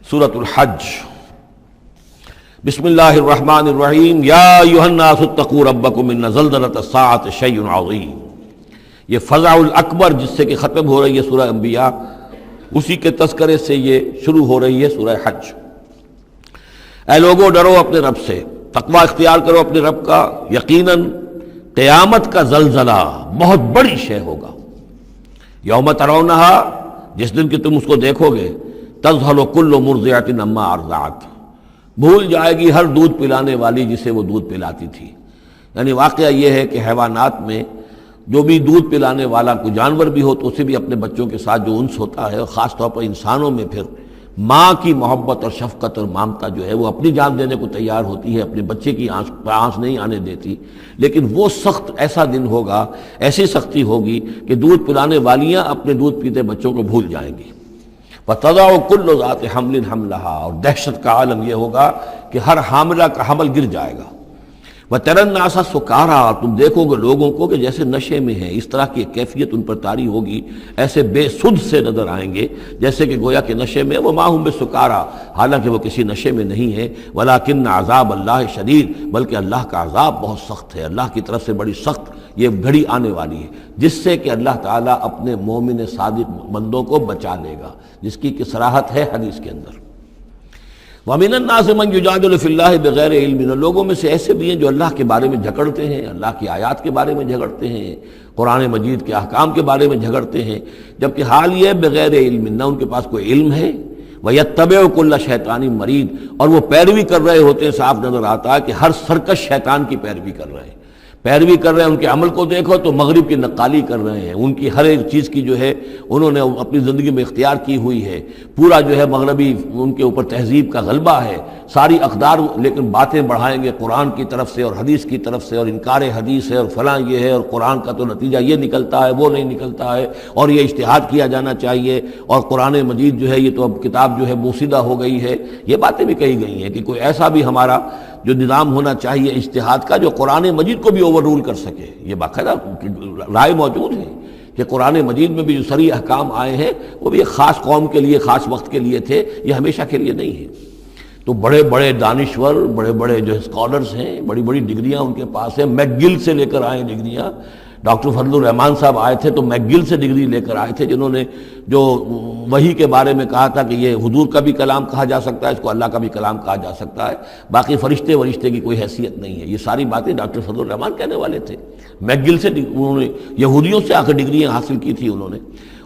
سورۃ الحج۔ بسم اللہ الرحمن الرحیم۔ یا ایھا الناس اتقوا ربکم ان زلزلۃ الساعۃ شیء عظیم۔ یہ فزع الاکبر جس سے کہ ختم ہو رہی ہے سورہ انبیاء، اسی کے تذکرے سے یہ شروع ہو رہی ہے سورہ حج۔ اے لوگو ڈرو اپنے رب سے، تقوی اختیار کرو اپنے رب کا۔ یقیناً قیامت کا زلزلہ بہت بڑی شے ہوگا۔ یوم ترونہا، جس دن کہ تم اس کو دیکھو گے، تذہل کل مرضعۃ عما ارضعت، بھول جائے گی ہر دودھ پلانے والی جسے وہ دودھ پلاتی تھی۔ یعنی واقعہ یہ ہے کہ حیوانات میں جو بھی دودھ پلانے والا کوئی جانور بھی ہو تو اسے بھی اپنے بچوں کے ساتھ جو انس ہوتا ہے، اور خاص طور پر انسانوں میں پھر ماں کی محبت اور شفقت اور ممتا جو ہے وہ اپنی جان دینے کو تیار ہوتی ہے، اپنے بچے کی آنچ نہیں آنے دیتی۔ لیکن وہ سخت ایسا دن ہوگا، ایسی سختی ہوگی کہ دودھ پلانے والیاں اپنے دودھ پیتے بچوں کو بھول جائیں گی۔ وَتَضَعُ كُلُّ ذَاتِ حَمْلٍ حَمْلَهَا، اور دہشت کا عالم یہ ہوگا کہ ہر حاملہ کا حمل گر جائے گا۔ وَتَرَى النَّاسَ سُكَارَىٰ، تم دیکھو گے لوگوں کو کہ جیسے نشے میں ہیں، اس طرح کی ایک کیفیت ان پر طاری ہوگی، ایسے بے سدھ سے نظر آئیں گے جیسے کہ گویا کہ نشے میں، وَمَا هُم بِسُكَارَىٰ، حالانکہ وہ کسی نشے میں نہیں ہے۔ وَلَٰكِنَّ عَذَابَ اللَّهِ شَدِيدٌ، بلکہ اللہ کا عذاب بہت سخت ہے، اللہ کی طرف سے بڑی سخت یہ گھڑی آنے والی ہے، جس سے کہ اللہ تعالیٰ اپنے مومن صادق بندوں کو بچا لے گا، جس کی صراحت ہے حدیث کے اندر۔ وَمِنَ النَّاسِ مَن يُجَادِلُ فِي اللَّهِ بِغَيْرِ عِلْمٍ، لوگوں میں سے ایسے بھی ہیں جو اللہ کے بارے میں جھگڑتے ہیں، اللہ کی آیات کے بارے میں جھگڑتے ہیں، قرآن مجید کے احکام کے بارے میں جھگڑتے ہیں، جبکہ حال یہ ہے بغیر علم، نہ ان کے پاس کوئی علم ہے۔ وَيَتَّبِعُ كُلَّ شَيْطَانٍ مَرِيدٍ، اور وہ پیروی کر رہے ہوتے ہیں، صاف نظر آتا ہے کہ ہر سرکش شیطان کی پیروی کر رہے ہیں۔ پیروی کر رہے ہیں، ان کے عمل کو دیکھو تو مغرب کی نقالی کر رہے ہیں، ان کی ہر ایک چیز کی جو ہے انہوں نے اپنی زندگی میں اختیار کی ہوئی ہے، پورا جو ہے مغربی ان کے اوپر تہذیب کا غلبہ ہے، ساری اقدار، لیکن باتیں بڑھائیں گے قرآن کی طرف سے اور حدیث کی طرف سے، اور انکار حدیث ہے اور فلاں یہ ہے، اور قرآن کا تو نتیجہ یہ نکلتا ہے، وہ نہیں نکلتا ہے، اور یہ اجتہاد کیا جانا چاہیے، اور قرآن مجید جو ہے یہ تو اب کتاب جو ہے بوسیدہ ہو گئی ہے۔ یہ باتیں بھی کہی گئی ہیں کہ کوئی ایسا بھی ہمارا جو نظام ہونا چاہیے اجتہاد کا جو قرآن مجید کو بھی اوور رول کر سکے۔ یہ باقاعدہ رائے موجود ہے کہ قرآن مجید میں بھی جو صریح احکام آئے ہیں وہ بھی ایک خاص قوم کے لیے، خاص وقت کے لیے تھے، یہ ہمیشہ کے لیے نہیں ہے۔ تو بڑے بڑے دانشور، بڑے بڑے جو اسکالرز ہیں، بڑی بڑی ڈگریاں ان کے پاس ہیں، میک گل سے لے کر آئے ڈگریاں۔ ڈاکٹر فضل الرحمان صاحب آئے تھے تو میک گل سے ڈگری لے کر آئے تھے، جنہوں نے جو وحی کے بارے میں کہا تھا کہ یہ حضور کا بھی کلام کہا جا سکتا ہے، اس کو اللہ کا بھی کلام کہا جا سکتا ہے، باقی فرشتے کی کوئی حیثیت نہیں ہے۔ یہ ساری باتیں ڈاکٹر فضل الرحمان کہنے والے تھے۔ میک گل سے انہوں نے یہودیوں سے آ کر ڈگریاں حاصل کی تھی انہوں نے،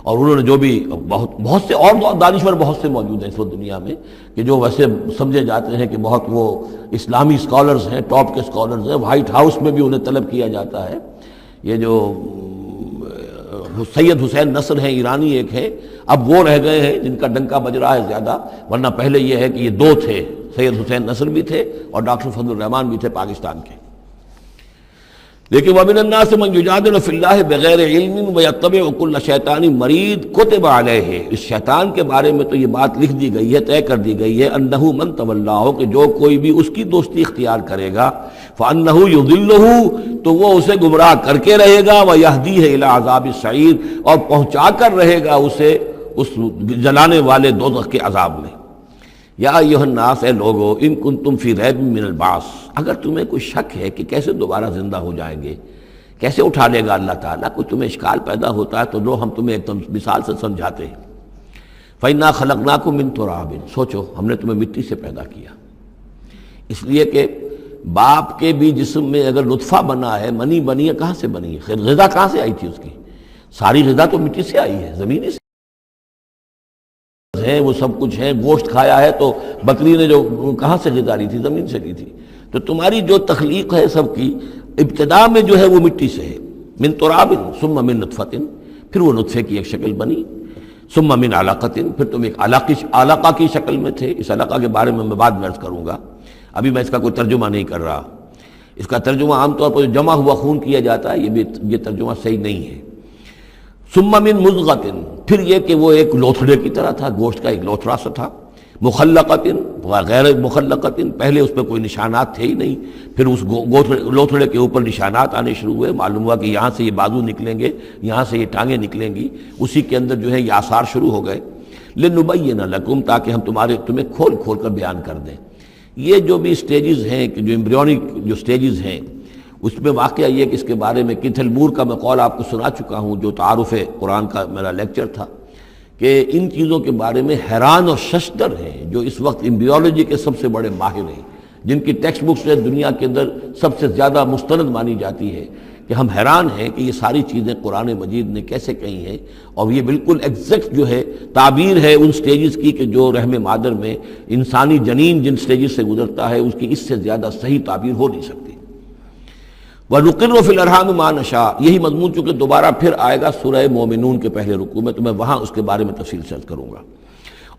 اور انہوں نے جو بھی بہت سے اور دانشور بہت سے موجود ہیں اس وقت دنیا میں کہ جو ویسے سمجھے جاتے ہیں کہ بہت وہ اسلامی اسکالرز ہیں، ٹاپ کے اسکالرز ہیں، وائٹ ہاؤس میں بھی انہیں طلب کیا جاتا ہے۔ یہ جو سید حسین نصر ہیں، ایرانی ایک ہے، اب وہ رہ گئے ہیں جن کا ڈنکا بج رہا ہے زیادہ، ورنہ پہلے یہ ہے کہ یہ دو تھے، سید حسین نصر بھی تھے اور ڈاکٹر فضل الرحمان بھی تھے پاکستان کے۔ لیکن وَمِنَ النَّاسِ مَن يُجَادِلُ فِي اللَّهِ بِغَيْرِ عِلْمٍ وَيَتَّبِعُ كُلَّ شَيْطَانٍ مَرِيدٍ كُتِبَ عَلَيْهِ، اس شیطان کے بارے میں تو یہ بات لکھ دی گئی ہے، طے کر دی گئی ہے، أَنَّهُ مَن تَوَلَّاهُ، کہ جو کوئی بھی اس کی دوستی اختیار کرے گا، فَأَنَّهُ يُضِلُّهُ، تو وہ اسے گمراہ کر کے رہے گا، وَيَهْدِيهِ إِلَىٰ عَذَابِ السَّعِيرِ، اور پہنچا کر رہے گا اسے اس جلانے والے دوزخ کے عذاب میں۔ یا ایھا الناس، اے لوگو، ان کنتم فی ریب من البعث، اگر تمہیں کوئی شک ہے کہ کیسے دوبارہ زندہ ہو جائیں گے، کیسے اٹھا لے گا اللہ تعالیٰ، کوئی تمہیں اشکال پیدا ہوتا ہے تو لو ہم تمہیں ایک مثال سے سمجھاتے ہیں۔ فَإِنَّا خَلَقْنَاكُم مِّن تُرَابٍ، سوچو ہم نے تمہیں مٹی سے پیدا کیا، اس لیے کہ باپ کے بھی جسم میں اگر نطفہ بنا ہے، منی بنی ہے، کہاں سے بنی ہے؟ خیر غذا کہاں سے آئی تھی اس کی؟ ساری غذا تو مٹی سے آئی ہے، زمینی سے ہے، وہ سب کچھ ہے، گوشت کھایا ہے تو بکری نے جو کہاں سے غذا لی تھی؟ زمین سے لی تھی۔ تو تمہاری جو تخلیق ہے سب کی ابتدا میں جو ہے وہ مٹی سے ہے، من تراب ثم من نطفۃ، پھر وہ نطفے کی ایک شکل بنی، ثم من علقۃ، پھر تم ایک علقہ کی شکل میں تھے۔ اس علقہ کے بارے میں بعد میں عرض کروں گا، ابھی میں اس کا کوئی ترجمہ نہیں کر رہا۔ اس کا ترجمہ عام طور پر جمع ہوا خون کیا جاتا ہے، یہ ترجمہ صحیح نہیں ہے۔ ثم من مضغۃ، پھر یہ کہ وہ ایک لوتھڑے کی طرح تھا، گوشت کا ایک لوتھڑا سا تھا، مخلقۃ وغیر مخلقۃ، پہلے اس پہ کوئی نشانات تھے ہی نہیں، پھر اس لوتھڑے کے اوپر نشانات آنے شروع ہوئے، معلوم ہوا کہ یہاں سے یہ بازو نکلیں گے، یہاں سے یہ ٹانگیں نکلیں گی، اسی کے اندر جو ہے یہ آثار شروع ہو گئے۔ لنبین لکم، تاکہ ہم تمہیں کھول کھول کر بیان کر دیں۔ یہ جو بھی سٹیجز ہیں، کہ جو ایمبریونک جو سٹیجز ہیں، اس میں واقعہ یہ کہ اس کے بارے میں کیتھل مور کا میں قول آپ کو سنا چکا ہوں، جو تعارف قرآن کا میرا لیکچر تھا، کہ ان چیزوں کے بارے میں حیران اور ششدر ہیں جو اس وقت ایمبریولوجی کے سب سے بڑے ماہر ہیں، جن کی ٹیکسٹ بکس دنیا کے اندر سب سے زیادہ مستند مانی جاتی ہے، کہ ہم حیران ہیں کہ یہ ساری چیزیں قرآن مجید نے کیسے کہی ہیں، اور یہ بالکل ایگزیکٹ جو ہے تعبیر ہے ان سٹیجز کی، کہ جو رحم مادر میں انسانی جنین جن سٹیجز سے گزرتا ہے اس کی اس سے زیادہ صحیح تعبیر ہو نہیں سکتی۔ وَنُقِرُّ فِي الْأَرْحَامِ مَا نَشَاءُ، یہی مضمون چونکہ دوبارہ پھر آئے گا سورہ مومنون کے پہلے رکوع میں، تو میں وہاں اس کے بارے میں تفصیل سے کروں گا۔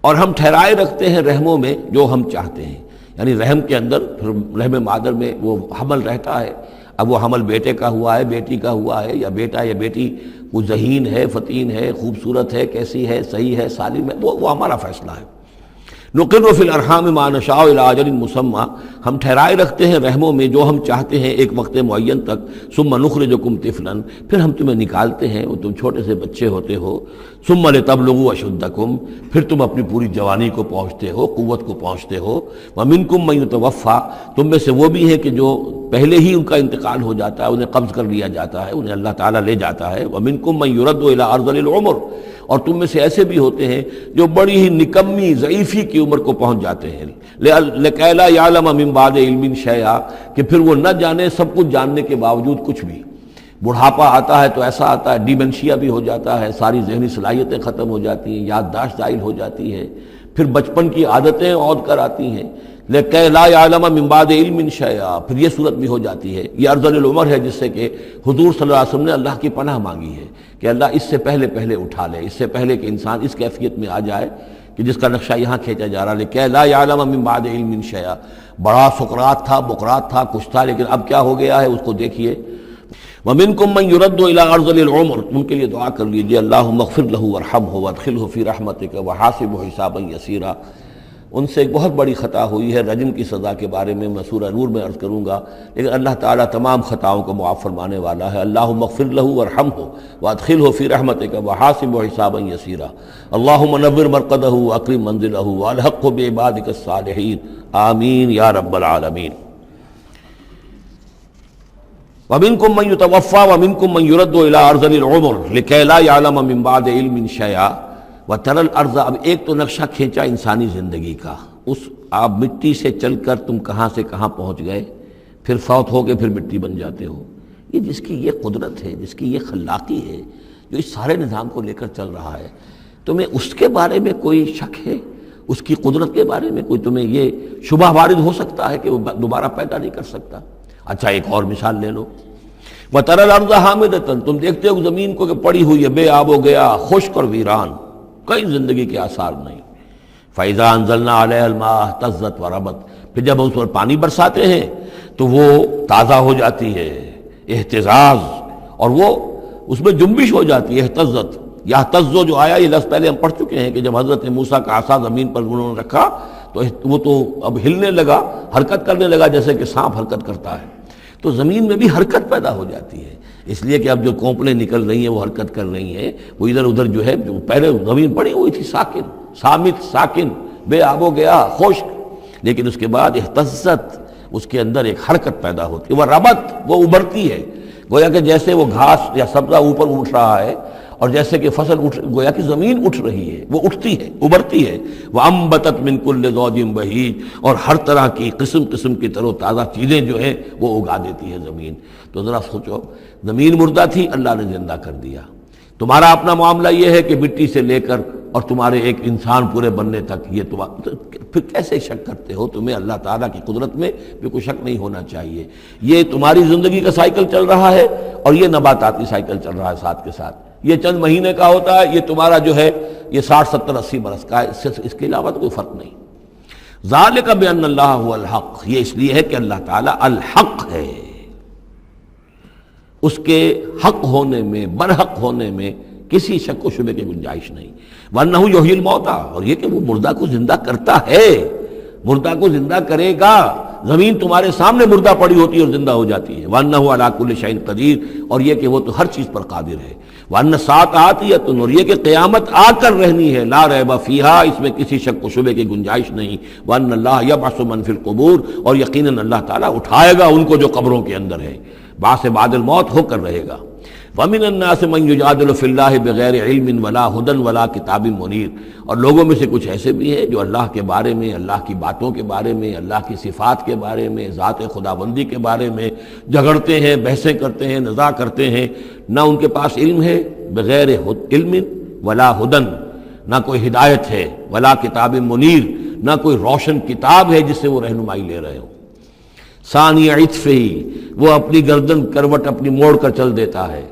اور ہم ٹھہرائے رکھتے ہیں رحموں میں جو ہم چاہتے ہیں، یعنی رحم کے اندر رحم مادر میں وہ حمل رہتا ہے، اب وہ حمل بیٹے کا ہوا ہے، بیٹی کا ہوا ہے، یا بیٹا یا بیٹی وہ ذہین ہے، فتین ہے، خوبصورت ہے، کیسی ہے، صحیح ہے، سالم ہے، وہ ہمارا فیصلہ ہے۔ نقر فی الارحام ما نشاء الی اجل مسمى، ہم ٹھہرائے رکھتے ہیں رحموں میں جو ہم چاہتے ہیں ایک وقت معین تک، ثم نخرجکم طفلا، پھر ہم تمہیں نکالتے ہیں اور تم چھوٹے سے بچے ہوتے ہو، ثم لتبلغوا اشدکم، پھر تم اپنی پوری جوانی کو پہنچتے ہو، قوت کو پہنچتے ہو، ومنکم من یتوفی، تم میں سے وہ بھی ہیں کہ جو پہلے ہی ان کا انتقال ہو جاتا ہے، انہیں قبض کر لیا جاتا ہے، انہیں اللہ تعالیٰ لے جاتا ہے، ومنکم من یرد الی ارذل العمر، اور تم میں سے ایسے بھی ہوتے ہیں جو بڑی ہی نکمی ضعیفی کی عمر کو پہنچ جاتے ہیں، لِكَيْ لَا يَعْلَمَ مِن بَعْدِ عِلْمٍ شَيْئًا، کہ پھر وہ نہ جانے سب کچھ جاننے کے باوجود کچھ بھی۔ بڑھاپا آتا ہے تو ایسا آتا ہے، ڈیمنشیا بھی ہو جاتا ہے، ساری ذہنی صلاحیتیں ختم ہو جاتی ہیں، یادداشت زائل ہو جاتی ہے، پھر بچپن کی عادتیں عود کر آتی ہیں، لِكَيْ لَا يَعْلَمَ مِن بَعْدِ عِلْمٍ شَيْئًا، پھر یہ صورت بھی ہو جاتی ہے۔ یہ ارذل العمر ہے جس سے کہ حضور صلی اللہ علیہ وسلم نے اللہ کی پناہ مانگی ہے کہ اللہ اس سے پہلے اٹھا لے، اس سے پہلے کہ انسان اس کیفیت میں آ جائے کہ جس کا نقشہ یہاں کھینچا جا رہا ہے، لِكَيْ لَا يَعْلَمَ مِن بَعْدِ عِلْمٍ شَيْئًا۔ بڑا سقراط تھا، بقراط تھا، کچھ تھا، لیکن اب کیا ہو گیا ہے اس کو دیکھیے۔ وَمِنْكُمْ مَنْ يُرَدُّ إِلَىٰ أَرْذَلِ الْعُمُرِ، ان کے لیے دعا کر لیجیے، اللہم اغفر لہ وارحمہ وادخلہ فی رحمتک وحاسبہ حسابا یسیرا۔ ان سے ایک بہت بڑی خطا ہوئی ہے، رجم کی سزا کے بارے میں میں سورہ نور میں عرض کروں گا، لیکن اللہ تعالیٰ تمام خطاؤں کو معاف فرمانے والا ہے۔ اللہم اغفر لہ وارحمہ وادخلہ فی رحمتک وحاسبہ حسابا یسیرا، اللہم نور مرقدہ واکرم منزلہ والحقہ بعبادک الصالحین، آمین یا رب العالمین۔ وَمِنْكُمْ مَنْ يُتَوَفَّى وَمِنْكُمْ مَنْ يُرَدُّ إِلَىٰ أَرْذَلِ الْعُمُرِ لِكَيْ لَا يَعْلَمَ مِن بَعْدِ عِلْمٍ شَيْئًا وَتَرَى الْأَرْضَ، اب ایک تو نقشہ کھینچا انسانی زندگی کا، اس آپ مٹی سے چل کر تم کہاں سے کہاں پہنچ گئے، پھر فوت ہو کے پھر مٹی بن جاتے ہو۔ یہ جس کی یہ قدرت ہے، جس کی یہ خلاقی ہے، جو اس سارے نظام کو لے کر چل رہا ہے، تمہیں اس کے بارے میں کوئی شک ہے؟ اس کی قدرت کے بارے میں کوئی تمہیں یہ شبہ وارد ہو سکتا ہے کہ وہ دوبارہ پیدا نہیں کر سکتا؟ اچھا ایک اور مثال لے لو، وَتَرَى الْأَرْضَ حَامِدَةً، تم دیکھتے ہو زمین کو کہ پڑی ہوئی ہے، بے آب و گیا، خشک اور ویران، کئی زندگی کے آثار نہیں۔ فَإِذَا أَنزَلْنَا عَلَيْهَا الْمَاءَ اهْتَزَّتْ وَرَبَتْ، پھر جب ہم اس پر پانی برساتے ہیں تو وہ تازہ ہو جاتی ہے، اہتزاز، اور وہ اس میں جنبش ہو جاتی ہے، اہتزت۔ یہتزو جو آیا یہ لفظ پہلے ہم پڑھ چکے ہیں کہ جب حضرت موسیٰ کا عصا زمین پر انہوں نے رکھا تو وہ تو اب ہلنے لگا، حرکت کرنے لگا جیسے کہ سانپ حرکت کرتا ہے، تو زمین میں بھی حرکت پیدا ہو جاتی ہے، اس لیے کہ اب جو کونپلیں نکل رہی ہیں وہ حرکت کر رہی ہیں، وہ ادھر ادھر جو ہے، جو پہلے زمین پڑی ہوئی تھی ساکن، صامت، ساکن، بے آب و گیا، خشک، لیکن اس کے بعد اہتزت، اس کے اندر ایک حرکت پیدا ہوتی ہے، وہ ربت، وہ ابھرتی ہے، گویا کہ جیسے وہ گھاس یا سبزہ اوپر اٹھ رہا ہے، اور جیسے کہ فصل گویا کہ زمین اٹھ رہی ہے، وہ اٹھتی ہے، ابھرتی ہے، وَأَنبَتَتْ مِن كُلِّ زَوْجٍ بَهِيجٍ، اور ہر طرح کی قسم قسم کی تر و تازہ چیزیں جو ہیں وہ اگا دیتی ہے زمین۔ تو ذرا سوچو، زمین مردہ تھی، اللہ نے زندہ کر دیا۔ تمہارا اپنا معاملہ یہ ہے کہ مٹی سے لے کر اور تمہارے ایک انسان پورے بننے تک، یہ پھر کیسے شک کرتے ہو؟ تمہیں اللہ تعالیٰ کی قدرت میں بھی کوئی شک نہیں ہونا چاہیے۔ یہ تمہاری زندگی کا سائیکل چل رہا ہے اور یہ نباتاتی سائیکل چل رہا ہے ساتھ کے ساتھ، یہ چند مہینے کا ہوتا ہے، یہ تمہارا جو ہے یہ 60 70 80 برس کا ہے، اس کے علاوہ تو کوئی فرق نہیں۔ ذالک بان اللہ هو الحق، یہ اس لیے ہے کہ اللہ تعالیٰ الحق ہے، اس کے حق ہونے میں، برحق ہونے میں کسی شک و شبے کی گنجائش نہیں۔ وانہ یحیی الموتیٰ، اور یہ کہ وہ مردہ کو زندہ کرتا ہے، مردہ کو زندہ کرے گا، زمین تمہارے سامنے مردہ پڑی ہوتی ہے اور زندہ ہو جاتی ہے، وَأَنَّهُ عَلَىٰ كُلِّ شَيْءٍ قدیر، اور یہ کہ وہ تو ہر چیز پر قادر ہے، وَأَنَّ السَّاعَةَ آتِيَةٌ، اور یہ کہ قیامت آ کر رہنی ہے، لا ریب فیہا، اس میں کسی شک و شبے کی گنجائش نہیں، وَأَنَّ اللَّهَ يَبْعَثُ مَن فِي الْقُبُورِ، اور یقیناً اللہ تعالیٰ اٹھائے گا ان کو جو قبروں کے اندر ہے، بعث بعد الموت ہو کر رہے گا۔ وَمِنَ النَّاسِ مَن يُجَادِلُ فِي اللَّهِ بِغَيْرِ عِلْمٍ وَلَا هُدًى وَلَا كِتَابٍ مُنِيرٍ، اور لوگوں میں سے کچھ ایسے بھی ہیں جو اللہ کے بارے میں، اللہ کی باتوں کے بارے میں، اللہ کی صفات کے بارے میں، ذات خداوندی کے بارے میں جھگڑتے ہیں، بحثیں کرتے ہیں، نزاع کرتے ہیں، نہ ان کے پاس علم ہے، بغیر علم ولا ہدن، نہ کوئی ہدایت ہے، ولا کتاب منیر، نہ کوئی روشن کتاب ہے جس سے وہ رہنمائی لے رہے ہوں۔ ثانی عطفہ، وہ اپنی گردن کروٹ اپنی موڑ کر چل دیتا ہے،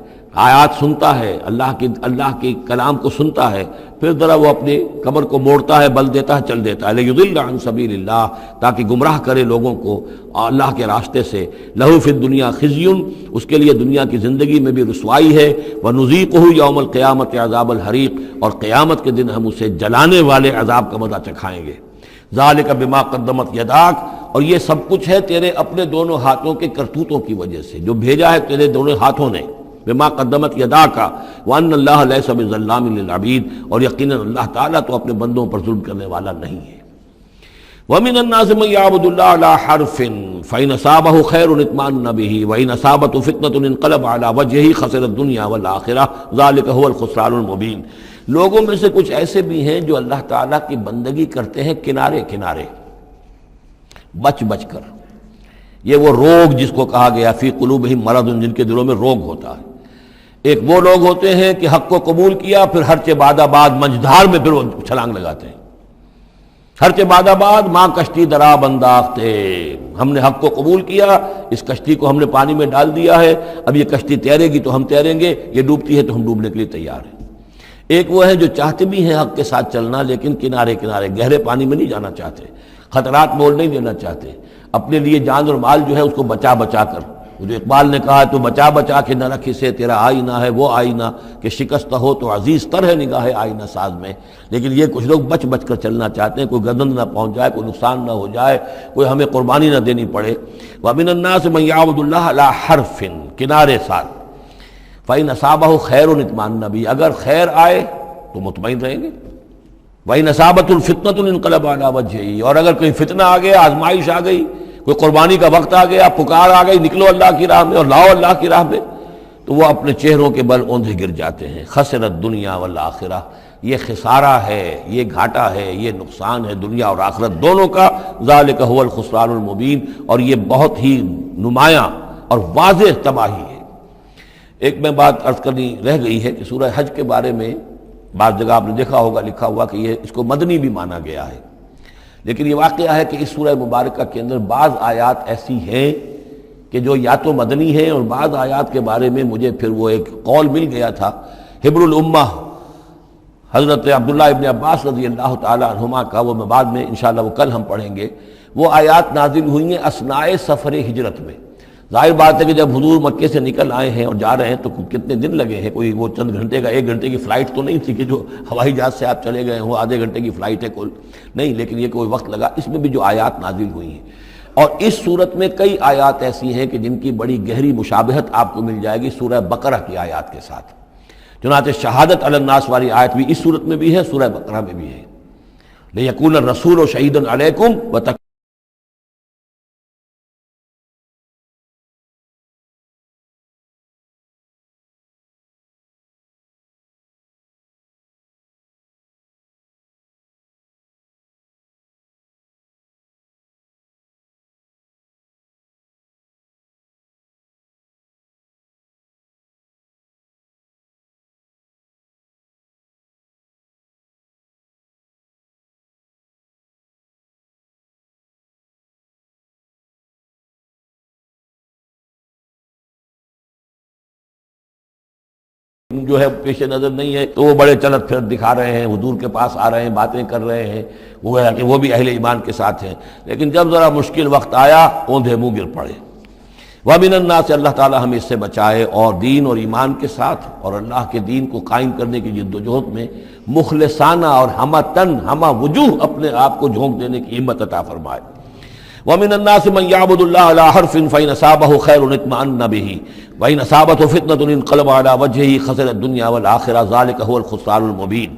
آیات سنتا ہے، اللہ کی کلام کو سنتا ہے، پھر ذرا وہ اپنی کمر کو موڑتا ہے، بل دیتا ہے، چل دیتا ہے، لیضل عن سبیل اللہ، تاکہ گمراہ کرے لوگوں کو اللہ کے راستے سے۔ لہو فی الدنیا خزی، اس کے لیے دنیا کی زندگی میں بھی رسوائی ہے، ونذیقہ یوم القیامت عذاب الحریق، اور قیامت کے دن ہم اسے جلانے والے عذاب کا مزہ چکھائیں گے۔ ذالک بما قدمت یداک، اور یہ سب کچھ ہے تیرے اپنے دونوں ہاتھوں کے کرتوتوں کی وجہ سے، جو بھیجا ہے تیرے دونوں ہاتھوں نے، بما قدمت یداک، وان اللہ لیس بظلام للعبید، اور یقیناً اللہ تعالیٰ تو اپنے بندوں پر ظلم کرنے والا نہیں ہے۔ ومن الناس من يعبد الله على حرف فإن أصابه خير اطمأن به وإن أصابته فتنة انقلب على وجهه خسر الدنيا والآخرة ذلك هو الخسران المبين، لوگوں میں سے کچھ ایسے بھی ہیں جو اللہ تعالیٰ کی بندگی کرتے ہیں کنارے کنارے، بچ بچ کر۔ یہ وہ روگ جس کو کہا گیا فی قلوبہم مرض، جن کے دلوں میں روگ ہوتا ہے۔ ایک وہ لوگ ہوتے ہیں کہ حق کو قبول کیا، پھر ہر چہ بعد آباد منجدھار میں پھر وہ چھلانگ لگاتے ہیں، ہر چہ بعد آباد ماں کشتی درا انداختے، ہم نے حق کو قبول کیا، اس کشتی کو ہم نے پانی میں ڈال دیا ہے، اب یہ کشتی تیرے گی تو ہم تیریں گے، یہ ڈوبتی ہے تو ہم ڈوبنے کے لیے تیار ہیں۔ ایک وہ ہے جو چاہتے بھی ہیں حق کے ساتھ چلنا، لیکن کنارے کنارے گہرے پانی میں نہیں جانا چاہتے، خطرات مول نہیں دینا چاہتے، اپنے لیے جان اور مال جو ہے اس کو بچا بچا کر، وہ جو اقبال نے کہا تو بچا بچا کے نہ رکھی سے تیرا آئینہ ہے وہ آئینہ، کہ شکست ہو تو عزیز تر ہے نگاہ آئینہ ساز میں۔ لیکن یہ کچھ لوگ بچ بچ کر چلنا چاہتے ہیں، کوئی گردن نہ پہنچ جائے، کوئی نقصان نہ ہو جائے، کوئی ہمیں قربانی نہ دینی پڑے۔ وَمِنَ النَّاسِ مَن يَعْبُدُ اللَّهَ عَلَىٰ حَرْفٍ، کنارے ساتھ، فَإِنْ أَصَابَهُ خَيْرٌ اطْمَأَنَّ بِهِ، اگر خیر آئے تو مطمئن رہیں گے، وَإِنْ أَصَابَتْهُ الْفِتْنَةُ انقلب عَلَىٰ وَجْهِهِ، اور اگر کوئی فتنہ آ گیا، آزمائش آ گئی، کوئی قربانی کا وقت آ گیا، پکار آ گئی، نکلو اللہ کی راہ میں اور لاؤ اللہ کی راہ میں، تو وہ اپنے چہروں کے بل اوندھے گر جاتے ہیں۔ خسرت دنیا والآخرہ، یہ خسارہ ہے، یہ گھاٹا ہے، یہ نقصان ہے دنیا اور آخرت دونوں کا۔ ذالک هو الخسران المبین، اور یہ بہت ہی نمایاں اور واضح تباہی ہے۔ ایک میں بات عرض کرنی رہ گئی ہے کہ سورہ حج کے بارے میں بعض جگہ آپ نے دیکھا ہوگا لکھا ہوا کہ یہ اس کو مدنی بھی مانا گیا ہے، لیکن یہ واقعہ ہے کہ اس سورہ مبارکہ کے اندر بعض آیات ایسی ہیں کہ جو یا تو مدنی ہیں، اور بعض آیات کے بارے میں مجھے پھر وہ ایک قول مل گیا تھا حبر الامہ حضرت عبداللہ ابن عباس رضی اللہ تعالی عنہما کا، وہ میں بعد میں انشاءاللہ وہ کل ہم پڑھیں گے۔ وہ آیات نازل ہوئی ہیں اثناء سفر ہجرت میں۔ ظاہر بات ہے کہ جب حضور مکے سے نکل آئے ہیں اور جا رہے ہیں تو کتنے دن لگے ہیں، کوئی وہ چند گھنٹے کا، ایک گھنٹے کی فلائٹ تو نہیں تھی کہ جو ہوائی جہاز سے آپ چلے گئے ہوں، آدھے گھنٹے کی فلائٹ ہے کل، نہیں، لیکن یہ کوئی وقت لگا۔ اس میں بھی جو آیات نازل ہوئی ہیں، اور اس صورت میں کئی آیات ایسی ہیں کہ جن کی بڑی گہری مشابہت آپ کو مل جائے گی سورہ بقرہ کی آیات کے ساتھ۔ چنانچہ شہادت علی الناس والی آیت بھی اس صورت میں بھی ہے، سورہ بقرہ میں بھی ہے، لیکون الرسول شہیدا علیکم جو ہے پیش نظر نہیں ہے، تو وہ بڑے چلت پھر دکھا رہے ہیں، حضور کے پاس آ رہے ہیں، باتیں کر رہے ہیں، وہ ہے کہ وہ بھی اہل ایمان کے ساتھ ہیں، لیکن جب ذرا مشکل وقت آیا اوندھے منہ گر پڑے۔ وَمِنَ النَّاسِ، اللہ تعالی ہمیں اس سے بچائے، اور دین اور ایمان کے ساتھ اور اللہ کے دین کو قائم کرنے کی جد و جہد میں مخلصانہ اور ہمہ تن ہمہ وجوہ اپنے آپ کو جھونک دینے کی ہمت عطا فرمائے۔ ومن الناس من يعبد الله على حرف فإن أصابه خير اطمأن به وإن أصابته فتنة انقلب على وجهه خسر الدنيا والآخرة ذلك هو الخسران المبين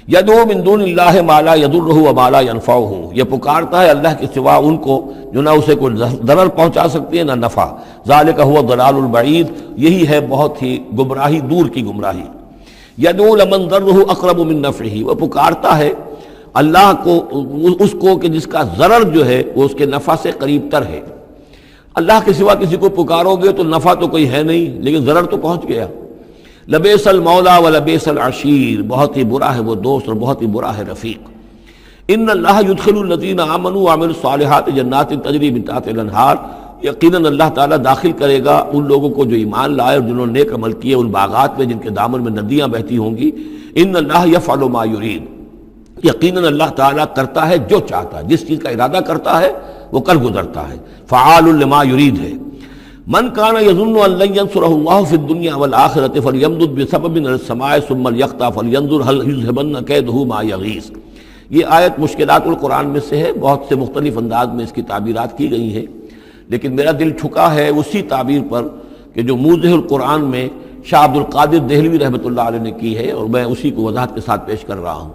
يدعو من دون الله ما لا يضره وما لا ينفعه، یہ پکارتا ہے اللہ کے سوا ان کو جو نہ اسے کوئی ضرر پہنچا سکتی ہے نہ نفع، ذلك هو الضلال البعید، یہی ہے بہت ہی گمراہی، دور کی گمراہی۔ يدعو لمن ضره اقرب من نفعه، وہ پکارتا ہے اللہ کو، اس کو کہ جس کا ضرر جو ہے وہ اس کے نفع سے قریب تر ہے۔ اللہ کے سوا کسی کو پکارو گے تو نفع تو کوئی ہے نہیں، لیکن ضرر تو پہنچ گیا۔ لبیس المولا و لبیس العشیر، بہت ہی برا ہے وہ دوست اور بہت ہی برا ہے رفیق۔ ان اللہ یدخل الذین آمنوا وعملوا الصالحات جنات تجری من تحتها الانہار، یقیناً اللہ تعالیٰ داخل کرے گا ان لوگوں کو جو ایمان لائے اور جنہوں نے نیک عمل کیے ان باغات میں جن کے دامن میں ندیاں بہتی ہوں گی۔ ان اللہ یفعل ما یرید، یقیناً اللہ تعالیٰ کرتا ہے جو چاہتا ہے، جس چیز کا ارادہ کرتا ہے وہ کر گزرتا ہے، فعال لما یرید ہے۔ من کان یظن ان لن ینصرہ اللہ فی الدنیا والآخرۃ فلیمدد بسبب من السماء ثم لیقطع فلینظر هل یذهبن کیدہ ما یغیظ۔ یہ آیت مشکلات القرآن میں سے ہے، بہت سے مختلف انداز میں اس کی تعبیرات کی گئی ہیں، لیکن میرا دل ٹھکا ہے اسی تعبیر پر کہ جو موضح القرآن میں شاہ عبد القادر دہلوی رحمۃ اللہ علیہ نے کی ہے، اور میں اسی کو وضاحت کے ساتھ پیش کر رہا ہوں۔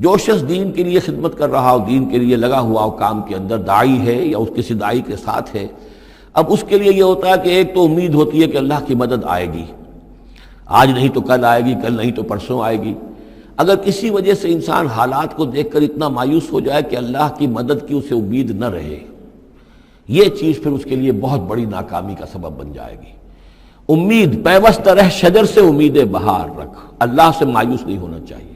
جو شخص دین کے لیے خدمت کر رہا ہو، دین کے لیے لگا ہوا ہو کام کے اندر، داعی ہے یا اس کسی داعی کے ساتھ ہے، اب اس کے لیے یہ ہوتا ہے کہ ایک تو امید ہوتی ہے کہ اللہ کی مدد آئے گی، آج نہیں تو کل آئے گی، کل نہیں تو پرسوں آئے گی۔ اگر کسی وجہ سے انسان حالات کو دیکھ کر اتنا مایوس ہو جائے کہ اللہ کی مدد کی اسے امید نہ رہے، یہ چیز پھر اس کے لیے بہت بڑی ناکامی کا سبب بن جائے گی۔ امید پیوست رہ شجر سے امید بہار رکھ، اللہ سے مایوس نہیں ہونا چاہیے،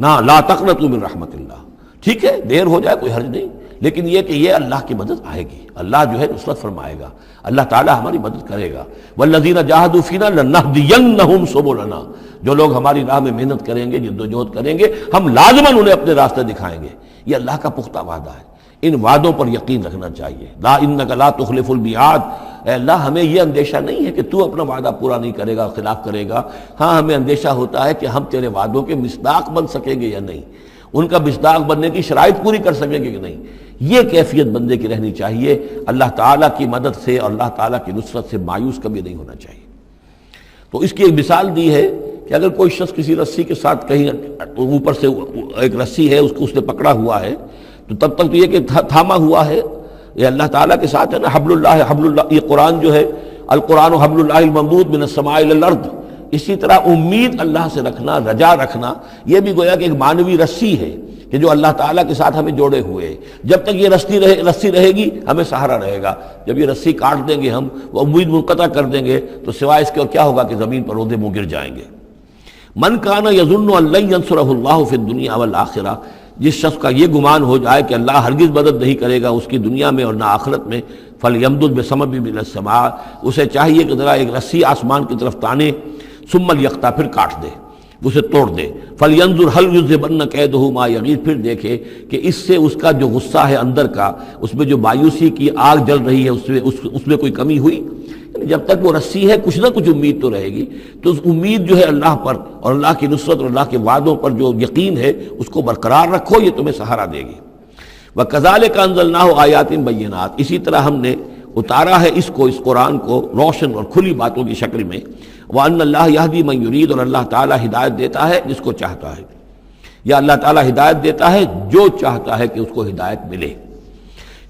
نہ لا تقنطوا من رحمت اللہ۔ ٹھیک ہے دیر ہو جائے کوئی حرج نہیں، لیکن یہ کہ یہ اللہ کی مدد آئے گی، اللہ جو ہے نصرت فرمائے گا، اللہ تعالیٰ ہماری مدد کرے گا۔ والذین جاہدوا فینا لنہدینہم سبلنا، جو لوگ ہماری راہ میں محنت کریں گے، جدوجہد کریں گے، ہم لازماً انہیں اپنے راستے دکھائیں گے۔ یہ اللہ کا پختہ وعدہ ہے، ان وعدوں پر یقین رکھنا چاہیے۔ لا انک لا تخلف المیعاد، اے اللہ ہمیں یہ اندیشہ نہیں ہے کہ تو اپنا وعدہ پورا نہیں کرے گا، خلاف کرے گا، ہاں ہمیں اندیشہ ہوتا ہے کہ ہم تیرے وعدوں کے مصداق بن سکیں گے یا نہیں، ان کا مصداق بننے کی شرائط پوری کر سکیں گے کہ نہیں۔ یہ کیفیت بندے کی رہنی چاہیے، اللہ تعالیٰ کی مدد سے اور اللہ تعالیٰ کی نصرت سے مایوس کبھی نہیں ہونا چاہیے۔ تو اس کی ایک مثال دی ہے کہ اگر کوئی شخص کسی رسی کے ساتھ کہیں اوپر سے ایک رسی ہے اس نے پکڑا ہوا ہے، تو تب تک تو یہ کہ تھاما ہوا ہے، یہ اللہ تعالیٰ کے ساتھ ہے نا، حبل اللہ، یہ قرآن جو ہے القرآن حبل اللہ الممدود من السماء الی الارض، اسی طرح امید اللہ سے رکھنا، رجا رکھنا، یہ بھی گویا کہ ایک معنوی رسی ہے کہ جو اللہ تعالیٰ کے ساتھ ہمیں جوڑے ہوئے ہے۔ جب تک یہ رسی رہے گی ہمیں سہارا رہے گا، جب یہ رسی کاٹ دیں گے ہم، وہ امید منقطع کر دیں گے، تو سوائے اس کے اور کیا ہوگا کہ زمین پر رودے منہ گر جائیں گے۔ من کان یظن ان لن ینصرہ اللہ فی الدنیا والآخرہ، جس شخص کا یہ گمان ہو جائے کہ اللہ ہرگز مدد نہیں کرے گا اس کی دنیا میں اور نہ آخرت میں، فلیمدد بسبب من السماء، اسے چاہیے کہ ذرا ایک رسی آسمان کی طرف تانے، ثم لیقطع، پھر کاٹ دے، اسے توڑ دے، فلینظر هل یذهبن کیدہ ما یغیظ، پھر دیکھے کہ اس سے اس کا جو غصہ ہے اندر کا، اس میں جو مایوسی کی آگ جل رہی ہے اس میں کوئی کمی ہوئی؟ یعنی جب تک وہ رسی ہے کچھ نہ کچھ امید تو رہے گی، تو اس امید جو ہے اللہ پر اور اللہ کی نصرت اور اللہ کے وعدوں پر جو یقین ہے اس کو برقرار رکھو، یہ تمہیں سہارا دے گی۔ وَكَذَلِكَ أَنزَلْنَاهُ آيَاتٍ بَيِّنَاتٍ، اسی طرح ہم نے اتارا ہے اس قرآن کو روشن اور کھلی باتوں کی شکل میں۔ وَأَنَّ اللَّهَ يَهْدِي مَن يُرِيدُ، اور اللہ تعالیٰ ہدایت دیتا ہے جس کو چاہتا ہے، یا اللہ تعالیٰ ہدایت دیتا ہے جو چاہتا ہے کہ اس کو ہدایت ملے۔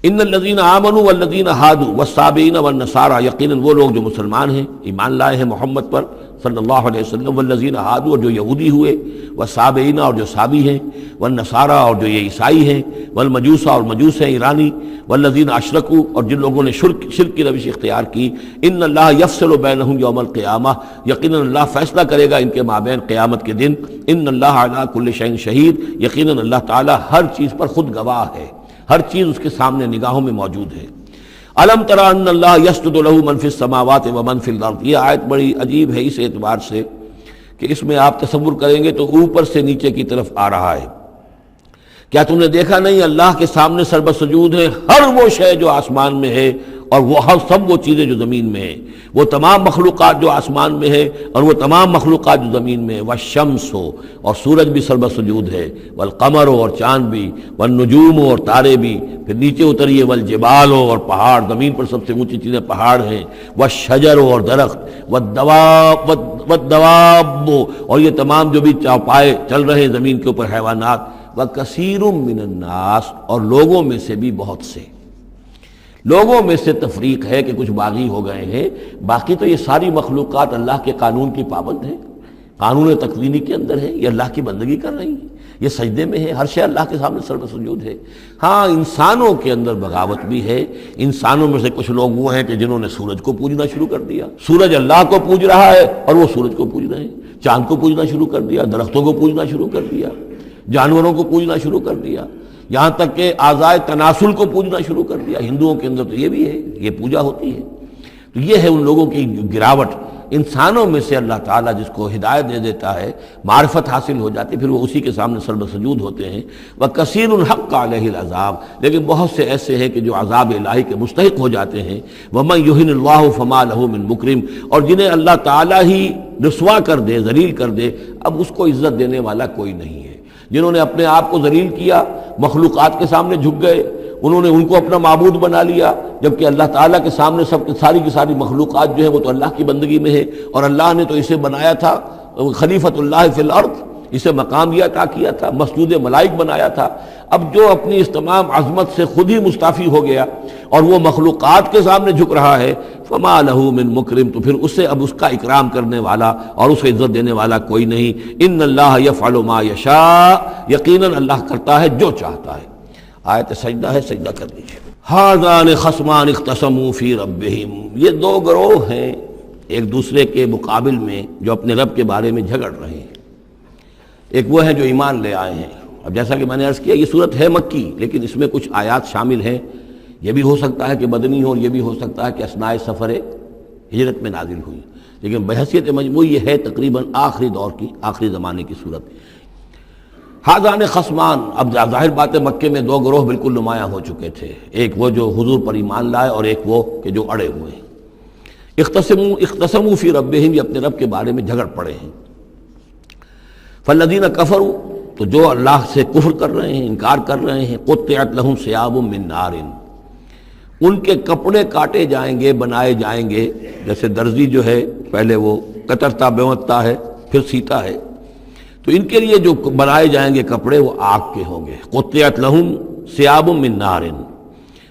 ان الذین آمنوا والذین ہادوا والصابئین والنصارى، یقیناً وہ لوگ جو مسلمان ہیں، ایمان لائے ہیں محمد پر صلی اللہ علیہ وسلم، والذین ہادوا، اور جو یہودی ہوئے، والصابئین، اور جو صابی ہیں، والنصارى، اور جو یہ عیسائی ہیں، والمجوس، اور مجوس ہیں ایرانی، والذین اشرکوا، اور جن لوگوں نے شرک کی روش اختیار کی، ان اللہ یفصل بینہم یوم القیامہ، یقیناً اللہ فیصلہ کرے گا ان کے مابین قیامت کے دن۔ ان اللہ علی کل شیء شہید، یقیناً اللہ تعالیٰ ہر چیز پر خود گواہ ہے، ہر چیز اس کے سامنے نگاہوں میں موجود ہے۔ الم تری ان اللہ یسجد لہ من فی السماوات ومن فی الارض، یہ آیت بڑی عجیب ہے اس اعتبار سے کہ اس میں آپ تصور کریں گے تو اوپر سے نیچے کی طرف آ رہا ہے۔ کیا تم نے دیکھا نہیں اللہ کے سامنے سربسجود ہے ہر وہ شے جو آسمان میں ہے اور وہ سب وہ چیزیں جو زمین میں ہیں، وہ تمام مخلوقات جو آسمان میں ہے اور وہ تمام مخلوقات جو زمین میں ہے، والشمس ہو اور سورج بھی سر بسجود ہے، والقمر ہو اور چاند بھی، والنجوم ہو اور تارے بھی، پھر نیچے اتریے والجبال ہو اور پہاڑ، زمین پر سب سے اونچی چیزیں پہاڑ ہیں، والشجر ہو اور درخت، والدواب اور یہ تمام جو بھی چوپائے چل رہے ہیں زمین کے اوپر حیوانات، وَكَثِيرٌ مِّنَ النَّاسِ اور لوگوں میں سے بھی بہت سے۔ لوگوں میں سے تفریق ہے کہ کچھ باغی ہو گئے ہیں، باقی تو یہ ساری مخلوقات اللہ کے قانون کی پابند ہیں، قانون تکوینی کے اندر ہے، یہ اللہ کی بندگی کر رہی ہیں، یہ سجدے میں ہے، ہر شے اللہ کے سامنے سر بسجود ہے۔ ہاں انسانوں کے اندر بغاوت بھی ہے، انسانوں میں سے کچھ لوگ وہ ہیں کہ جنہوں نے سورج کو پوجنا شروع کر دیا، سورج اللہ کو پوج رہا ہے اور وہ سورج کو پوج رہے ہیں، چاند کو پوجنا شروع کر دیا، درختوں کو پوجنا شروع کر دیا، جانوروں کو پوجنا شروع کر دیا، یہاں تک کہ اعضائے تناسل کو پوجنا شروع کر دیا۔ ہندوؤں کے اندر تو یہ بھی ہے، یہ پوجا ہوتی ہے۔ تو یہ ہے ان لوگوں کی گراوٹ۔ انسانوں میں سے اللہ تعالیٰ جس کو ہدایت دے دیتا ہے، معرفت حاصل ہو جاتی، پھر وہ اسی کے سامنے سر بسجود ہوتے ہیں۔ وَكَثِيرٌ حَقَّ عَلَيْهِ الْعَذَابُ لیکن بہت سے ایسے ہیں کہ جو عذاب الہی کے مستحق ہو جاتے ہیں۔ وَمَن يُهِنِ اللَّهُ فَمَا لَهُ مِن مُكْرِمٍ اور جنہیں اللہ تعالیٰ ہی رسوا کر دے، ذلیل کر دے، اب اس کو عزت دینے والا کوئی نہیں ہے۔ جنہوں نے اپنے آپ کو ذلیل کیا، مخلوقات کے سامنے جھک گئے، انہوں نے ان کو اپنا معبود بنا لیا، جبکہ اللہ تعالیٰ کے سامنے سب ساری کی ساری مخلوقات جو ہے وہ تو اللہ کی بندگی میں ہے، اور اللہ نے تو اسے بنایا تھا خلیفۃ اللہ فی الارض، اسے مقام یہ عطا کیا تھا، مسجود ملائک بنایا تھا۔ اب جو اپنی اس تمام عظمت سے خود ہی مستعفی ہو گیا اور وہ مخلوقات کے سامنے جھک رہا ہے، فما لہ من مکرم تو پھر اسے اب اس کا اکرام کرنے والا اور اسے عزت دینے والا کوئی نہیں۔ ان اللہ یفعل ما یشاء یقیناً اللہ کرتا ہے جو چاہتا ہے۔ آیت سجدہ ہے، سجدہ کر لیجیے۔ ھذان خصمان اختصموا فی ربہم یہ دو گروہ ہیں ایک دوسرے کے مقابل میں جو اپنے رب کے بارے میں جھگڑ رہے ہیں۔ ایک وہ ہیں جو ایمان لے آئے ہیں، اب جیسا کہ میں نے عرض کیا یہ صورت ہے مکی، لیکن اس میں کچھ آیات شامل ہیں، یہ بھی ہو سکتا ہے کہ مدنی ہو، یہ بھی ہو سکتا ہے کہ اثناء سفر ہجرت میں نازل ہوئی، لیکن بحیثیت مجموعی یہ ہے تقریباً آخری دور کی، آخری زمانے کی صورت۔ ھذان خصمان اب ظاہر بات ہے مکے میں دو گروہ بالکل نمایاں ہو چکے تھے، ایک وہ جو حضور پر ایمان لائے اور ایک وہ کہ جو اڑے ہوئے ہیں۔ اختصموا فی ربہم یہ اپنے رب کے بارے میں جھگڑ پڑے ہیں۔ فالذین کفروا تو جو اللہ سے کفر کر رہے ہیں، انکار کر رہے ہیں، قطعت لہم ثیاب من نار ان کے کپڑے کاٹے جائیں گے، بنائے جائیں گے، جیسے درزی جو ہے پہلے وہ کترتا بیوتتا ہے پھر سیتا ہے، تو ان کے لیے جو بنائے جائیں گے کپڑے وہ آگ کے ہوں گے۔ قطعت لہم ثیاب من نار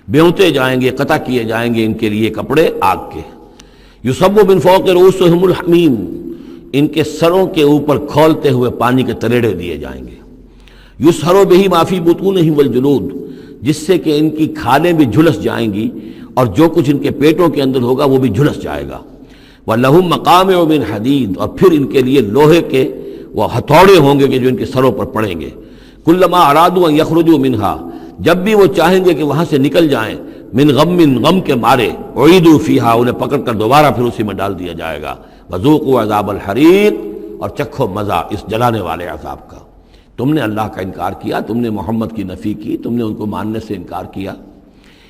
بیوتے جائیں گے، قطع کیے جائیں گے ان کے لیے کپڑے آگ کے۔ یصب من فوق رؤوسہم الحمیم ان کے سروں کے اوپر کھولتے ہوئے پانی کے تریڑے دیے جائیں گے۔ یسحر بہ ما فی بطونہم والجلود جس سے کہ ان کی کھالیں بھی جھلس جائیں گی اور جو کچھ ان کے پیٹوں کے اندر ہوگا وہ بھی جھلس جائے گا۔ وَلَهُم مَّقَامِعُ مِنْ حَدِيدٍ اور پھر ان کے لیے لوہے کے وہ ہتھوڑے ہوں گے کہ جو ان کے سروں پر پڑیں گے۔ كُلَّمَا أَرَادُوا أَن يَخْرُجُوا مِنْهَا جب بھی وہ چاہیں گے کہ وہاں سے نکل جائیں، من غم کے مارے، اعیدوا فیہا انہیں پکڑ کر دوبارہ پھر اسی میں ڈال دیا جائے گا۔ وذوقوا عذاب الحریق اور چکھو مزہ اس جلانے والے عذاب کا۔ تم نے اللہ کا انکار کیا، تم نے محمد کی نفی کی، تم نے ان کو ماننے سے انکار کیا۔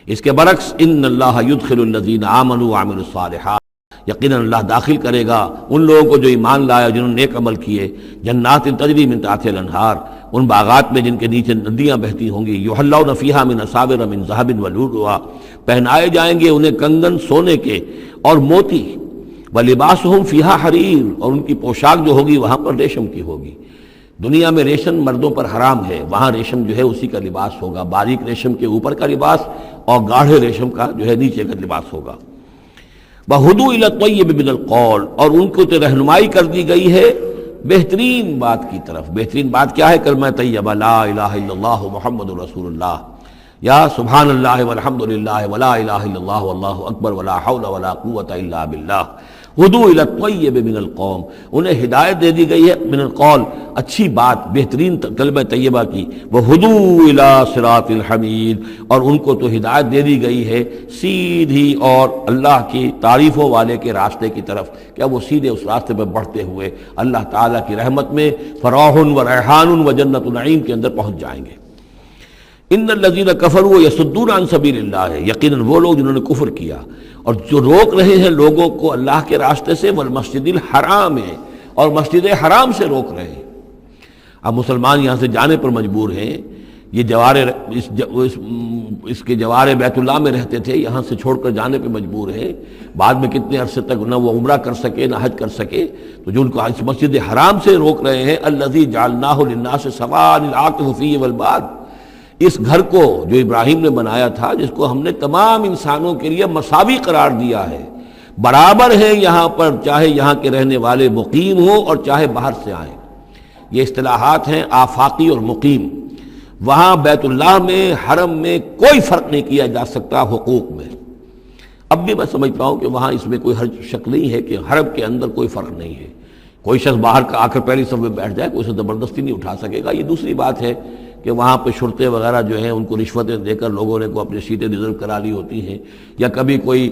اس کے برعکس ان اللہ یدخل الذین آمنوا وعملوا الصالحات یقیناً اللہ داخل کرے گا ان لوگوں کو جو ایمان لائے جنہوں نے نیک عمل کیے، جنات تجری من تحتها الانہار ان باغات میں جن کے نیچے ندیاں بہتی ہوں گی، یحلون فیہا من اساور من ذہب ولؤلؤا پہنائے جائیں گے انہیں کنگن سونے کے اور موتی، ولباسہم فیہا حریر اور ان کی پوشاک جو ہوگی وہاں پر ریشم کی ہوگی۔ دنیا میں ریشم مردوں پر حرام ہے، وہاں ریشم جو ہے اسی کا لباس ہوگا، باریک ریشم کے اوپر کا لباس اور گاڑھے ریشم کا جو ہے نیچے کا لباس ہوگا۔ وَہُدُوا إِلَى الطَّيِّبِ مِنَ الْقَوْلِ اور ان کو تو رہنمائی کر دی گئی ہے بہترین بات کی طرف۔ بہترین بات کیا ہے؟ کلمہ طیبہ لا الہ الا اللہ محمد رسول اللہ، یا سبحان اللہ والحمد للہ ولا الہ الا اللہ واللہ اکبر ولا حول ولا قوۃ الا باللہ۔ ہدوا الی الطیب من القول انہیں ہدایت دے دی گئی ہے من القول اچھی بات بہترین کلمہ طیبہ کی، وہدوا الی صراط الحمید اور ان کو تو ہدایت دے دی گئی ہے سیدھی اور اللہ کی تعریفوں والے کے راستے کی طرف، کیا وہ سیدھے اس راستے پہ بڑھتے ہوئے اللہ تعالیٰ کی رحمت میں فراح و ریحان و جنت النعیم کے اندر پہنچ جائیں گے۔ ان الذین کفروا یصدون عن سبیل اللہ، یقیناً وہ لوگ جنہوں نے کفر کیا اور جو روک رہے ہیں لوگوں کو اللہ کے راستے سے، والمسجد الحرام ہے، اور مسجد حرام سے روک رہے ہیں۔ اب مسلمان یہاں سے جانے پر مجبور ہیں، یہ جوار اس کے جوار بیت اللہ میں رہتے تھے، یہاں سے چھوڑ کر جانے پہ مجبور ہیں، بعد میں کتنے عرصے تک نہ وہ عمرہ کر سکے نہ حج کر سکے، تو جو ان کو اس مسجد حرام سے روک رہے ہیں، الذی جعلناہ للناس سواء العاکف فیہ والباد، اس گھر کو جو ابراہیم نے بنایا تھا، جس کو ہم نے تمام انسانوں کے لیے مساوی قرار دیا ہے، برابر ہیں یہاں پر، چاہے یہاں کے رہنے والے مقیم ہوں اور چاہے باہر سے آئیں۔ یہ اصطلاحات ہیں آفاقی اور مقیم۔ وہاں بیت اللہ میں، حرم میں کوئی فرق نہیں کیا جا سکتا حقوق میں۔ اب بھی میں سمجھتا ہوں کہ وہاں اس میں کوئی حرج شک نہیں ہے کہ حرم کے اندر کوئی فرق نہیں ہے۔ کوئی شخص باہر کا آ کر پہلی صف میں بیٹھ جائے، کوئی اسے زبردستی نہیں اٹھا سکے گا۔ یہ دوسری بات ہے کہ وہاں پہ شرطے وغیرہ جو ہیں ان کو رشوتیں دے کر لوگوں نے کو اپنی سیٹیں ریزرو کرا لی ہوتی ہیں، یا کبھی کوئی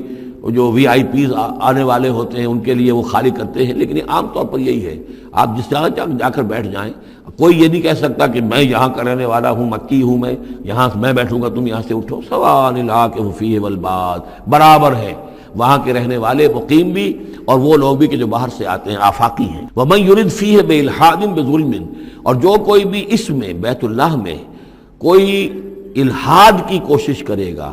جو وی آئی پیز آنے والے ہوتے ہیں ان کے لیے وہ خالی کرتے ہیں، لیکن یہ عام طور پر یہی ہے، آپ جس جگہ جا کر بیٹھ جائیں، کوئی یہ نہیں کہہ سکتا کہ میں یہاں کا رہنے والا ہوں، مکی ہوں، میں یہاں میں بیٹھوں گا تم یہاں سے اٹھو، سواء العاکف فیہ والباد، برابر ہے وہاں کے رہنے والے مقیم بھی اور وہ لوگ بھی کہ جو باہر سے آتے ہیں، آفاقی ہیں۔ وَمَن يُرِدْ فِيهِ بِإِلْحَادٍ بِظُلْمٍ، اور جو کوئی بھی اس میں بیت اللہ میں کوئی الحاد کی کوشش کرے گا،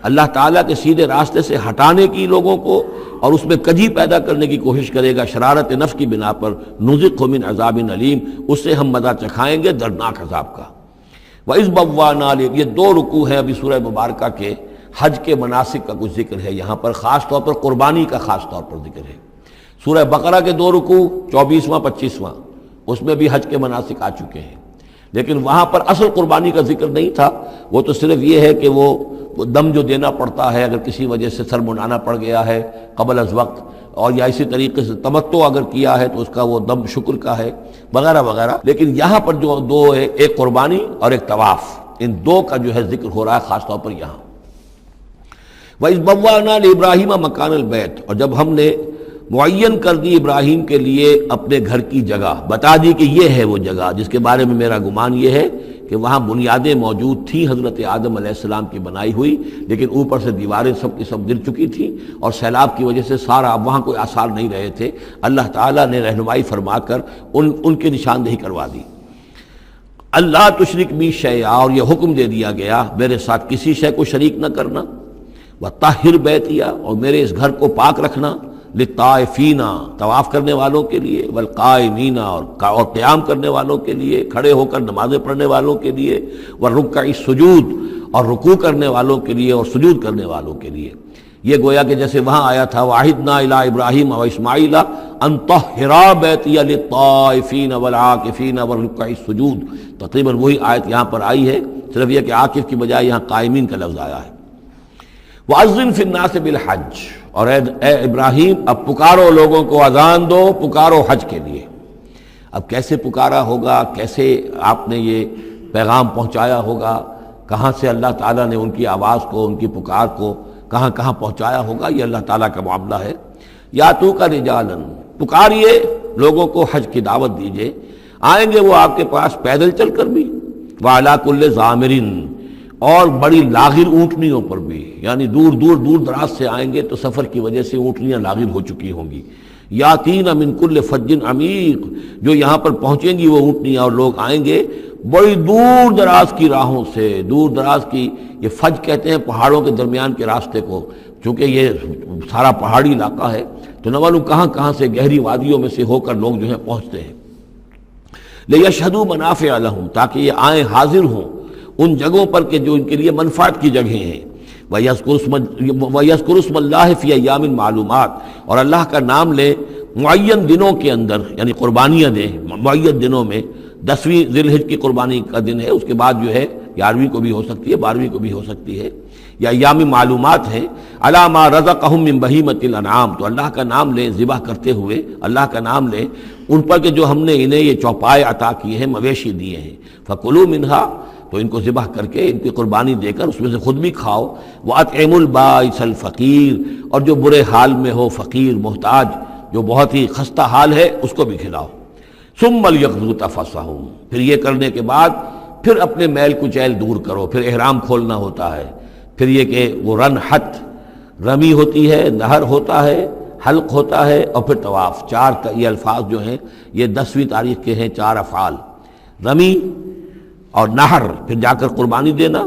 اللہ تعالیٰ کے سیدھے راستے سے ہٹانے کی لوگوں کو، اور اس میں کجی پیدا کرنے کی کوشش کرے گا شرارت نفس کی بنا پر، نُذِقْهُ مِنْ عَذَابٍ أَلِيمٍ، اس سے ہم مزہ چکھائیں گے دردناک عذاب کا۔ وَإِذْ بَوَّأْنَا لِلْ، یہ دو رکوع ہیں ابھی سورہ مبارکہ کے، حج کے مناسک کا کچھ ذکر ہے یہاں پر، خاص طور پر قربانی کا خاص طور پر ذکر ہے۔ سورہ بقرہ کے دو رکوع 24واں 25واں، اس میں بھی حج کے مناسک آ چکے ہیں، لیکن وہاں پر اصل قربانی کا ذکر نہیں تھا، وہ تو صرف یہ ہے کہ وہ دم جو دینا پڑتا ہے اگر کسی وجہ سے سر منڈانا پڑ گیا ہے قبل از وقت، اور یا اسی طریقے سے تمتع اگر کیا ہے تو اس کا وہ دم شکر کا ہے، وغیرہ وغیرہ۔ لیکن یہاں پر جو دو ہے، ایک قربانی اور ایک طواف، ان دو کا جو ہے ذکر ہو رہا ہے خاص طور پر یہاں۔ وَإِذْ بَوَّأْنَا لِإِبْرَاهِيمَ مَكَانَ الْبَيْتِ، اور جب ہم نے معین کر دی ابراہیم کے لیے اپنے گھر کی جگہ، بتا دی کہ یہ ہے وہ جگہ جس کے بارے میں میرا گمان یہ ہے کہ وہاں بنیادیں موجود تھیں حضرت آدم علیہ السلام کی بنائی ہوئی، لیکن اوپر سے دیواریں سب کی سب گر چکی تھیں اور سیلاب کی وجہ سے سارا اب وہاں کوئی آثار نہیں رہے تھے۔ اللہ تعالیٰ نے رہنمائی فرما کر ان کی نشاندہی کروا دی۔ اللہ تشرک بی شیئا، اور یہ حکم دے دیا گیا میرے ساتھ کسی شے کو شریک نہ کرنا، وطہر بیتیا، اور میرے اس گھر کو پاک رکھنا، للطائفین، طواف کرنے والوں کے لیے، والقائمین، اور قیام کرنے والوں کے لیے، کھڑے ہو کر نمازیں پڑھنے والوں کے لیے، والرکع السجود، اور رکوع کرنے والوں کے لیے اور سجود کرنے والوں کے لیے۔ یہ گویا کہ جیسے وہاں آیا تھا وَعَهِدْنَا إِلَىٰ إِبْرَاهِيمَ وَإِسْمَاعِيلَ أَن طَهِّرَا بَيْتِيَ لِلطَّائِفِينَ وَالْعَاكِفِينَ وَالرُّكَّعِ السُّجُودِ، تقریباً وہی آیت یہاں پر آئی ہے، صرف یہ کہ عاکف کی بجائے یہاں قائمین کا لفظ آیا ہے۔ وَأَذِّن فِي النَّاسِ بِالْحَجِّ، اور اے ابراہیم اب پکارو لوگوں کو، اذان دو، پکارو حج کے لیے۔ اب کیسے پکارا ہوگا، کیسے آپ نے یہ پیغام پہنچایا ہوگا، کہاں سے اللہ تعالیٰ نے ان کی آواز کو، ان کی پکار کو کہاں کہاں پہنچایا ہوگا، یہ اللہ تعالیٰ کا معاملہ ہے۔ یا تو کا رجالن، پکاریے لوگوں کو، حج کی دعوت دیجئے، آئیں گے وہ آپ کے پاس پیدل چل کر بھی، وعلی کل ضامر، اور بڑی لاغر اونٹنیوں پر بھی، یعنی دور دراز سے آئیں گے تو سفر کی وجہ سے اونٹنیاں لاغر ہو چکی ہوں گی۔ یاتین من کل فج عمیق، جو یہاں پر پہنچیں گی وہ اونٹنیاں اور لوگ آئیں گے بڑی دور دراز کی راہوں سے، دور دراز کی، یہ فج کہتے ہیں پہاڑوں کے درمیان کے راستے کو، چونکہ یہ سارا پہاڑی علاقہ ہے تو نہ معلوم کہاں کہاں سے گہری وادیوں میں سے ہو کر لوگ جو ہے پہنچتے ہیں۔ لیشہدوا منافع لہم، تاکہ یہ آئیں حاضر ہوں ان جگہوں پر کہ جو ان کے لیے منفعت کی جگہیں ہیں۔ وَيَذْكُرُ اسْمَ اللَّهِ فِي أَيَّامٍ مَعْلُومَاتٍ، اور اللہ کا نام لے معین دنوں کے اندر، یعنی قربانیاں دیں معین دنوں میں۔ 10ویں ذی الحجہ کی قربانی کا دن ہے، اس کے بعد جو ہے 11ویں کو بھی ہو سکتی ہے، 12ویں کو بھی ہو سکتی ہے، یا ایام معلومات ہیں۔ عَلَىٰ مَا رَزَقَهُم مِّن بَهِیمَةِ الْأَنْعَامِ، تو اللہ کا نام لیں ذبح کرتے ہوئے، اللہ کا نام لیں ان پر کہ جو ہم نے انہیں یہ چوپائے عطا کیے ہیں، مویشی دیے ہیں۔ فَكُلُوا مِنْهَا، تو ان کو ذبح کر کے، ان کی قربانی دے کر اس میں سے خود بھی کھاؤ۔ وَأَطْعِمُوا الْبَائِسَ الْفَقِيرَ، اور جو برے حال میں ہو، فقیر محتاج جو بہت ہی خستہ حال ہے، اس کو بھی کھلاؤ۔ ثُمَّ لْيَقْضُوا تَفَثَّهُمْ، پھر یہ کرنے کے بعد پھر اپنے میل کچیل دور کرو، پھر احرام کھولنا ہوتا ہے، پھر یہ کہ وہ رن حت رمی ہوتی ہے، نہر ہوتا ہے، حلق ہوتا ہے، اور پھر طواف۔ چار یہ الفاظ جو ہیں یہ 10ویں تاریخ کے ہیں، 4 افعال، رمی اور نہر، پھر جا کر قربانی دینا،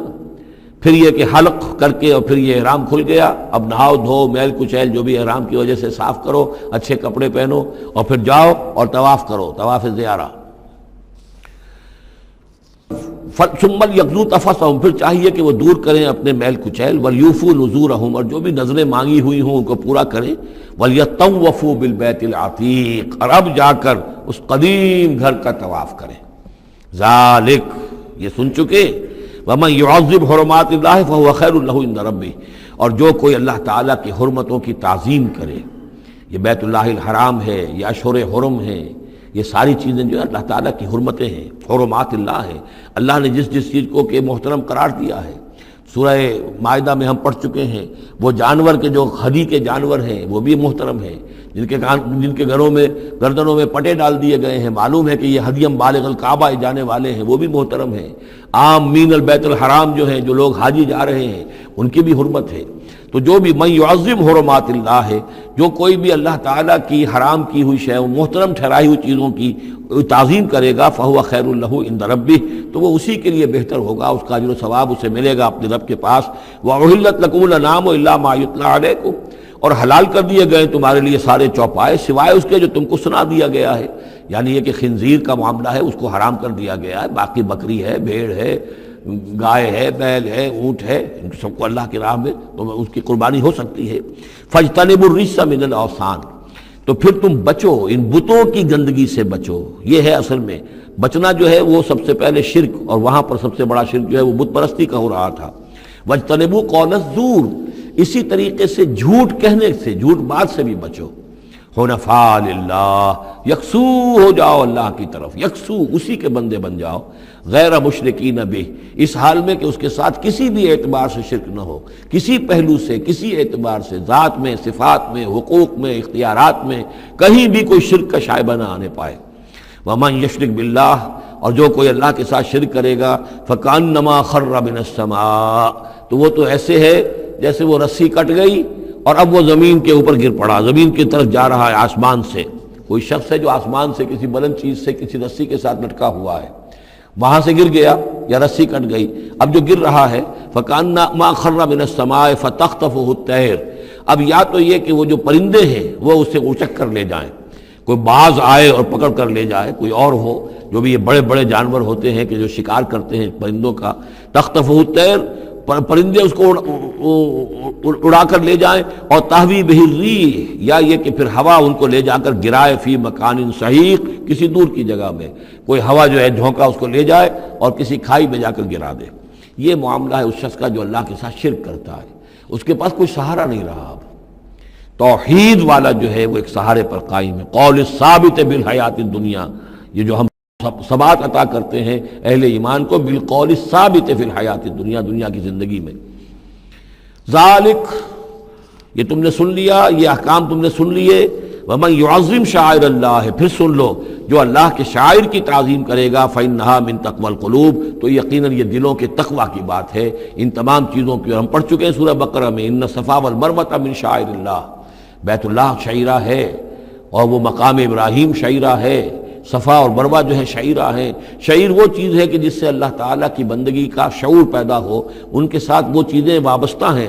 پھر یہ کہ حلق کر کے اور پھر یہ احرام کھل گیا، اب نہاؤ دھو میل کچیل جو بھی احرام کی وجہ سے صاف کرو، اچھے کپڑے پہنو اور پھر جاؤ اور طواف کرو، طواف زیارہ۔ ثم یقضوا تفثهم، پھر چاہیے کہ وہ دور کریں اپنے میل کچیل، ولیوفوا نذورهم، اور جو بھی نذریں مانگی ہوئی ہوں ان کو پورا کریں، ولیطوفوا بالبیت العتیق، اور اب جا کر اس قدیم گھر کا طواف کریں۔ ذالک، یہ سن چکے، ومن يعظم حرمات اللہ فهو خیر له عند ربہ، اور جو کوئی اللہ تعالیٰ کی حرمتوں کی تعظیم کرے، یہ بیت اللہ الحرام ہے، یہ اشہر حرم ہے، یہ ساری چیزیں جو ہے اللہ تعالیٰ کی حرمتیں ہیں، حرمات اللہ ہے، اللہ نے جس جس چیز کو کہ محترم قرار دیا ہے۔ سورہ مائدہ میں ہم پڑھ چکے ہیں، وہ جانور کے جو ہدی کے جانور ہیں وہ بھی محترم ہیں، جن کے گھروں میں گردنوں میں پٹے ڈال دیے گئے ہیں، معلوم ہے کہ یہ ہدیم بالغ الکعبہ جانے والے ہیں، وہ بھی محترم ہیں۔ عام مین البیت الحرام جو ہیں، جو لوگ حاجی جا رہے ہیں، ان کی بھی حرمت ہے۔ تو جو بھی من یعظم حرمات اللہ ہے، جو کوئی بھی اللہ تعالیٰ کی حرام کی ہوئی شے، محترم ٹھہرائی ہوئی چیزوں کی تعظیم کرے گا، فہو خیر لہ عند ربہ، تو وہ اسی کے لیے بہتر ہوگا، اس کا اجر و ثواب اسے ملے گا اپنے رب کے پاس۔ وَأُحِلَّتْ لَكُمُ الْأَنْعَامُ إِلَّا مَا يُتْلَىٰ عَلَيْكُمْ، اور حلال کر دیے گئے تمہارے لیے سارے چوپائے سوائے اس کے جو تم کو سنا دیا گیا ہے، یعنی یہ کہ خنزیر کا معاملہ ہے، اس کو حرام کر دیا گیا ہے، باقی بکری ہے، بھیڑ ہے، گائے ہے، بیل ہے، اونٹ ہے، ان سب کو اللہ کی راہ میں تو اس کی قربانی ہو سکتی ہے۔ فَاجْتَنِبُوا الرِّجْسَ مِنَ الْأَوْثَانِ، تو پھر تم بچو، ان بتوں کی گندگی سے بچو۔ یہ ہے اصل میں بچنا جو ہے وہ سب سے پہلے شرک، اور وہاں پر سب سے بڑا شرک جو ہے وہ بت پرستی کا ہو رہا تھا۔ وَاجْتَنِبُوا قَوْلَ الزُّورِ، اسی طریقے سے جھوٹ کہنے سے، جھوٹ بات سے بھی بچو۔ حنفاء للہ، یکسو ہو جاؤ اللہ کی طرف، یکسو اسی کے بندے بن جاؤ، غیر مشرکین بہ، اس حال میں کہ اس کے ساتھ کسی بھی اعتبار سے شرک نہ ہو، کسی پہلو سے، کسی اعتبار سے، ذات میں، صفات میں، حقوق میں، اختیارات میں، کہیں بھی کوئی شرک کا شائبہ نہ آنے پائے۔ ومن یشرک باللہ، اور جو کوئی اللہ کے ساتھ شرک کرے گا، فکأنما خر من السماء، تو وہ تو ایسے ہے جیسے وہ رسی کٹ گئی اور اب وہ زمین کے اوپر گر پڑا، زمین کی طرف جا رہا ہے آسمان سے۔ کوئی شخص ہے جو آسمان سے کسی بلند چیز سے کسی رسی کے ساتھ لٹکا ہوا ہے، وہاں سے گر گیا یا رسی کٹ گئی، اب جو گر رہا ہے فَكَأَنَّمَا خَرَّ مِنَ السَّمَاءِ فَتَخْطَفُهُ الطَّيْرُ، اب یا تو یہ کہ وہ جو پرندے ہیں وہ اسے اچک کر لے جائیں، کوئی باز آئے اور پکڑ کر لے جائے، کوئی اور ہو، جو بھی یہ بڑے بڑے جانور ہوتے ہیں کہ جو شکار کرتے ہیں پرندوں کا، تخطفہ الطیر، پرندے اس کو اڑا کر لے جائیں، اور تہوی بہ الریح، یا یہ کہ پھر ہوا ان کو لے جا کر گرائے فی مکان صحیح، کسی دور کی جگہ میں کوئی ہوا جو ہے جھونکا اس کو لے جائے اور کسی کھائی میں جا کر گرا دے۔ یہ معاملہ ہے اس شخص کا جو اللہ کے ساتھ شرک کرتا ہے، اس کے پاس کوئی سہارا نہیں رہا۔ اب توحید والا جو ہے وہ ایک سہارے پر قائم ہے، قول ثابت بالحیات الدنیا، یہ جو ہم ثبات عطا کرتے ہیں اہل ایمان کو، بالقول ثابت فی الحیات الدنیا، دنیا کی زندگی میں۔ ذالک، یہ تم نے سن لیا، یہ احکام تم نے سن لیے۔ ومن یعظم شعائر اللہ، پھر سن لو جو اللہ کے شاعر کی تعظیم کرے گا، فإنہا من تقوی القلوب، تو یقیناً یہ دلوں کے تقوی کی بات ہے۔ ان تمام چیزوں کی ہم پڑھ چکے ہیں سورہ بقرہ میں، ان الصفا والمروۃ من شعائر اللہ، بیت اللہ شعیرہ ہے اور وہ مقام ابراہیم شعیرہ ہے، صفا اور مروہ جو ہے شعیرہ ہیں۔ شعیر وہ چیز ہے کہ جس سے اللہ تعالیٰ کی بندگی کا شعور پیدا ہو، ان کے ساتھ وہ چیزیں وابستہ ہیں،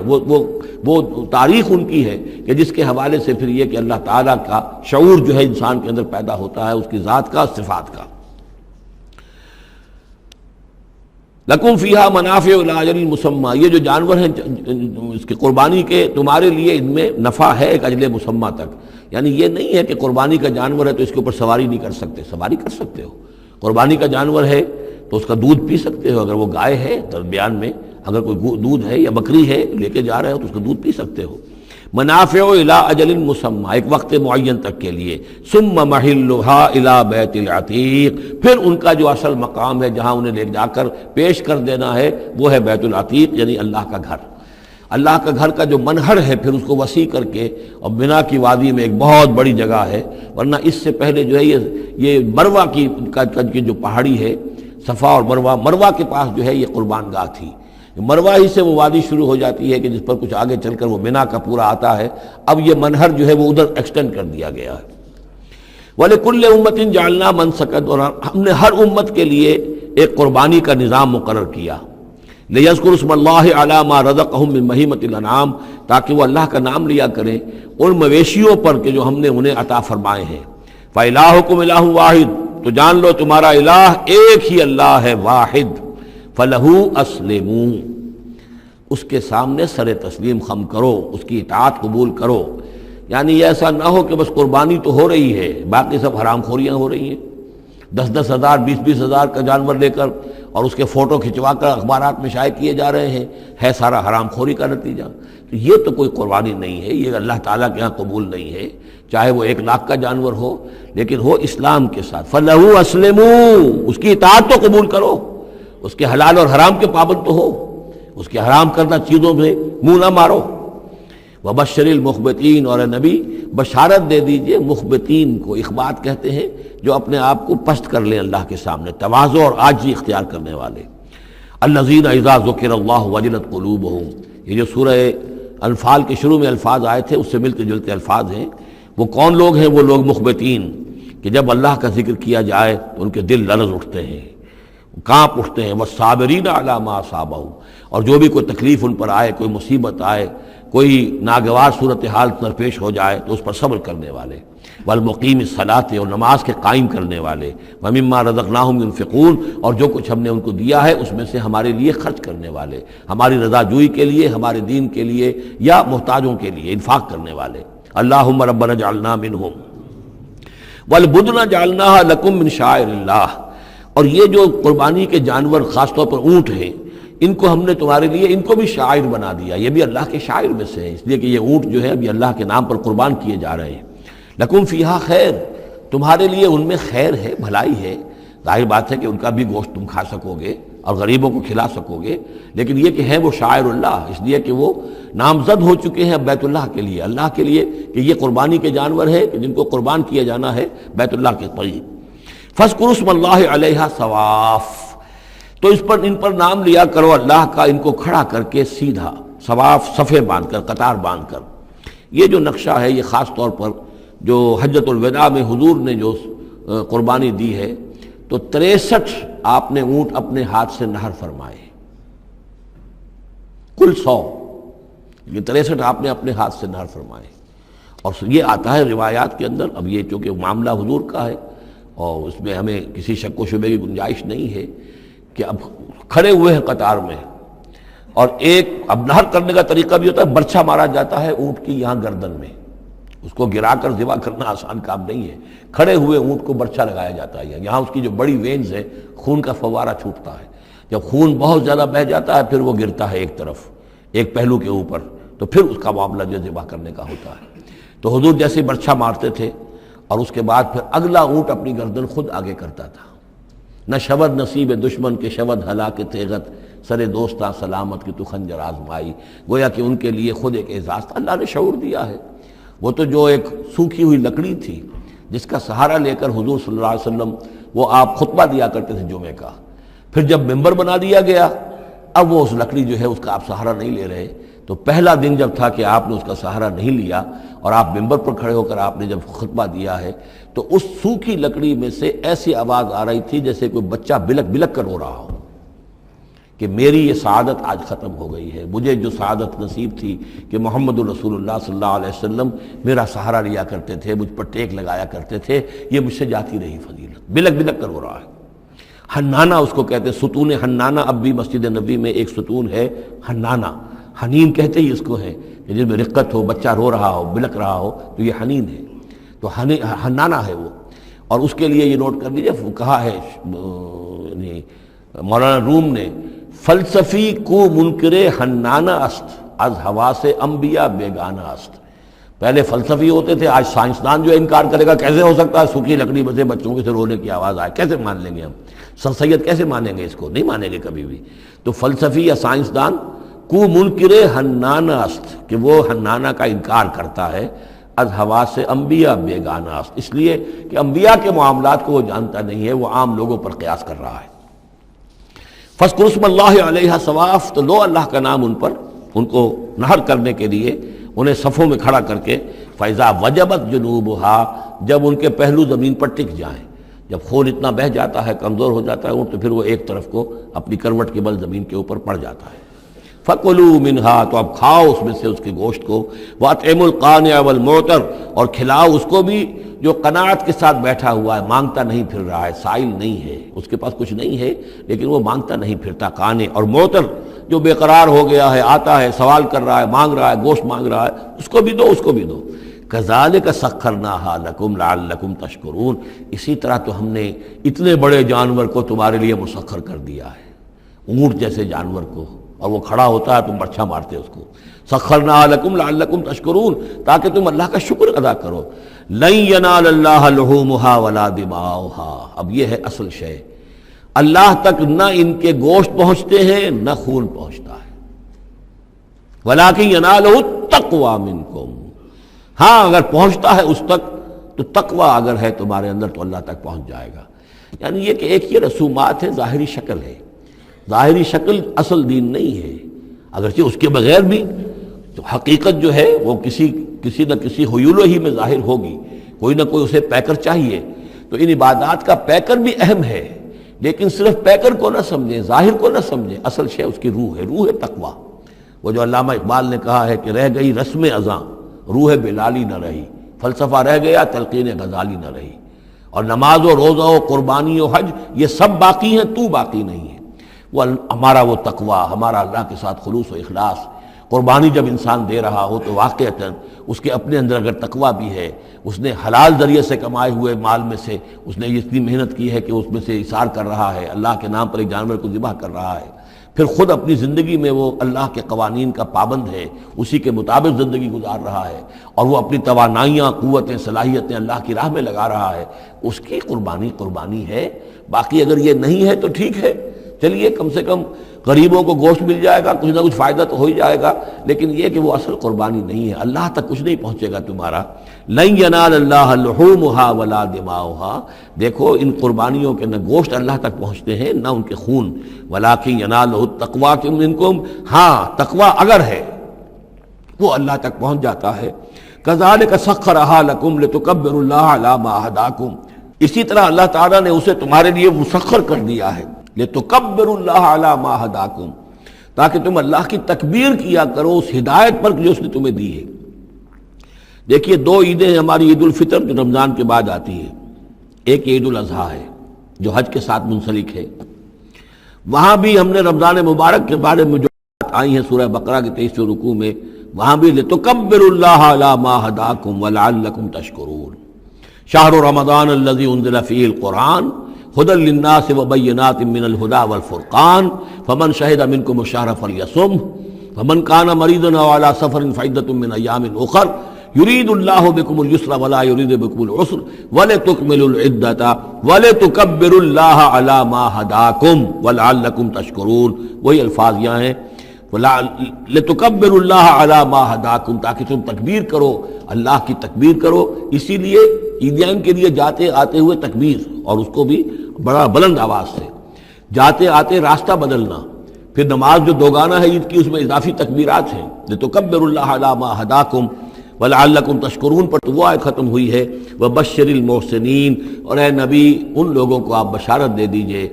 وہ تاریخ ان کی ہے کہ جس کے حوالے سے پھر یہ کہ اللہ تعالیٰ کا شعور جو ہے انسان کے اندر پیدا ہوتا ہے، اس کی ذات کا، صفات کا۔ لکم فیہا منافع الی اجل مسمی، یہ جو جانور ہیں اس کی قربانی کے، تمہارے لیے ان میں نفع ہے ایک اجل مسمی تک، یعنی یہ نہیں ہے کہ قربانی کا جانور ہے تو اس کے اوپر سواری نہیں کر سکتے، سواری کر سکتے ہو۔ قربانی کا جانور ہے تو اس کا دودھ پی سکتے ہو، اگر وہ گائے ہے درمیان میں اگر کوئی دودھ ہے یا بکری ہے لے کے جا رہے ہو تو اس کا دودھ پی سکتے ہو۔ منافع الی اجل مسمی، ایک وقت معین تک کے لیے۔ ثم محلها الی بیت العتیق، پھر ان کا جو اصل مقام ہے جہاں انہیں لے جا کر پیش کر دینا ہے وہ ہے بیت العتیق، یعنی اللہ کا گھر۔ اللہ کا گھر کا جو منہر ہے پھر اس کو وسیع کر کے، اور بنا کی وادی میں ایک بہت بڑی جگہ ہے، ورنہ اس سے پہلے جو ہے یہ مروہ کی جو پہاڑی ہے، صفا اور مروہ کے پاس جو ہے یہ قربان گاہ تھی، مروہ ہی سے وہ وادی شروع ہو جاتی ہے کہ جس پر کچھ آگے چل کر وہ منا کا پورا آتا ہے، اب یہ منہر جو ہے وہ ادھر ایکسٹینڈ کر دیا گیا ہے۔ وَلِكُلِّ أُمَّةٍ جَعَلْنَا مَنسَكًا، اور ہم نے ہر امت کے لیے ایک قربانی کا نظام مقرر کیا، لِيَذْكُرُوا اسْمَ اللَّهِ عَلَىٰ مَا رَزَقَهُم مِّن بَهِيمَةِ الْأَنْعَامِ، تاکہ وہ اللہ کا نام لیا کریں ان مویشیوں پر کہ جو ہم نے انہیں عطا فرمائے ہیں۔ فَإِلَٰهُكُمْ إِلَٰهٌ وَاحِدٌ، تو جان لو تمہارا الہ ایک ہی اللہ ہے، واحد۔ فَلَهُ أَسْلِمُوا، اس کے سامنے سر تسلیم خم کرو، اس کی اطاعت قبول کرو۔ یعنی یہ ایسا نہ ہو کہ بس قربانی تو ہو رہی ہے، باقی سب حرام خوریاں ہو رہی ہیں، 10-10 ہزار 20-20 ہزار کا جانور لے کر اور اس کے فوٹو کھنچوا کر اخبارات میں شائع کیے جا رہے ہیں، ہے سارا حرام خوری کا نتیجہ۔ تو یہ تو کوئی قربانی نہیں ہے، یہ اللہ تعالیٰ کے ہاں قبول نہیں ہے، چاہے وہ 1 لاکھ کا جانور ہو لیکن ہو اسلام کے ساتھ۔ فَلَهُ أَسْلِمُوا، اس کی اطاعت تو قبول کرو، اس کے حلال اور حرام کے پابند تو ہو، اس کے حرام کردہ چیزوں میں منہ نہ مارو۔ وَبَشِّرِ الْمُخْبِتِينَ، اور اے نبی بشارت دے دیجئے مخبتین کو، اخبات کہتے ہیں جو اپنے آپ کو پست کر لیں اللہ کے سامنے، تواضع اور عاجزی اختیار کرنے والے۔ الَّذِينَ إِذَا ذُكِرَ اللَّهُ وَجِلَتْ قُلُوبُهُمْ، یہ جو سورہ انفال کے شروع میں الفاظ آئے تھے اس سے ملتے جلتے الفاظ ہیں۔ وہ کون لوگ ہیں؟ وہ لوگ مخبتین کہ جب اللہ کا ذکر کیا جائے تو ان کے دل لرز اٹھتے ہیں، کانپ اٹھتے ہیں۔ وَالصَّابِرِينَ عَلَىٰ مَا أَصَابَهُمْ، اور جو بھی کوئی تکلیف ان پر آئے، کوئی مصیبت آئے، کوئی ناگوار صورتحال درپیش ہو جائے تو اس پر صبر کرنے والے۔ والمقیم الصلاۃ، اور نماز کے قائم کرنے والے۔ ومما رزقناہم ينفقون، اور جو کچھ ہم نے ان کو دیا ہے اس میں سے ہمارے لیے خرچ کرنے والے، ہماری رضا جوئی کے لیے، ہمارے دین کے لیے یا محتاجوں کے لیے انفاق کرنے والے۔ اللہم ربنا اجعلنا منہم والبدن جعلناها لکم من شعائر اللہ، اور یہ جو قربانی کے جانور خاص طور پر اونٹ ہیں، ان کو ہم نے تمہارے لیے ان کو بھی شاعر بنا دیا، یہ بھی اللہ کے شاعر میں سے ہے، اس لیے کہ یہ اونٹ جو ہے ابھی اللہ کے نام پر قربان کیے جا رہے ہیں۔ لکم فیہا خیر، تمہارے لیے ان میں خیر ہے، بھلائی ہے۔ ظاہر بات ہے کہ ان کا بھی گوشت تم کھا سکو گے اور غریبوں کو کھلا سکو گے، لیکن یہ کہ ہیں وہ شاعر اللہ، اس لیے کہ وہ نامزد ہو چکے ہیں بیت اللہ کے لیے، اللہ کے لیے کہ یہ قربانی کے جانور ہے کہ جن کو قربان کیا جانا ہے بیت اللہ کے قریب۔ فاذکروا اسم اللہ علیہا صواف، تو اس پر ان پر نام لیا کرو اللہ کا، ان کو کھڑا کر کے سیدھا، صواف صفے باندھ کر، قطار باندھ کر۔ یہ جو نقشہ ہے یہ خاص طور پر جو حجۃ الوداع میں حضور نے جو قربانی دی ہے تو 63 آپ نے اونٹ اپنے ہاتھ سے نہر فرمائے، کل 100، یہ 63 آپ نے اپنے ہاتھ سے نہر فرمائے۔ اور یہ آتا ہے روایات کے اندر، اب یہ چونکہ معاملہ حضور کا ہے اور اس میں ہمیں کسی شک و شبے کی گنجائش نہیں ہے کہ اب کھڑے ہوئے ہیں قطار میں، اور ایک اب نہر کرنے کا طریقہ بھی ہوتا ہے، برچھا مارا جاتا ہے اونٹ کی یہاں گردن میں، اس کو گرا کر ذبح کرنا آسان کام نہیں ہے، کھڑے ہوئے اونٹ کو برچھا لگایا جاتا ہے، یہاں اس کی جو بڑی وینز ہے خون کا فوارہ چھوٹتا ہے، جب خون بہت زیادہ بہہ جاتا ہے پھر وہ گرتا ہے ایک طرف، ایک پہلو کے اوپر، تو پھر اس کا معاملہ جو ذبح کرنے کا ہوتا ہے۔ تو حضور جیسے برچھا مارتے تھے اور اس کے بعد پھر اگلا اونٹ اپنی گردن خود آگے کرتا تھا۔ نہ شود نصیب دشمن کے شود ہلاک تیغت، سر دوستاں سلامت کی تو خنجر آزمائی، گویا کہ ان کے لیے خود ایک اعزاز اللہ نے شعور دیا ہے۔ وہ تو جو ایک سوکھی ہوئی لکڑی تھی جس کا سہارا لے کر حضور صلی اللہ علیہ وسلم وہ آپ خطبہ دیا کرتے تھے جمعے کا، پھر جب ممبر بنا دیا گیا اب وہ اس لکڑی جو ہے اس کا آپ سہارا نہیں لے رہے، تو پہلا دن جب تھا کہ آپ نے اس کا سہارا نہیں لیا اور آپ ممبر پر کھڑے ہو کر آپ نے جب خطبہ دیا ہے تو اس سوکھی لکڑی میں سے ایسی آواز آ رہی تھی جیسے کوئی بچہ بلک بلک کر رو رہا ہو کہ میری یہ سعادت آج ختم ہو گئی ہے، مجھے جو سعادت نصیب تھی کہ محمد الرسول اللہ صلی اللہ علیہ وسلم میرا سہارا لیا کرتے تھے، مجھ پر ٹیک لگایا کرتے تھے، یہ مجھ سے جاتی رہی فضیلت، بلک بلک کر رو رہا ہے۔ حنانہ اس کو کہتے ہیں، ستون حنانہ، اب بھی مسجد نبی میں ایک ستون ہے حنانہ، حنین کہتے ہی اس کو ہے کہ جس میں رقت ہو، بچہ رو رہا ہو، بلک رہا ہو تو یہ حنین ہے، تو حنانہ ہے وہ۔ اور اس کے لیے یہ نوٹ کر لیجیے، کہا ہے مولانا روم نے، فلسفی کو منکر حنانہ است، از ہوا سے انبیاء بیگانہ است۔ پہلے فلسفی ہوتے تھے، آج سائنسدان جو انکار کرے گا کیسے ہو سکتا ہے سوکھی لکڑی میں سے بچوں کے سے رونے کی آواز آئے، کیسے مان لیں گے ہم؟ سر سید کیسے مانیں گے اس کو؟ نہیں مانیں گے کبھی بھی۔ تو فلسفی یا سائنسدان کو منکر حنانہ است، کہ وہ حنانہ کا انکار کرتا ہے، از ہوا سے انبیاء بیگانہ است، اس لیے کہ انبیاء کے معاملات کو وہ جانتا نہیں ہے، وہ عام لوگوں پر قیاس کر رہا ہے۔ فاذکروا اسم اللہ علیہا صواف، تو لو اللہ کا نام ان پر، ان کو نہر کرنے کے لیے انہیں صفوں میں کھڑا کر کے، فَإِذَا وَجَبَتْ جُنُوبُهَا، جب ان کے پہلو زمین پر ٹک جائیں، جب خون اتنا بہہ جاتا ہے، کمزور ہو جاتا ہے تو پھر وہ ایک طرف کو اپنی کروٹ کے بل زمین کے اوپر پڑ جاتا ہے۔ فَكُلُوا مِنْهَا، تو اب کھاؤ اس میں سے، اس کے گوشت کو، وَأَطْعِمُوا الْقَانِعَ وَالْمُعْتَرَ، اور کھلاؤ اس کو بھی جو قناعت کے ساتھ بیٹھا ہوا ہے، مانگتا نہیں پھر رہا ہے، سائل نہیں ہے، اس کے پاس کچھ نہیں ہے لیکن وہ مانگتا نہیں پھرتا، قانع، اور معتر جو بے قرار ہو گیا ہے، آتا ہے، سوال کر رہا ہے، مانگ رہا ہے، گوشت مانگ رہا ہے، اس کو بھی دو، اس کو بھی دو۔ کذالک سخرناہا لکم لعلکم تشکرون، اسی طرح تو ہم نے اتنے بڑے جانور کو تمہارے لیے مسخر کر دیا ہے، اونٹ جیسے جانور کو، اور وہ کھڑا ہوتا ہے تم برچھا مارتے اس کو، سخرناہا لکم لعلکم تشکرون، تاکہ تم اللہ کا شکر ادا کرو۔ لن ینال اللہ لحومہا ولا دماؤہا، اب یہ ہے اصل شے، اللہ تک نہ ان کے گوشت پہنچتے ہیں نہ خون پہنچتا ہے، ولیکن ینالہ التقوی منکم، ہاں اگر پہنچتا ہے اس تک تو تقوی اگر ہے تمہارے اندر تو اللہ تک پہنچ جائے گا۔ یعنی یہ کہ ایک یہ رسومات ہے، ظاہری شکل ہے، ظاہری شکل اصل دین نہیں ہے، اگرچہ اس کے بغیر بھی تو حقیقت جو ہے وہ کسی نہ کسی حیول ہی میں ظاہر ہوگی، کوئی نہ کوئی اسے پیکر چاہیے۔ تو ان عبادات کا پیکر بھی اہم ہے، لیکن صرف پیکر کو نہ سمجھیں، ظاہر کو نہ سمجھیں، اصل شے اس کی روح ہے، روح تقوی۔ وہ جو علامہ اقبال نے کہا ہے کہ رہ گئی رسم اذاں روح بلالی نہ رہی، فلسفہ رہ گیا تلقین غزالی نہ رہی، اور نماز و روزہ و قربانی و حج یہ سب باقی ہیں، تو باقی نہیں ہے۔ وہ ہمارا وہ تقوی، ہمارا اللہ کے ساتھ خلوص و اخلاص، قربانی جب انسان دے رہا ہو تو واقعتاً اس کے اپنے اندر اگر تقوی بھی ہے، اس نے حلال ذریعے سے کمائے ہوئے مال میں سے اس نے اتنی محنت کی ہے کہ اس میں سے اثار کر رہا ہے، اللہ کے نام پر ایک جانور کو ذبح کر رہا ہے، پھر خود اپنی زندگی میں وہ اللہ کے قوانین کا پابند ہے، اسی کے مطابق زندگی گزار رہا ہے، اور وہ اپنی توانائیاں، قوتیں، صلاحیتیں اللہ کی راہ میں لگا رہا ہے، اس کی قربانی ہے۔ باقی اگر یہ نہیں ہے تو ٹھیک ہے، چلیے کم سے کم غریبوں کو گوشت مل جائے گا، کچھ نہ کچھ فائدہ تو ہو ہی جائے گا، لیکن یہ کہ وہ اصل قربانی نہیں ہے، اللہ تک کچھ نہیں پہنچے گا تمہارا۔ لن ینال اللہ لحومہا ولا دماؤہا، دیکھو ان قربانیوں کے نہ گوشت اللہ تک پہنچتے ہیں نہ ان کے خون، ولیکن ینالہ التقوی منکم، ہاں تقوی اگر ہے وہ اللہ تک پہنچ جاتا ہے۔ کذالک سخرہا لکم لتکبروا اللہ علی ما ہداکم، اسی طرح اللہ تعالیٰ نے اسے تمہارے لیے مسخر کر دیا ہے، لتکبروا اللہ علی ما ہداکم، تاکہ تم اللہ کی تکبیر کیا کرو اس ہدایت پر جو اس نے تمہیں دی ہے۔ دیکھیے دو عیدیں ہیں ہماری، عید الفطر جو رمضان کے بعد آتی ہے، ایک عید الاضحیٰ ہے جو حج کے ساتھ منسلک ہے، وہاں بھی ہم نے رمضان مبارک کے بارے میں جو بات آئی ہیں سورہ بقرہ کے 23ویں رکوع میں، وہاں بھی لتکبروا اللہ علی ما ہداکم ولعلکم تشکرون۔ شہر رمضان الذی انزل فیہ القرآن ہدی للناس وبینات من الہدی والفرقان فمن شہد منکم الشہر فلیصمہ فمن کان مریضا او علی سفر فعدۃ من ایام اخر یرید اللہ بکم الیسر ولا یرید بکم العسر ولتکملوا العدۃ ولتکبروا اللہ علی ما ہداکم ولعلکم تشکرون۔ وہی الفاظ یہاں ہیں، لتکبروا اللہ علی ما ہداکم، تاکہ تم تکبیر کرو، اللہ کی تکبیر کرو۔ اسی لیے عیدیان کے لیے جاتے آتے ہوئے تکبیر، اور اس کو بھی بڑا بلند آواز سے، جاتے آتے راستہ بدلنا، پھر نماز جو دوگانہ ہے عید کی اس میں اضافی تکبیرات ہیں، لتکبروا اللہ علی ما ہداکم ولعلکم تشکرون پر تو وہ آیت ختم ہوئی ہے، وبشر المحسنین، اور اے نبی ان لوگوں کو آپ بشارت دے دیجئے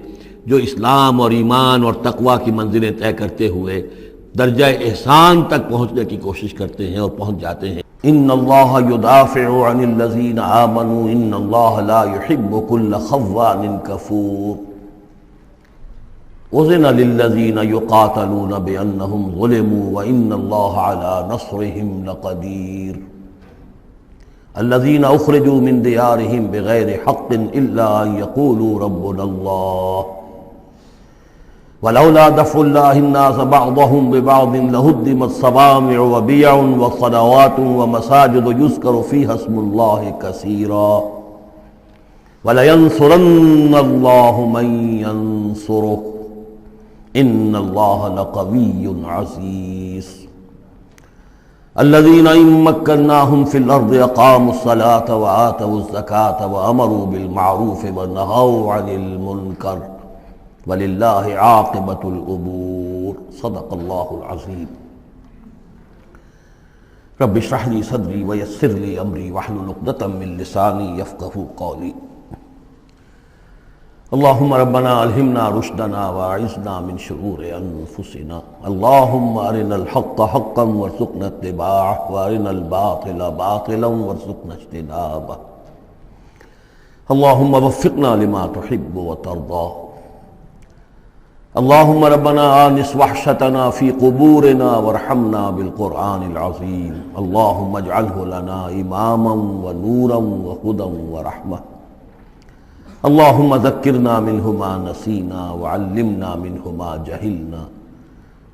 جو اسلام اور ایمان اور تقوی کی منزلیں طے کرتے ہوئے درجہ احسان تک پہنچنے کی کوشش کرتے ہیں اور پہنچ جاتے ہیں۔ ان اللہ یدافع عن الذین آمنوا ان اللہ لا يحب كل خوان کفور اذن للذین یقاتلون بانہم ظلموا وان اللہ علی نصرہم لقدیر الذین اخرجوا من دیارہم بغیر حق الا ان یقولوا ربنا اللہ ولولا دفع الله الناس بعضهم ببعض لهدمت صوامع وبيع وصلوات ومساجد يذكر فيها اسم الله كثيرا ولينصرن الله من ينصره إن الله لقوي عزيز الذين إن مكناهم في الأرض أقاموا الصلاة وآتوا الزكاة وأمروا بالمعروف ونهوا عن المنكر وَلِلَّهِ عَاقِبَةُ الْأُمُورِ صدق اللہ العظیم۔ رب اشرح لي صدری ویسر لي امری واحلل عقدۃ من لسانی یفقهوا قولی۔ اللہم ربنا الہمنا رشدنا واعذنا من شرور انفسنا، اللہم ارنا الحق حقا وارزقنا اتباعہ وارنا الباطل باطلا وارزقنا اجتنابہ، اللہم وفقنا لما تحب وترضى، اللہم ربنا آنس وحشتنا فی قبورنا وارحمنا بالقرآن العظیم، اللہم اجعلہ لنا اماما ونورا وہدى ورحمہ، اللہم ذکرنا منہ ما نسینا وعلمنا منہ ما جہلنا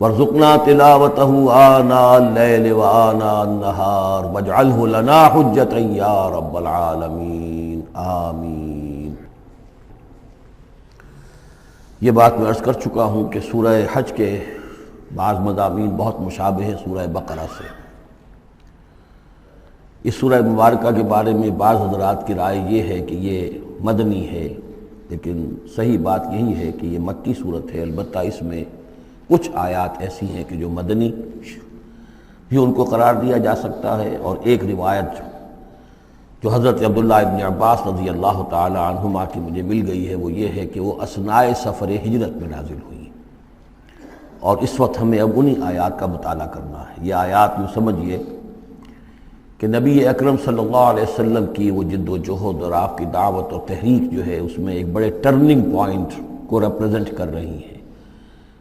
وارزقنا تلاوتہ آناء اللیل وآناء النہار واجعلہ لنا حجتا یا رب العالمین، آمین۔ یہ بات میں عرض کر چکا ہوں کہ سورہ حج کے بعض مضامین بہت مشابہ ہیں سورہ بقرہ سے۔ اس سورہ مبارکہ کے بارے میں بعض حضرات کی رائے یہ ہے کہ یہ مدنی ہے، لیکن صحیح بات یہی ہے کہ یہ مکی صورت ہے، البتہ اس میں کچھ آیات ایسی ہیں کہ جو مدنی بھی ان کو قرار دیا جا سکتا ہے، اور ایک روایت جو حضرت عبداللہ ابن عباس رضی اللہ تعالی عنہما کی مجھے مل گئی ہے وہ یہ ہے کہ وہ اثناء سفر ہجرت میں نازل ہوئی، اور اس وقت ہمیں اب انہی آیات کا مطالعہ کرنا ہے۔ یہ آیات یوں سمجھیے کہ نبی اکرم صلی اللہ علیہ وسلم کی وہ جد و جہد اور آپ کی دعوت اور تحریک جو ہے اس میں ایک بڑے ٹرننگ پوائنٹ کو ریپرزنٹ کر رہی ہیں،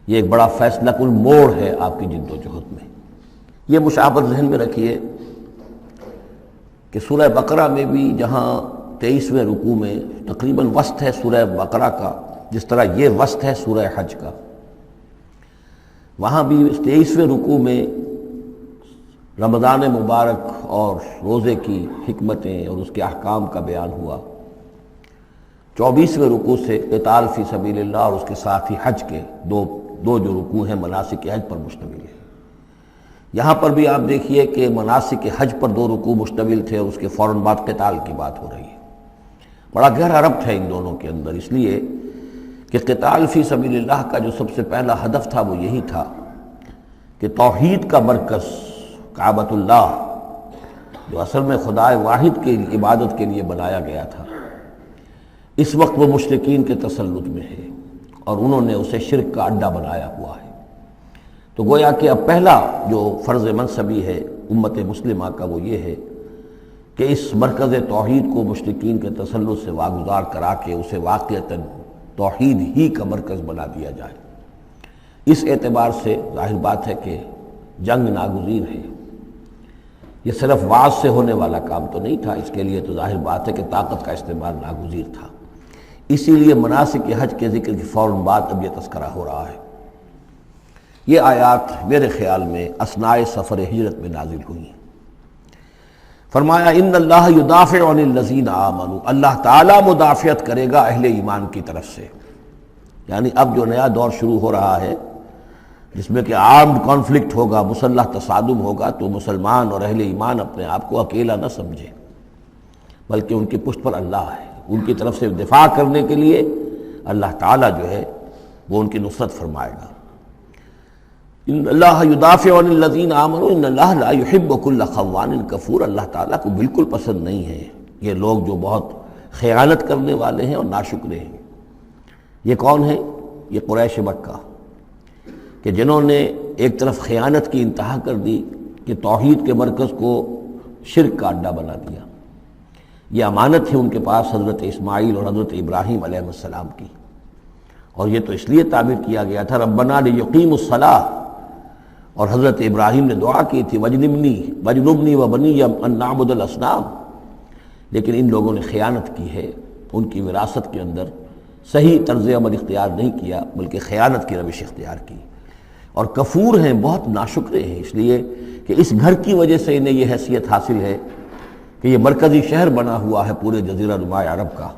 یہ ایک بڑا فیصلہ کن موڑ ہے آپ کی جد و جہد میں۔ یہ مشابہت ذہن میں رکھیے کہ سورہ بقرہ میں بھی جہاں 23ویں رکوع میں تقریباً وسط ہے سورہ بقرہ کا، جس طرح یہ وسط ہے سورہ حج کا، وہاں بھی 23ویں رکوع میں رمضان مبارک اور روزے کی حکمتیں اور اس کے احکام کا بیان ہوا۔ 24ویں رکوع سے قتال فی سبیل اللہ اور اس کے ساتھ ہی حج کے دو جو رکوع ہیں مناسک حج پر مشتمل ہیں۔ یہاں پر بھی آپ دیکھیے کہ مناسک حج پر 2 رکوع مشتمل تھے اور اس کے فوراً بعد قتال کی بات ہو رہی ہے۔ بڑا گہرا ربط ہے ان دونوں کے اندر، اس لیے کہ قتال فی سبیل اللہ کا جو سب سے پہلا ہدف تھا وہ یہی تھا کہ توحید کا مرکز کعبۃ اللہ جو اصل میں خدا واحد کی عبادت کے لیے بنایا گیا تھا، اس وقت وہ مشرکین کے تسلط میں ہے اور انہوں نے اسے شرک کا اڈا بنایا ہوا ہے۔ تو گویا کہ اب پہلا جو فرض منصبی ہے امت مسلمہ کا وہ یہ ہے کہ اس مرکز توحید کو مشرکین کے تسلط سے واگزار کرا کے اسے واقعتاً توحید ہی کا مرکز بنا دیا جائے۔ اس اعتبار سے ظاہر بات ہے کہ جنگ ناگزیر ہے، یہ صرف وعظ سے ہونے والا کام تو نہیں تھا، اس کے لیے تو ظاہر بات ہے کہ طاقت کا استعمال ناگزیر تھا، اسی لیے مناسک حج کے ذکر کی فوراً بعد اب یہ تذکرہ ہو رہا ہے۔ یہ آیات میرے خیال میں اثناء سفر ہجرت میں نازل ہوئی ہیں۔ فرمایا ان اللہ یدافع عن الذین آمنوا، اللہ تعالیٰ مدافعت کرے گا اہل ایمان کی طرف سے، یعنی اب جو نیا دور شروع ہو رہا ہے جس میں کہ آرمڈ کانفلکٹ ہوگا، مسلح تصادم ہوگا، تو مسلمان اور اہل ایمان اپنے آپ کو اکیلا نہ سمجھے، بلکہ ان کی پشت پر اللہ ہے، ان کی طرف سے دفاع کرنے کے لیے اللہ تعالیٰ جو ہے وہ ان کی نصرت فرمائے گا۔ ان اللہ یدافع عن الذین آمنوا ان اللہ لا یحب کل خوان کفور، اللہ تعالیٰ کو بالکل پسند نہیں ہے یہ لوگ جو بہت خیانت کرنے والے ہیں اور ناشکرے ہیں۔ یہ کون ہیں؟ یہ قریش مکہ کہ جنہوں نے ایک طرف خیانت کی انتہا کر دی کہ توحید کے مرکز کو شرک کا اڈا بنا دیا۔ یہ امانت ہے ان کے پاس حضرت اسماعیل اور حضرت ابراہیم علیہ السلام کی، اور یہ تو اس لیے تعبیر کیا گیا تھا ربنا لیقیموا الصلاۃ، اور حضرت ابراہیم نے دعا کی تھی وجنبنی وبنی ان نعبد الاصنام، لیکن ان لوگوں نے خیانت کی ہے، ان کی وراثت کے اندر صحیح طرز عمل اختیار نہیں کیا بلکہ خیانت کی روش اختیار کی، اور کفور ہیں، بہت ناشکرے ہیں، اس لیے کہ اس گھر کی وجہ سے انہیں یہ حیثیت حاصل ہے کہ یہ مرکزی شہر بنا ہوا ہے پورے جزیرہ نما عرب کا،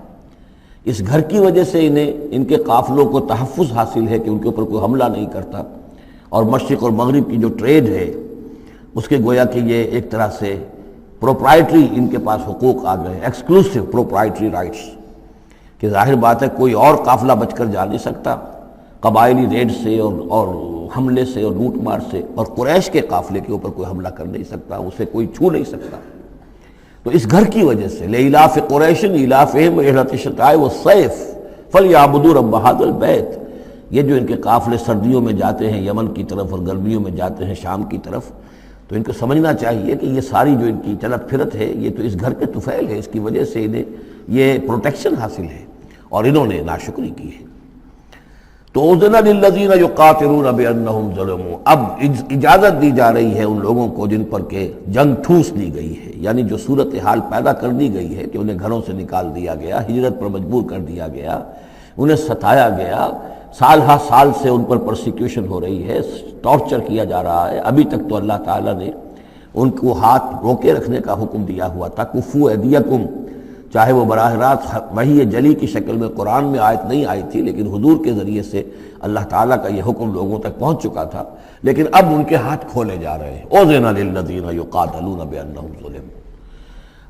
اس گھر کی وجہ سے انہیں ان کے قافلوں کو تحفظ حاصل ہے کہ ان کے اوپر کوئی حملہ نہیں کرتا، اور مشرق اور مغرب کی جو ٹریڈ ہے اس کے گویا کہ یہ ایک طرح سے پروپرائٹری ان کے پاس حقوق آ گئے، ایکسکلوسیو پروپرائٹری رائٹس، کہ ظاہر بات ہے کوئی اور قافلہ بچ کر جا نہیں سکتا، قبائلی ریڈ سے اور حملے سے اور لوٹ مار سے، اور قریش کے قافلے کے اوپر کوئی حملہ کر نہیں سکتا، اسے کوئی چھو نہیں سکتا۔ تو اس گھر کی وجہ سے لإِلاف قریش إِلَافِهِمْ رِحْلَةَ الشِّتَاءِ وَالصَّيْفِ فَلْيَعْبُدُوا رَبَّ هَذَا الْبَيْتِ۔ یہ جو ان کے قافلے سردیوں میں جاتے ہیں یمن کی طرف اور گرمیوں میں جاتے ہیں شام کی طرف، تو ان کو سمجھنا چاہیے کہ یہ ساری جو ان کی چلت پھرت ہے یہ تو اس گھر کے طفیل ہے، اس کی وجہ سے انہیں یہ پروٹیکشن حاصل ہے، اور انہوں نے ناشکری کی ہے۔ تو اذن للذین یقاتلون بانہم ظلموا، اب اجازت دی جا رہی ہے ان لوگوں کو جن پر کہ جنگ ٹھوس دی گئی ہے، یعنی جو صورتحال پیدا کر دی گئی ہے کہ انہیں گھروں سے نکال دیا گیا، ہجرت پر مجبور کر دیا گیا، انہیں ستایا گیا، سال ہا سال سے ان پر پرسیکیوشن ہو رہی ہے، ٹارچر کیا جا رہا ہے۔ ابھی تک تو اللہ تعالیٰ نے ان کو ہاتھ روکے رکھنے کا حکم دیا ہوا تھا، کفو ایدیکم، چاہے وہ براہ راست وحی جلی کی شکل میں قرآن میں آیت نہیں آئی تھی، لیکن حضور کے ذریعے سے اللہ تعالیٰ کا یہ حکم لوگوں تک پہنچ چکا تھا، لیکن اب ان کے ہاتھ کھولے جا رہے ہیں۔ اذن للذین یقاتلون بانہم ظلموا،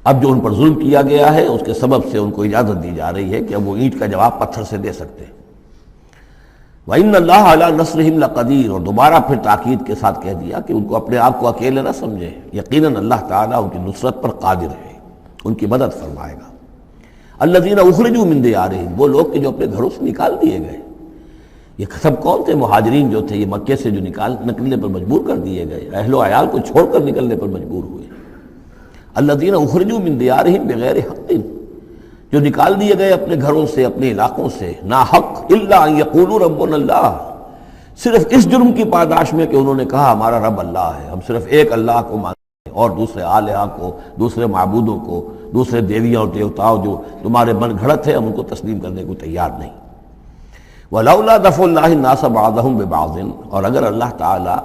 اب جو ان پر ظلم کیا گیا ہے اس کے سبب سے ان کو اجازت دی جا رہی ہے کہ اب وہ اینٹ کا جواب پتھر سے دے سکتے ہیں۔ وَإِنَّ اللَّهَ عَلَىٰ نَصْرِهِمْ لَقَدِيرٌ، اور دوبارہ پھر تاکید کے ساتھ کہہ دیا کہ ان کو اپنے آپ کو اکیلے نہ سمجھیں، یقیناً اللہ تعالیٰ ان کی نصرت پر قادر ہے، ان کی مدد فرمائے گا۔ الذین اخرجوا من دیارہم، وہ لوگ کہ جو اپنے گھروں سے نکال دیے گئے، یہ سب کون تھے؟ مہاجرین جو تھے، یہ مکے سے جو نکلنے پر مجبور کر دیے گئے، اہل و عیال کو چھوڑ کر نکلنے پر مجبور ہوئے۔ الذین اخرجوا من دیارہم بغیر حق، جو نکال دیے گئے اپنے گھروں سے، اپنے علاقوں سے نا حق، الا ان یقولوا ربنا اللہ، صرف اس جرم کی پاداش میں کہ انہوں نے کہا ہمارا رب اللہ ہے، ہم صرف ایک اللہ کو مانتے ہیں اور دوسرے آلہہ کو، دوسرے معبودوں کو، دوسرے دیویاں اور دیوتاؤں جو تمہارے من گھڑت ہے ہم ان کو تسلیم کرنے کو تیار نہیں۔ ولولا دفع اللہ الناس بعضهم ببعض، اور اگر اللہ تعالی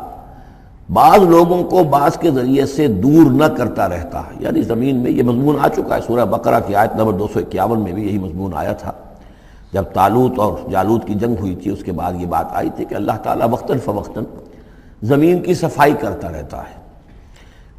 بعض لوگوں کو بعض کے ذریعے سے دور نہ کرتا رہتا، یعنی زمین میں یہ مضمون آ چکا ہے، سورہ بقرہ کی آیت نمبر 251 میں بھی یہی مضمون آیا تھا، جب طالوت اور جالوت کی جنگ ہوئی تھی، اس کے بعد یہ بات آئی تھی کہ اللہ تعالیٰ وقتاً فوقتاً زمین کی صفائی کرتا رہتا ہے،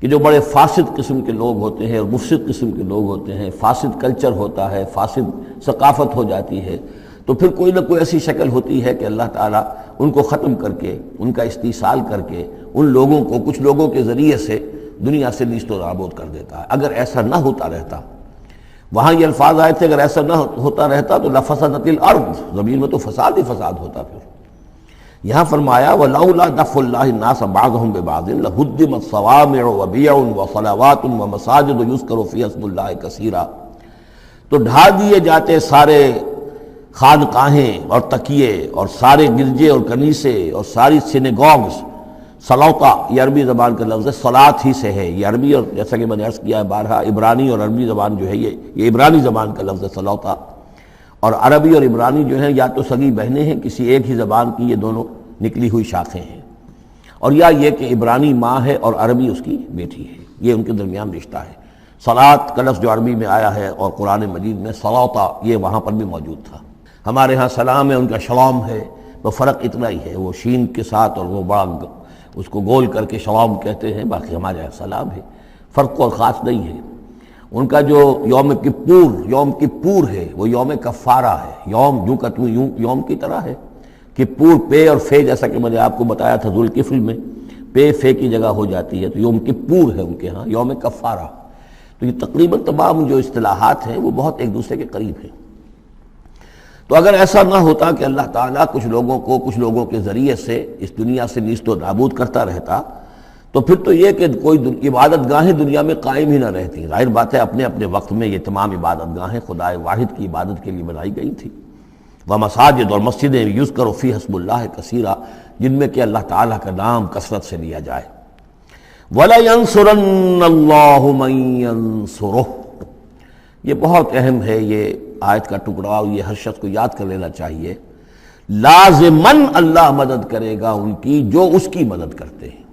کہ جو بڑے فاسد قسم کے لوگ ہوتے ہیں اور مفسد قسم کے لوگ ہوتے ہیں، فاسد کلچر ہوتا ہے، فاسد ثقافت ہو جاتی ہے، تو پھر کوئی نہ کوئی ایسی شکل ہوتی ہے کہ اللہ تعالیٰ ان کو ختم کر کے، ان کا استیصال کر کے، ان لوگوں کو کچھ لوگوں کے ذریعے سے دنیا سے نیست و نابود کر دیتا ہے۔ اگر ایسا نہ ہوتا رہتا، وہاں یہ الفاظ آئے تھے اگر ایسا نہ ہوتا رہتا تو لفسدت الارض، زمین میں تو فساد ہی فساد ہوتا۔ پھر یہاں فرمایا وَلَوْلَا دَفْعُ اللَّهِ النَّاسَ بَعْضَهُم بِبَعْضٍ لَهُدِّمَتْ صَوَامِعُ وَبِيَعٌ وَصَلَوَاتٌ وَمَسَاجِدُ يُذْكَرُ فِيهَا اسْمُ اللَّهِ كَثِيرًا، تو ڈھا دیے جاتے سارے خانقاہیں اور تکیے اور سارے گرجے اور کنیسے اور ساری سینیگوگز، صلوتا یہ عربی زبان کا لفظ ہے، صلاۃ ہی سے ہے، یہ عربی اور جیسا کہ میں نے عرض کیا ہے بارہا، عبرانی اور عربی زبان جو ہے یہ عبرانی زبان کا لفظ ہے صلوتا، اور عربی اور عبرانی جو ہیں یا تو سگی بہنیں ہیں کسی ایک ہی زبان کی، یہ دونوں نکلی ہوئی شاخیں ہیں، اور یا یہ کہ عبرانی ماں ہے اور عربی اس کی بیٹی ہے، یہ ان کے درمیان رشتہ ہے۔ صلاۃ کا لفظ جو عربی میں آیا ہے اور قرآن مجید میں صلوتا یہ وہاں پر بھی موجود تھا۔ ہمارے ہاں سلام ہے، ان کا شلام ہے، وہ فرق اتنا ہی ہے، وہ شین کے ساتھ اور وہ بڑا اس کو گول کر کے شلام کہتے ہیں، باقی ہمارے یہاں سلام ہے، فرق کوئی خاص نہیں ہے۔ ان کا جو یوم کپور ہے وہ یوم کفارہ ہے، یوم جو کہ یوم کی طرح ہے، کپور پے اور فے، جیسا کہ میں نے آپ کو بتایا تھا ذوالکفل میں پے فے کی جگہ ہو جاتی ہے، تو یوم کپور ہے ان کے ہاں، یوم کفارہ۔ تو یہ تقریباً تمام جو اصطلاحات ہیں وہ بہت ایک دوسرے کے قریب ہیں۔ تو اگر ایسا نہ ہوتا کہ اللہ تعالیٰ کچھ لوگوں کے ذریعے سے اس دنیا سے نیست و نابود کرتا رہتا، تو پھر تو یہ کہ کوئی عبادت گاہیں دنیا میں قائم ہی نہ رہتی۔ ظاہر بات ہے اپنے اپنے وقت میں یہ تمام عبادت گاہیں خدا واحد کی عبادت کے لیے بنائی گئی تھی، ومساجد، اور مسجدیں یذکر فیہا اسم اللہ کثیرا، جن میں کہ اللہ تعالیٰ کا نام کثرت سے لیا جائے۔ وَلَيَنصُرَنَّ اللَّهُ مَن يَنصُرُهُ، یہ بہت اہم ہے، یہ آیت کا ٹکڑا، اور یہ ہر شخص کو یاد کر لینا چاہیے۔ لازماً اللہ مدد کرے گا ان کی جو اس کی مدد کرتے ہیں،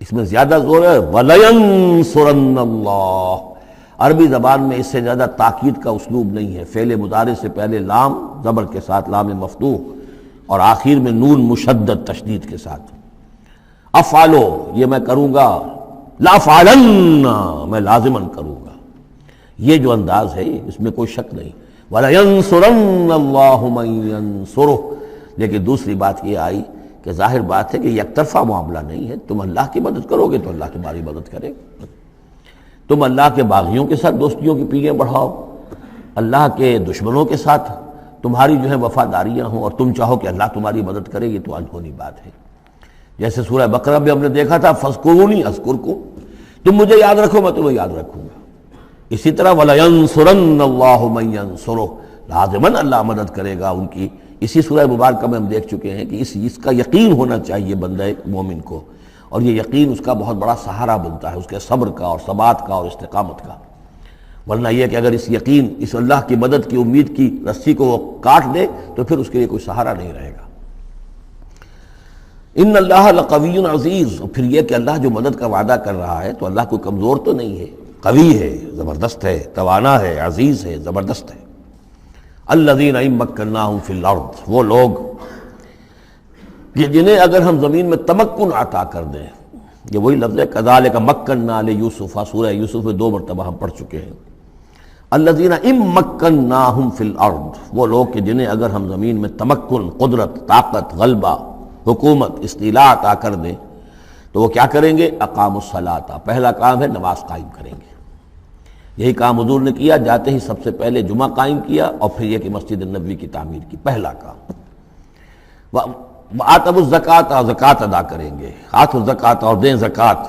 اس میں زیادہ زور ہے وَلَيَنصُرَنَّ اللَّهُ، عربی زبان میں اس سے زیادہ تاکید کا اسلوب نہیں ہے۔ فعل مضارع سے پہلے لام زبر کے ساتھ، لام مفتوح، اور آخر میں نون مشدد تشدید کے ساتھ، افعلو یہ میں کروں گا، لافعلن میں لازماً کروں گا، یہ جو انداز ہے اس میں کوئی شک نہیں۔ وَلَيَنصُرَنَّ اللَّهُ مَن يَنصُرُهُ، لیکن دوسری بات یہ آئی کہ ظاہر بات ہے کہ یک طرفہ معاملہ نہیں ہے، تم اللہ کی مدد کرو گے تو اللہ تمہاری مدد کرے گا۔ تم اللہ کے باغیوں کے ساتھ دوستیوں کی پیلیں بڑھاؤ، اللہ کے دشمنوں کے ساتھ تمہاری جو ہے وفاداریاں ہوں، اور تم چاہو کہ اللہ تمہاری مدد کرے، یہ تو انہونی بات ہے۔ جیسے سورہ بقرہ میں ہم نے دیکھا تھا فاذکرونی اذکرکم، تم مجھے یاد رکھو میں تمہیں یاد رکھوں گا۔ اسی طرح وَلَيَنصُرَنَّ اللَّهُ مَن يَنصُرُهُ، لازماً اللہ مدد کرے گا ان کی۔ اسی سورہ مبارکہ میں ہم دیکھ چکے ہیں کہ اس کا یقین ہونا چاہیے بندہ مومن کو، اور یہ یقین اس کا بہت بڑا سہارا بنتا ہے، اس کے صبر کا اور ثبات کا اور استقامت کا۔ ورنہ یہ کہ اگر اس یقین، اس اللہ کی مدد کی امید کی رسی کو وہ کاٹ دے تو پھر اس کے لیے کوئی سہارا نہیں رہے گا۔ ان اللہ لقوی عزیز، اور پھر یہ کہ اللہ جو مدد کا وعدہ کر رہا ہے تو اللہ کوئی کمزور تو نہیں ہے، قوی ہے، زبردست ہے، توانا ہے، عزیز ہے، زبردست ہے۔ الذین ان مکناہم فی الارض، وہ لوگ کہ جنہیں اگر ہم زمین میں تمکن عطا کر دیں، یہ وہی لفظ ہے کذالک مکننا لیوسف، سورہ یوسف میں 2 مرتبہ ہم پڑھ چکے ہیں۔ الذین ان مکناہم فی الارض، وہ لوگ کہ جنہیں اگر ہم زمین میں تمکن، قدرت، طاقت، غلبہ، حکومت، استیلاء عطا کر دیں تو وہ کیا کریں گے؟ اقاموا الصلاۃ، پہلا کام ہے نماز قائم کریں گے۔ یہی کام حضور نے کیا، جاتے ہی سب سے پہلے جمعہ قائم کیا، اور پھر یہ کہ مسجد نبوی کی تعمیر کی، پہلا کام۔ وآتوا الزکوٰۃ، زکوٰۃ ادا کریں گے، آتوا الزکوٰۃ، اور دیں زکوٰۃ،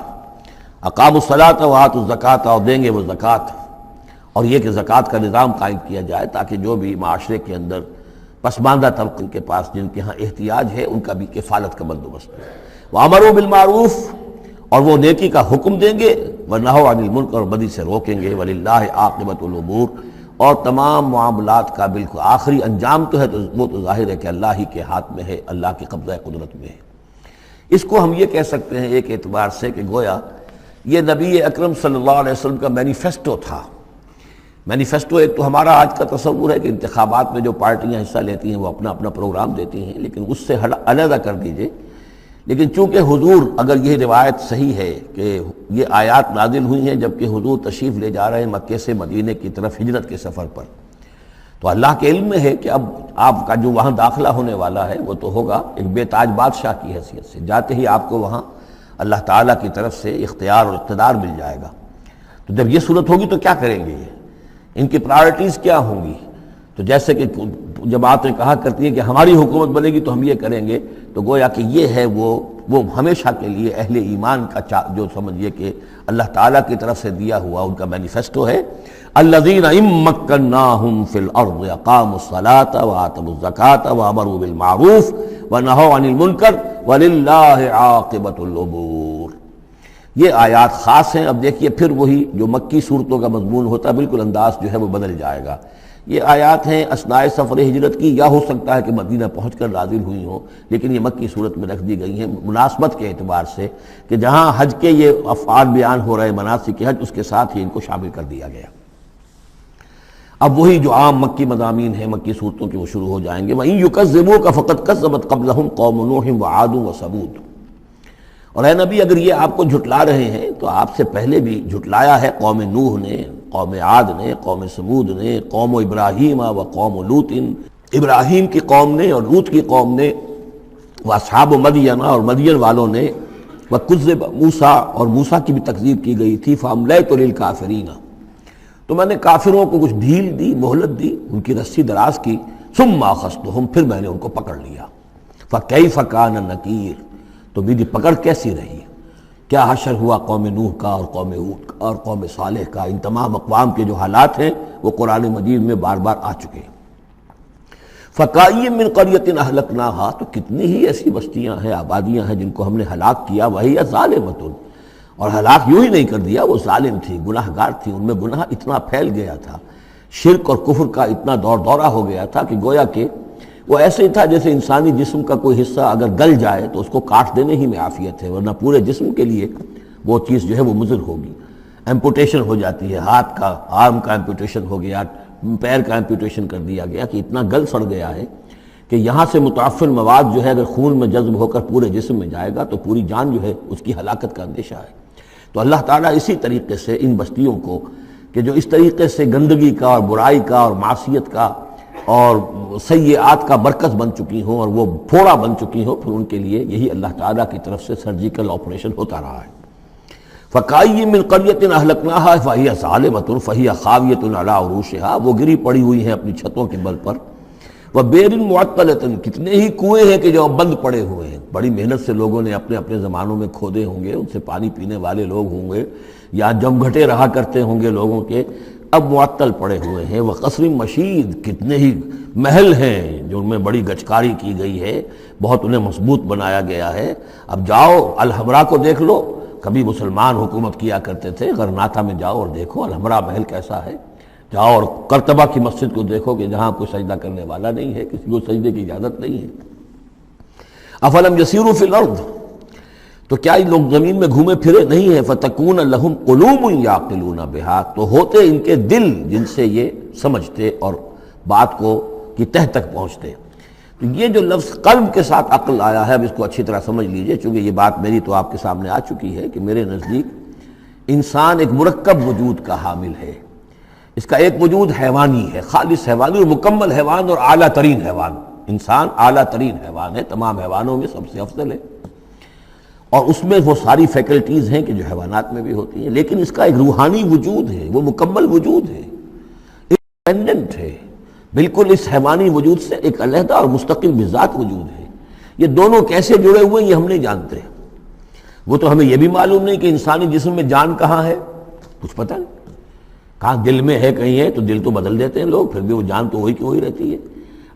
اقاموا الصلاۃ وآتوا الزکوٰۃ، اور دیں گے وہ زکوٰۃ، اور یہ کہ زکوٰۃ کا نظام قائم کیا جائے تاکہ جو بھی معاشرے کے اندر پسماندہ طبقے کے پاس جن کے ہاں احتیاج ہے ان کا بھی کفالت کا بندوبست ہے۔ وَأَمَرُوا بِالْمَعْرُوفِ، اور وہ نیکی کا حکم دیں گے، وَنَهَوْا عَنِ الْمُنکَرِ، اور بدی سے روکیں گے، وَلِلَّهِ عَاقِبَةُ الْأُمُورِ، اور تمام معاملات کا بالکل آخری انجام تو ہے تو وہ تو ظاہر ہے کہ اللہ ہی کے ہاتھ میں ہے، اللہ کی قبضہ قدرت میں ہے۔ اس کو ہم یہ کہہ سکتے ہیں ایک اعتبار سے کہ گویا یہ نبی اکرم صلی اللہ علیہ وسلم کا مینیفیسٹو تھا۔ مینیفیسٹو ایک تو ہمارا آج کا تصور ہے کہ انتخابات میں جو پارٹیاں حصہ لیتی ہیں وہ اپنا اپنا پروگرام دیتی ہیں، لیکن اس سے علیحدہ کر دیجئے۔ لیکن چونکہ حضور، اگر یہ روایت صحیح ہے کہ یہ آیات نازل ہوئی ہیں جبکہ حضور تشریف لے جا رہے ہیں مکے سے مدینے کی طرف ہجرت کے سفر پر، تو اللہ کے علم میں ہے کہ اب آپ کا جو وہاں داخلہ ہونے والا ہے وہ تو ہوگا ایک بے تاج بادشاہ کی حیثیت سے، جاتے ہی آپ کو وہاں اللہ تعالیٰ کی طرف سے اختیار اور اقتدار مل جائے گا۔ تو جب یہ صورت ہوگی تو کیا کریں گے، ان کی پرائرٹیز کیا ہوں گی؟ تو جیسے کہ جماعتیں کہا کرتی ہیں کہ ہماری حکومت بنے گی تو ہم یہ کریں گے، تو گویا کہ یہ ہے وہ ہمیشہ کے لیے اہل ایمان کا جو سمجھیے کہ اللہ تعالیٰ کی طرف سے دیا ہوا ان کا مینیفیسٹو ہے۔ الذین ان مکناہم فی الارض اقاموا الصلاۃ وآتوا الزکوٰۃ وامروا بالمعروف ونہوا عن المنکر وللہ عاقبۃ الامور۔ یہ آیات خاص ہیں۔ اب دیکھیے پھر وہی جو مکی صورتوں کا مضمون ہوتا ہے بالکل انداز جو ہے وہ بدل جائے گا۔ یہ آیات ہیں اثناء سفر ہجرت کی، یا ہو سکتا ہے کہ مدینہ پہنچ کر نازل ہوئی ہوں، لیکن یہ مکی صورت میں رکھ دی گئی ہیں مناسبت کے اعتبار سے کہ جہاں حج کے یہ افعال بیان ہو رہے مناسک حج، اس کے ساتھ ہی ان کو شامل کر دیا گیا۔ اب وہی جو عام مکی مضامین ہیں مکی صورتوں کے وہ شروع ہو جائیں گے۔ وَإِن يُكَذِّبُوكَ فَقَدْ كَذَّبَتْ قَبْلَهُمْ قَوْمُ نُوحٍ وَعَادٌ وَثَمُودُ۔ اور اے نبی اگر یہ آپ کو جھٹلا رہے ہیں تو آپ سے پہلے بھی جھٹلایا ہے قوم نوح نے، قوم عاد نے، قوم سمود نے، قوم ابراہیم و قوم لوط، ابراہیم کی قوم نے اور لوط کی قوم نے، واصحاب مدین اور مدین والوں نے، وکذب موسیٰ اور موسیٰ کی بھی تکذیب کی گئی تھی، فاملیت للکافرین، تو میں نے کافروں کو کچھ ڈھیل دی، مہلت دی، ان کی رسی دراز کی، ثم اخذتہم، پھر میں نے ان کو پکڑ لیا، فکیف کان نکیر، تو میری پکڑ کیسی رہی، کیا حشر ہوا قوم نوح کا اور قوم ہود کا اور قوم صالح کا۔ ان تمام اقوام کے جو حالات ہیں وہ قرآن مجید میں بار بار آ چکے ہیں۔ فَكَأَيٍّ مِّن قَرْيَةٍ أَهْلَكْنَاهَا، تو کتنی ہی ایسی بستیاں ہیں، آبادیاں ہیں جن کو ہم نے ہلاک کیا، وَهِيَ ظَالِمَةٌ، اور ہلاک یوں ہی نہیں کر دیا، وہ ظالم تھی، گناہ گار تھی، ان میں گناہ اتنا پھیل گیا تھا، شرک اور کفر کا اتنا دورہ ہو گیا تھا کہ گویا کہ وہ ایسے ہی تھا جیسے انسانی جسم کا کوئی حصہ اگر گل جائے تو اس کو کاٹ دینے ہی میں عافیت ہے، ورنہ پورے جسم کے لیے وہ چیز جو ہے وہ مضر ہوگی۔ ایمپوٹیشن ہو جاتی ہے، ہاتھ کا، آرم کا ایمپوٹیشن ہو گیا، پیر کا ایمپوٹیشن کر دیا گیا کہ اتنا گل سڑ گیا ہے کہ یہاں سے متعفن مواد جو ہے اگر خون میں جذب ہو کر پورے جسم میں جائے گا تو پوری جان جو ہے اس کی ہلاکت کا اندیشہ ہے۔ تو اللہ تعالیٰ اسی طریقے سے ان بستیوں کو کہ جو اس طریقے سے گندگی کا اور برائی کا اور معصیت کا اور سیئات کا مرکز بن چکی ہوں اور وہ پھوڑا بن چکی ہوں، پھر ان کے لیے یہی اللہ تعالیٰ کی طرف سے سرجیکل آپریشن ہوتا رہا ہے۔ فَكَأَيٍّ مِّن قَرْيَةٍ أَهْلَكْنَاهَا فَهِيَ ظَالِمَةٌ فَهِيَ خَاوِيَةٌ عَلَىٰ عُرُوشِهَا، وہ گری پڑی ہوئی ہیں اپنی چھتوں کے بل پر۔ وَبِئْرٍ مُعَطَّلَةٍ، کتنے ہی کنویں ہیں کہ جو بند پڑے ہوئے ہیں، بڑی محنت سے لوگوں نے اپنے اپنے زمانوں میں کھودے ہوں گے، ان سے پانی پینے والے لوگ ہوں گے یا جمگھٹے رہا کرتے ہوں گے لوگوں کے، اب معطل پڑے ہوئے ہیں۔ وَقَصْرٍ مَشِيدٍ، کتنے ہی محل ہیں جو ان میں بڑی گچکاری کی گئی ہے، بہت انہیں مضبوط بنایا گیا ہے۔ اب جاؤ الحمرا کو دیکھ لو، کبھی مسلمان حکومت کیا کرتے تھے، غرناطہ میں جاؤ اور دیکھو الحمرا محل کیسا ہے، جاؤ اور قرطبہ کی مسجد کو دیکھو کہ جہاں کوئی سجدہ کرنے والا نہیں ہے، کسی کو سجدے کی اجازت نہیں ہے۔ افلم یسیروا فی الارض، تو کیا یہ لوگ زمین میں گھومے پھرے نہیں ہیں؟ فتکون لہم قلوب یعقلون بہا، تو ہوتے ان کے دل جن سے یہ سمجھتے اور بات کو کی تہ تک پہنچتے۔ تو یہ جو لفظ قلب کے ساتھ عقل آیا ہے، اب اس کو اچھی طرح سمجھ لیجئے، چونکہ یہ بات میری تو آپ کے سامنے آ چکی ہے کہ میرے نزدیک انسان ایک مرکب وجود کا حامل ہے۔ اس کا ایک وجود حیوانی ہے، خالص حیوانی اور مکمل حیوان اور اعلیٰ ترین حیوان۔ انسان اعلیٰ ترین حیوان ہے، تمام حیوانوں میں سب سے افضل ہے، اور اس میں وہ ساری فیکلٹیز ہیں کہ جو حیوانات میں بھی ہوتی ہیں، لیکن اس کا ایک روحانی وجود ہے، وہ مکمل وجود ہے، انڈیپینڈنٹ ہے، بالکل اس حیوانی وجود سے ایک علیحدہ اور مستقل بذات وجود ہے۔ یہ دونوں کیسے جڑے ہوئے ہیں یہ ہم نہیں جانتے۔ وہ تو ہمیں یہ بھی معلوم نہیں کہ انسانی جسم میں جان کہاں ہے، کچھ پتہ نہیں، کہاں دل میں ہے کہیں ہے، تو دل تو بدل دیتے ہیں لوگ، پھر بھی وہ جان تو وہی کی وہی رہتی ہے۔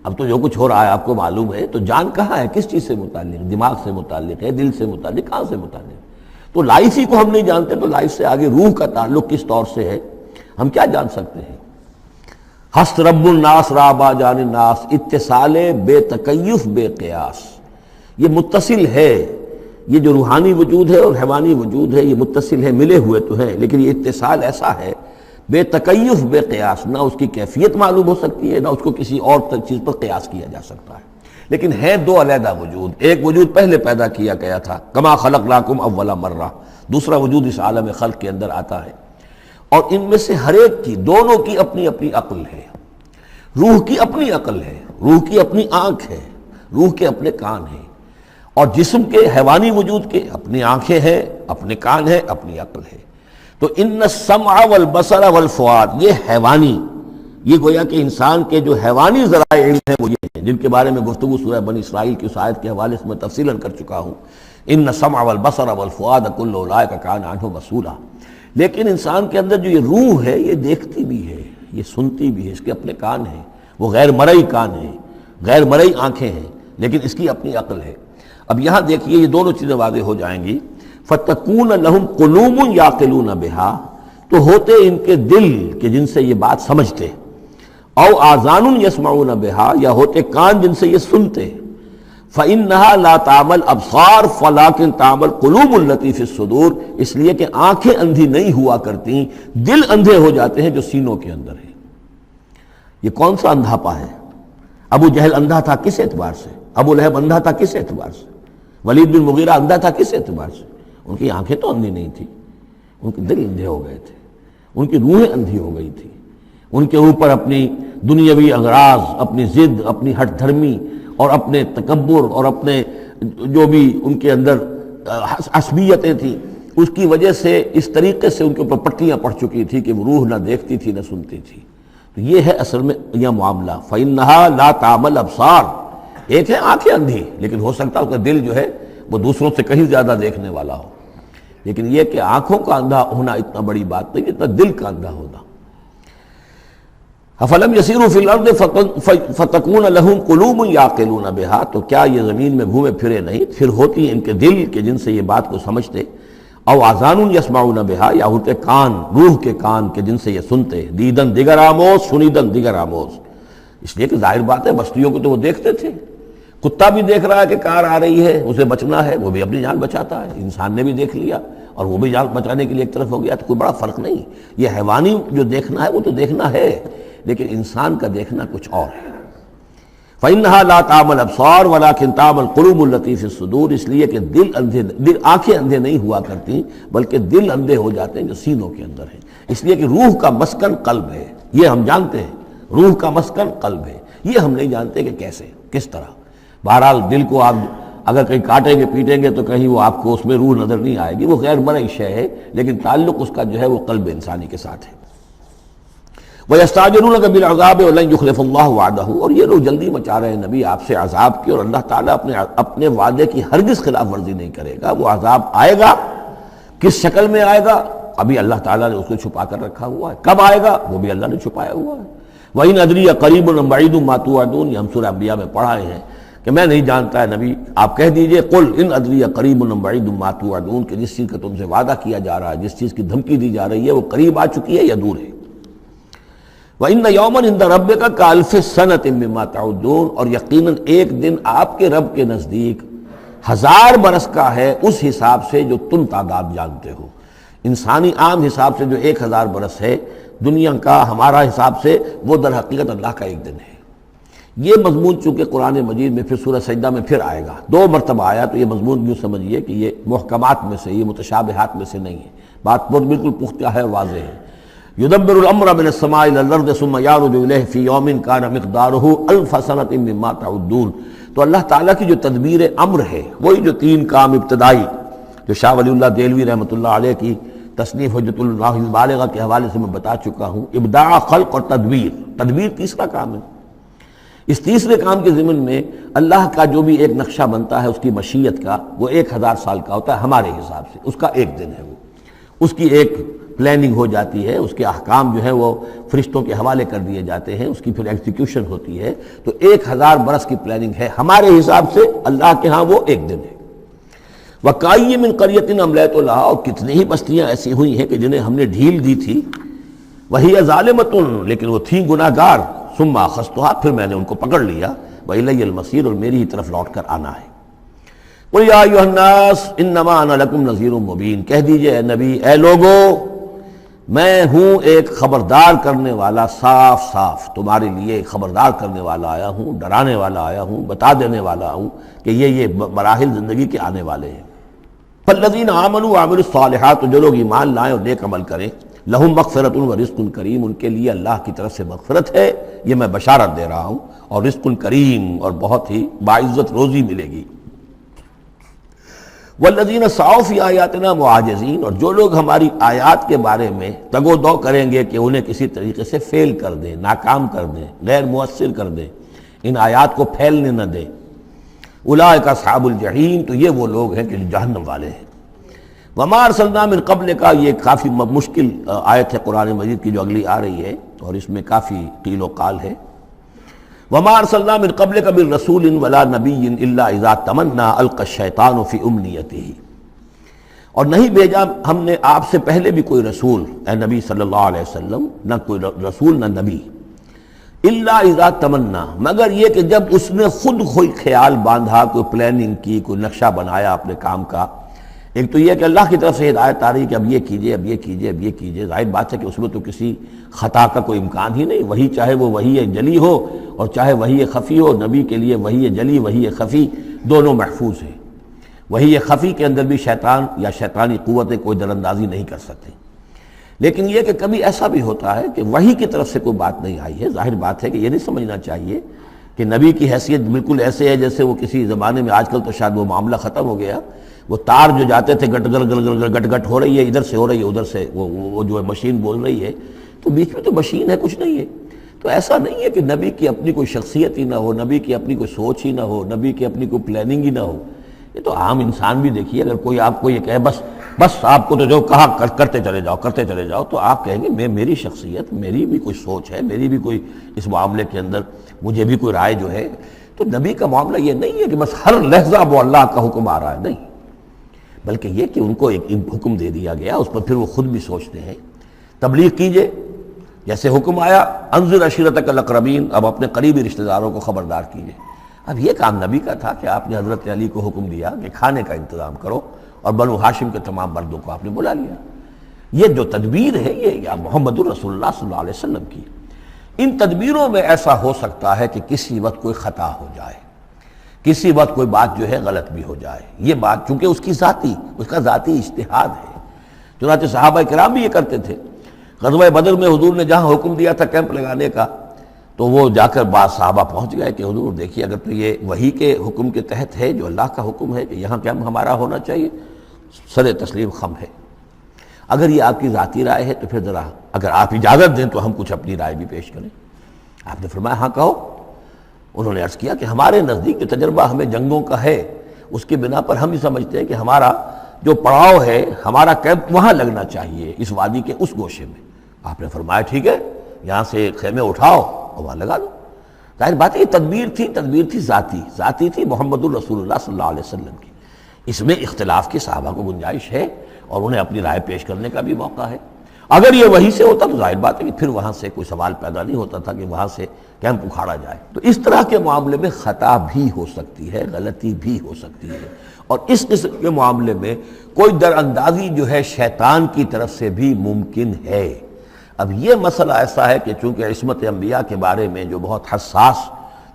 اب تو جو کچھ ہو رہا ہے آپ کو معلوم ہے، تو جان کہاں ہے، کس چیز سے متعلق، دماغ سے متعلق ہے، دل سے متعلق، کہاں سے متعلق؟ تو لائف ہی کو ہم نہیں جانتے، تو لائف سے آگے روح کا تعلق کس طور سے ہے ہم کیا جان سکتے ہیں؟ ہست رب الناس رابا جان الناس، اتصال بے تکیف بے قیاس، یہ متصل ہے، یہ جو روحانی وجود ہے اور حیوانی وجود ہے یہ متصل ہے، ملے ہوئے تو ہیں، لیکن یہ اتصال ایسا ہے بے تکیف بے قیاس، نہ اس کی کیفیت معلوم ہو سکتی ہے، نہ اس کو کسی اور چیز پر قیاس کیا جا سکتا ہے، لیکن ہے دو علیحدہ وجود۔ ایک وجود پہلے پیدا کیا گیا تھا، کما خلقناکم اول مرہ، دوسرا وجود اس عالم خلق کے اندر آتا ہے، اور ان میں سے ہر ایک کی، دونوں کی اپنی اپنی عقل ہے۔ روح کی اپنی عقل ہے، روح کی اپنی آنکھ ہے، روح کے اپنے کان ہیں، اور جسم کے حیوانی وجود کے اپنی آنکھیں ہیں، اپنے کان ہیں، اپنی عقل ہے۔ تو ان السمع والبصر والفؤاد، یہ حیوانی، یہ گویا کہ انسان کے جو حیوانی ذرائع علم ہیں وہ یہ ہیں، جن کے بارے میں گفتگو سورہ بنی اسرائیل کی اس آیت کے حوالے سے میں تفصیلاً کر چکا ہوں۔ ان السمع والبصر والفؤاد کل اولئک کان عنہ مسئولا۔ لیکن انسان کے اندر جو یہ روح ہے یہ دیکھتی بھی ہے، یہ سنتی بھی ہے، اس کے اپنے کان ہیں، وہ غیر مرئی کان ہیں، غیر مرئی آنکھیں ہیں، لیکن اس کی اپنی عقل ہے۔ اب یہاں دیکھیے یہ دونوں چیزیں واضح ہو جائیں گی۔ فَتَكُونَ لَهُمْ قُلُوبٌ يَعْقِلُونَ بِهَا، تو ہوتے ان کے دل کہ جن سے یہ بات سمجھتے، او آذان یسمعون بها، یا ہوتے کان جن سے یہ سنتے، فإنها لا تعمى الابصار ولكن تعمى القلوب التي في الصدور، اس لیے کہ آنکھیں اندھی نہیں ہوا کرتی، دل اندھے ہو جاتے ہیں جو سینوں کے اندر ہے۔ یہ کون سا اندھاپا ہے؟ ابو جہل اندھا تھا کس اعتبار سے؟ ابو لہب اندھا تھا کس اعتبار سے؟ ولید بن مغیرہ اندھا تھا کس اعتبار سے؟ ان کی آنکھیں تو اندھی نہیں تھی، ان کے دل اندھے ہو گئے تھے، ان کی روحیں اندھی ہو گئی تھی، ان کے اوپر اپنی دنیاوی اغراض، اپنی ضد، اپنی ہٹ دھرمی اور اپنے تکبر اور اپنے جو بھی ان کے اندر عصبیتیں تھیں، اس کی وجہ سے اس طریقے سے ان کے اوپر پٹیاں پڑ چکی تھی کہ وہ روح نہ دیکھتی تھی نہ سنتی تھی۔ تو یہ ہے اصل میں یہ معاملہ۔ فَإِنَّهَا لَا تَعْمَى الْأَبْصَارُ، ایک ہے آنکھیں اندھی، لیکن ہو سکتا ہے اس کا دل جو ہے وہ دوسروں سے کہیں زیادہ دیکھنے والا ہو، لیکن یہ کہ آنکھوں کا اندھا ہونا اتنا بڑی بات نہیں، اتنا دل کا اندھا ہونا۔ افلم یسیروا فی الارض فتکون لہم قلوب یعقلون بہا، تو کیا یہ زمین میں گھومے پھرے نہیں، پھر ہوتی ہیں ان کے دل کہ جن سے یہ بات کو سمجھتے، او آذان یسمعون بہا، یا ہوتے کان، روح کے کان کہ جن سے یہ سنتے، دیدن دیگر آموز سنیدن دیگر آموز، اس لیے کہ ظاہر بات ہے بستیوں کو تو وہ دیکھتے تھے، کتا بھی دیکھ رہا ہے کہ کار آ رہی ہے، اسے بچنا ہے، وہ بھی اپنی جان بچاتا ہے، انسان نے بھی دیکھ لیا اور وہ بھی جان بچانے کے لیے ایک طرف ہو گیا، تو کوئی بڑا فرق نہیں۔ یہ حیوانی جو دیکھنا ہے وہ تو دیکھنا ہے، لیکن انسان کا دیکھنا کچھ اور ہے۔ فَإِنَّهَا لَا تَعْمَى الْأَبْصَارُ وَلَكِنْ تَعْمَى الْقُلُوبُ الَّتِي فِي الصُّدُورِ، اس لیے کہ آنکھیں اندھے نہیں ہوا کرتی بلکہ دل اندھے ہو جاتے ہیں جو سینوں کے اندر ہیں، اس لیے کہ روح کا مسکن قلب ہے، یہ ہم جانتے ہیں، روح کا مسکن قلب ہے، یہ ہم نہیں جانتے کہ کیسے، کس طرح۔ بہرحال دل کو آپ اگر کہیں کاٹیں گے پیٹیں گے تو کہیں وہ آپ کو اس میں روح نظر نہیں آئے گی، وہ غیر مرئی شے ہے، لیکن تعلق اس کا جو ہے وہ قلب انسانی کے ساتھ ہے۔ وَيَسْتَعْجِلُونَكَ بِالْعَذَابِ وَلَن يُخْلِفَ اللَّهُ وَعْدَهُ، اور یہ لوگ جلدی مچا رہے ہیں نبی آپ سے عذاب کی، اور اللہ تعالیٰ اپنے وعدے کی ہرگز خلاف ورزی نہیں کرے گا۔ وہ عذاب آئے گا، کس شکل میں آئے گا ابھی اللہ تعالیٰ نے اس کو چھپا کر رکھا ہوا ہے، کب آئے گا وہ بھی اللہ نے چھپایا ہوا ہے۔ وَإِنْ أَدْرِي أَقَرِيبٌ أَمْ بَعِيدٌ مَا تُوعَدُونَ، یہ ہم سورہ انبیاء میں پڑھائے ہیں کہ میں نہیں جانتا ہے نبی، آپ کہہ دیجئے قُلْ إِنْ أَدْرِي أَقَرِيبٌ أَمْ بَعِيدٌ مَا تُوعَدُونَ، کہ جس چیز کا تم سے وعدہ کیا جا رہا ہے، جس چیز کی دھمکی دی جا رہی ہے وہ قریب آ چکی ہے یا دور ہے۔ وَإِنَّ يَوْمًا عِندَ رَبِّكَ كَأَلْفِ سَنَةٍ مِّمَّا تَعُدُّونَ، اور یقیناً ایک دن آپ کے رب کے نزدیک 1000 برس کا ہے اس حساب سے جو تم تعداد جانتے ہو۔ انسانی عام حساب سے جو 1000 برس ہے، دنیا کا ہمارا حساب سے وہ در حقیقت اللہ کا ایک دن ہے۔ یہ مضمون چونکہ قرآن مجید میں پھر سورہ سجدہ میں پھر آئے گا، 2 مرتبہ آیا، تو یہ مضمون یوں سمجھیے کہ یہ محکمات میں سے، یہ متشابہات میں سے نہیں ہے، بات بہت بالکل پختہ ہے، واضح ہے۔ یدبر الامر من السماء الى الارض ثم يعرج الیہ فی یوم کان مقدارہ 1000 سنۃ مما تعدون، تو اللہ تعالیٰ کی جو تدبیر امر ہے، وہی جو 3 کام ابتدائی جو شاہ ولی اللہ دہلوی رحمۃ اللہ علیہ کی تصنیف حجت اللہ البالغہ کے حوالے سے میں بتا چکا ہوں، ابداع، خلق اور تدبیر۔ تدبیر تیسرا کام ہے۔ اس تیسرے کام کے ضمن میں اللہ کا جو بھی ایک نقشہ بنتا ہے اس کی مشیت کا، وہ 1000 سال کا ہوتا ہے ہمارے حساب سے، اس کا ایک دن ہے، وہ اس کی ایک پلاننگ ہو جاتی ہے، اس کے احکام جو ہے وہ فرشتوں کے حوالے کر دیے جاتے ہیں، اس کی پھر ایگزیکیوشن ہوتی ہے، تو 1000 برس کی پلاننگ ہے ہمارے حساب سے، اللہ کے ہاں وہ ایک دن ہے۔ وَكَأَيٍّ مِّن قَرْيَةٍ أَمْلَيْتُ لَهَا، اور کتنی ہی بستیاں ایسی ہوئی ہیں کہ جنہیں ہم نے ڈھیل دی تھی، وَهِيَ ظَالِمَةٌ، لیکن وہ تھیں گناہ گار، ثُمَّ أَخَذْتُهَا، پھر میں نے ان کو پکڑ لیا، وَإِلَيَّ الْمَصِيرُ، اور میری ہی طرف لوٹ کر آنا ہے۔ قُلْ يَا أَيُّهَا النَّاسُ إِنَّمَا أَنَا لَكُمْ نَذِيرٌ مُّبِينٌ، کہہ دیجئے اے نبی، اے لوگو، میں ہوں ایک خبردار کرنے والا، صاف صاف تمہارے لیے ایک خبردار کرنے والا آیا ہوں، ڈرانے والا آیا ہوں، بتا دینے والا ہوں کہ یہ مراحل زندگی کے آنے والے ہیں۔ فالذین آمنوا وعملوا الصالحات، جو لوگ ایمان لائیں اور نیک عمل کریں، لہم مغفرۃ ورزق کریم، ان کے لیے اللہ کی طرف سے مغفرت ہے، یہ میں بشارت دے رہا ہوں، اور رزق کریم، اور بہت ہی باعزت روزی ملے گی۔ والذین سعوا فی آیاتنا معاجزین، اور جو لوگ ہماری آیات کے بارے میں تگ و دو کریں گے کہ انہیں کسی طریقے سے فیل کر دیں، ناکام کر دیں، غیر مؤثر کر دیں، ان آیات کو پھیلنے نہ دیں، اولئک اصحاب الجحیم، تو یہ وہ لوگ ہیں کہ جہنم والے ہیں۔ وما ارسلنا من قبلک، یہ کافی مشکل آیت ہے قرآن مجید کی جو اگلی آ رہی ہے، اور اس میں کافی قیل و قال ہے۔ وما ارسلنا من قبلک من رسول ولا نبی الا اذا تمنى القى الشیطان فی امنیتہ، اور نہیں بھیجا ہم نے آپ سے پہلے بھی کوئی رسول، اے نبی صلی اللہ علیہ وسلم، نہ کوئی رسول نہ نبی، الا اذا تمنا، مگر یہ کہ جب اس نے خود کوئی خیال باندھا، کوئی پلاننگ کی، کوئی نقشہ بنایا اپنے کام کا۔ ایک تو یہ کہ اللہ کی طرف سے ہدایت آ رہی کہ اب یہ کیجئے، اب یہ کیجئے، اب یہ کیجئے، ظاہر بات ہے کہ اس میں تو کسی خطا کا کوئی امکان ہی نہیں، وہی چاہے وہ وحی جلی ہو اور چاہے وحی خفی ہو، نبی کے لیے وحی جلی، وحی خفی دونوں محفوظ ہیں۔ وحی خفی کے اندر بھی شیطان یا شیطانی قوتیں کوئی در اندازی نہیں کر سکتے، لیکن یہ کہ کبھی ایسا بھی ہوتا ہے کہ وحی کی طرف سے کوئی بات نہیں آئی ہے، ظاہر بات ہے کہ یہ نہیں سمجھنا چاہیے کہ نبی کی حیثیت بالکل ایسے ہے جیسے وہ کسی زمانے میں، آج کل تو شاید وہ معاملہ ختم ہو گیا، وہ تار جو جاتے تھے گٹ گٹ گٹ ہو رہی ہے، ادھر سے ہو رہی ہے، ادھر سے وہ جو ہے مشین بول رہی ہے، تو بیچ میں تو مشین ہے، کچھ نہیں ہے۔ تو ایسا نہیں ہے کہ نبی کی اپنی کوئی شخصیت ہی نہ ہو، نبی کی اپنی کوئی سوچ ہی نہ ہو، نبی کی اپنی کوئی پلاننگ ہی نہ ہو۔ یہ تو عام انسان بھی دیکھیے، اگر کوئی آپ کو یہ کہے بس آپ کو تو جو کہا کرتے چلے جاؤ، تو آپ کہیں گے میری شخصیت، میری بھی کوئی سوچ ہے، میری بھی کوئی اس معاملے کے اندر مجھے بھی کوئی رائے جو ہے۔ تو نبی کا معاملہ یہ نہیں ہے کہ بس ہر لحظہ وہ اللہ کا حکم آ رہا ہے، نہیں، بلکہ یہ کہ ان کو ایک حکم دے دیا گیا، اس پر پھر وہ خود بھی سوچتے ہیں۔ تبلیغ کیجئے، جیسے حکم آیا انذر عشیرتک الاقربین، اب اپنے قریبی رشتہ داروں کو خبردار کیجئے۔ اب یہ کام نبی کا تھا کہ آپ نے حضرت علی کو حکم دیا کہ کھانے کا انتظام کرو، اور بنو ہاشم کے تمام مردوں کو آپ نے بلا لیا۔ یہ جو تدبیر ہے یہ محمد الرسول اللہ صلی اللہ علیہ وسلم کی۔ ان تدبیروں میں ایسا ہو سکتا ہے کہ کسی وقت کوئی خطا ہو جائے، کسی وقت کوئی بات جو ہے غلط بھی ہو جائے، یہ بات چونکہ اس کا ذاتی اجتہاد ہے۔ چنانچہ صحابہ کرام بھی یہ کرتے تھے۔ غزوہ بدر میں حضور نے جہاں حکم دیا تھا کیمپ لگانے کا، تو وہ جا کر بعض صحابہ پہنچ گئے کہ حضور دیکھیے اگر تو یہ وحی کے حکم کے تحت ہے جو اللہ کا حکم ہے کہ یہاں کیمپ ہمارا ہونا چاہیے، سر تسلیم خم ہے، اگر یہ آپ کی ذاتی رائے ہے تو پھر ذرا اگر آپ اجازت دیں تو ہم کچھ اپنی رائے بھی پیش کریں۔ آپ نے فرمایا ہاں کہو۔ انہوں نے عرض کیا کہ ہمارے نزدیک جو تجربہ ہمیں جنگوں کا ہے اس کی بنا پر ہم یہ سمجھتے ہیں کہ ہمارا جو پڑاؤ ہے، ہمارا کیمپ وہاں لگنا چاہیے، اس وادی کے اس گوشے میں۔ آپ نے فرمایا ٹھیک ہے، یہاں سے خیمے اٹھاؤ اور وہاں لگا دو۔ ظاہر بات ہے یہ تدبیر تھی ذاتی تھی محمد الرسول اللہ صلی اللہ علیہ وسلم کی۔ اس میں اختلاف کی صحابہ کو گنجائش ہے اور انہیں اپنی رائے پیش کرنے کا بھی موقع ہے۔ اگر یہ وہی سے ہوتا تو ظاہر بات ہے کہ پھر وہاں سے کوئی سوال پیدا نہیں ہوتا تھا کہ وہاں سے کیمپ اکھاڑا جائے۔ تو اس طرح کے معاملے میں خطا بھی ہو سکتی ہے، غلطی بھی ہو سکتی ہے، اور اس قسم کے معاملے میں کوئی در اندازی جو ہے شیطان کی طرف سے بھی ممکن ہے۔ اب یہ مسئلہ ایسا ہے کہ چونکہ عصمت انبیاء کے بارے میں جو بہت حساس،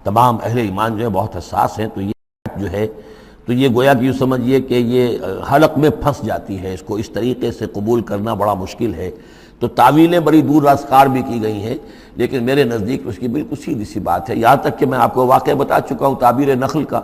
تمام اہل ایمان جو ہے بہت حساس ہیں، تو یہ جو ہے تو یہ گویا کہ یوں سمجھیے کہ یہ حلق میں پھنس جاتی ہے، اس کو اس طریقے سے قبول کرنا بڑا مشکل ہے۔ تو تعویلیں بڑی دور راسکار بھی کی گئی ہیں، لیکن میرے نزدیک اس کی بالکل سیدھی سی بات ہے۔ یہاں تک کہ میں آپ کو واقعہ بتا چکا ہوں تعبیر نخل کا،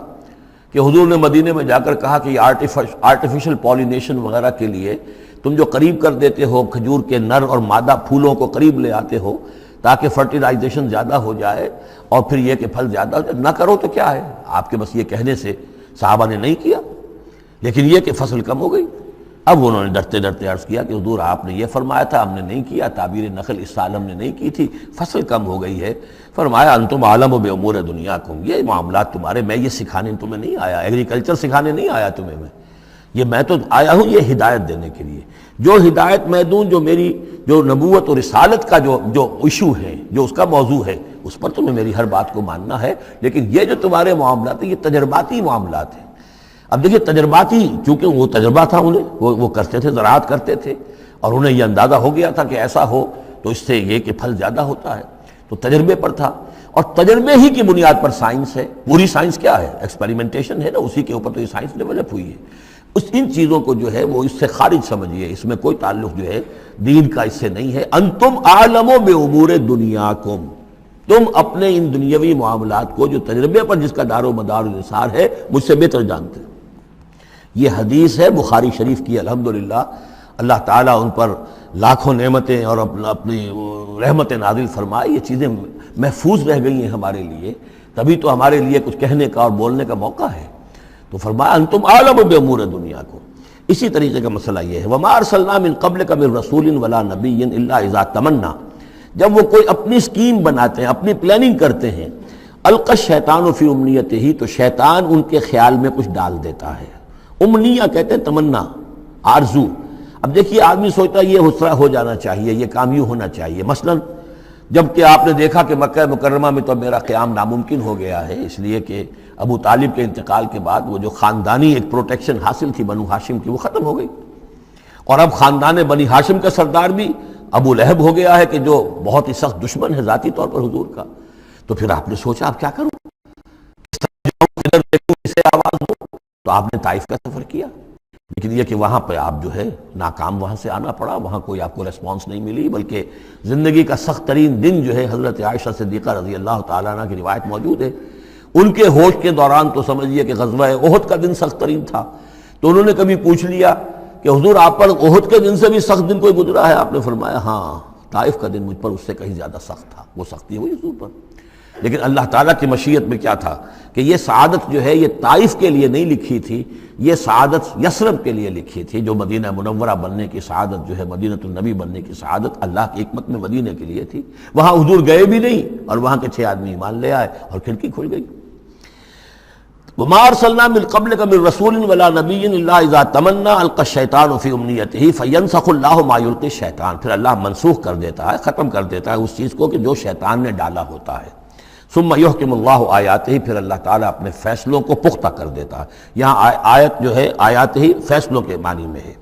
کہ حضور نے مدینے میں جا کر کہا کہ یہ آرٹیفیشل پولینیشن وغیرہ کے لیے تم جو قریب کر دیتے ہو کھجور کے نر اور مادہ پھولوں کو قریب لے آتے ہو تاکہ فرٹیلائزیشن زیادہ ہو جائے اور پھر یہ کہ پھل زیادہ ہو جائے، نہ کرو تو کیا ہے، آپ کے بس یہ کہنے سے صحابہ نے نہیں کیا، لیکن یہ کہ فصل کم ہو گئی۔ اب انہوں نے ڈرتے ڈرتے عرض کیا کہ حضور آپ نے یہ فرمایا تھا، ہم نے نہیں کیا، تعبیر نخل اس سال ہم نے نہیں کی تھی، فصل کم ہو گئی ہے۔ فرمایا انتم عالم بامور دنیاکم، یہ معاملات تمہارے، میں یہ سکھانے تمہیں نہیں آیا، ایگریکلچر سکھانے نہیں آیا تمہیں میں تو آیا ہوں یہ ہدایت دینے کے لیے۔ جو ہدایت میں دوں، جو میری جو نبوت اور رسالت کا جو ایشو ہے، جو اس کا موضوع ہے، اس پر تمہیں میری ہر بات کو ماننا ہے، لیکن یہ جو تمہارے معاملات ہیں یہ تجرباتی معاملات ہیں۔ اب دیکھیے تجرباتی، چونکہ وہ تجربہ تھا انہیں، وہ کرتے تھے، زراعت کرتے تھے، اور انہیں یہ اندازہ ہو گیا تھا کہ ایسا ہو تو اس سے یہ کہ پھل زیادہ ہوتا ہے، تو تجربے پر تھا، اور تجربے ہی کی بنیاد پر سائنس ہے۔ پوری سائنس کیا ہے؟ ایکسپیریمنٹیشن ہے نا، اسی کے اوپر تو یہ سائنس ڈیولپ ہوئی ہے۔ ان چیزوں کو جو ہے وہ اس سے خارج سمجھیے، اس میں کوئی تعلق جو ہے دین کا اس سے نہیں ہے۔ انتم اعلم بامور دنیاکم، تم اپنے ان دنیاوی معاملات کو جو تجربے پر جس کا دار و مدار و نثار ہے مجھ سے بہتر جانتے ہیں۔ یہ حدیث ہے بخاری شریف کی، الحمدللہ اللہ تعالیٰ ان پر لاکھوں نعمتیں اور اپنی رحمت نازل فرمائے، یہ چیزیں محفوظ رہ گئی ہیں ہمارے لیے، تبھی تو ہمارے لیے کچھ کہنے کا اور بولنے کا موقع ہے۔ تو فرمایا انتم عالم بامور دنیاکم۔ اسی طریقے کا مسئلہ یہ ہے، وما ارسلنا من قبلک من رسول ولا نبی الا اذا تمنا، جب وہ کوئی اپنی اسکیم بناتے ہیں، اپنی پلاننگ کرتے ہیں، القی الشیطان فی امنیتہ، تو شیطان ان کے خیال میں کچھ ڈال دیتا ہے۔ امنیہ کہتے ہیں تمنا، آرزو۔ اب دیکھیے آدمی سوچتا ہے یہ حسرہ ہو جانا چاہیے، یہ کام یوں ہونا چاہیے، مثلا جب کہ آپ نے دیکھا کہ مکہ مکرمہ میں تو میرا قیام ناممکن ہو گیا ہے، اس لیے کہ ابو طالب کے انتقال کے بعد وہ جو خاندانی ایک پروٹیکشن حاصل تھی بنو ہاشم کی، وہ ختم ہو گئی، اور اب خاندان بنی ہاشم کا سردار بھی ابو لہب ہو گیا ہے کہ جو بہت ہی سخت دشمن ہے ذاتی طور پر حضور کا۔ تو پھر آپ نے سوچا اب کیا کروں، کس طرح جاؤں، کدھر دیکھوں، کسے آواز دوں، تو آپ نے طائف کا سفر کیا، لیکن یہ کہ وہاں پہ آپ جو ہے ناکام وہاں سے آنا پڑا، وہاں کوئی آپ کو ریسپانس نہیں ملی، بلکہ زندگی کا سخت ترین دن جو ہے حضرت عائشہ صدیقہ رضی اللہ تعالیٰ عنہ کی روایت موجود ہے، ان کے ہوش کے دوران تو سمجھیے کہ غزوہ احد کا دن سخت ترین تھا، تو انہوں نے کبھی پوچھ لیا کہ حضور آپ پر احد کے دن سے بھی سخت دن کوئی گزرا ہے؟ آپ نے فرمایا ہاں، طائف کا دن مجھ پر اس سے کہیں زیادہ سخت تھا، وہ سختی ہوئی حضور پر۔ لیکن اللہ تعالیٰ کی مشیت میں کیا تھا کہ یہ سعادت جو ہے یہ طائف کے لیے نہیں لکھی تھی، یہ سعادت یثرب کے لیے لکھی تھی، جو مدینہ منورہ بننے کی سعادت جو ہے، مدینۃ النبی بننے کی سعادت اللہ کی حکمت میں مدینہ کے لیے تھی۔ وہاں حضور گئے بھی نہیں اور وہاں کے 6 آدمی ایمان لے آئے اور کھڑکی کھل گئی۔ وما ارسلنا من قبلک من رسول ولا نبی الا اذا تمنا القى الشیطان فی امنیتہ فینسخ اللہ ما یلقی الشیطان، پھر اللہ منسوخ کر دیتا ہے، ختم کر دیتا ہے اس چیز کو کہ جو شیطان نے ڈالا ہوتا ہے۔ ثم یحکم اللہ آیاتہ، پھر اللہ تعالیٰ اپنے فیصلوں کو پختہ کر دیتا ہے۔ یہاں آیت جو ہے آیات ہی فیصلوں کے معنی میں ہے۔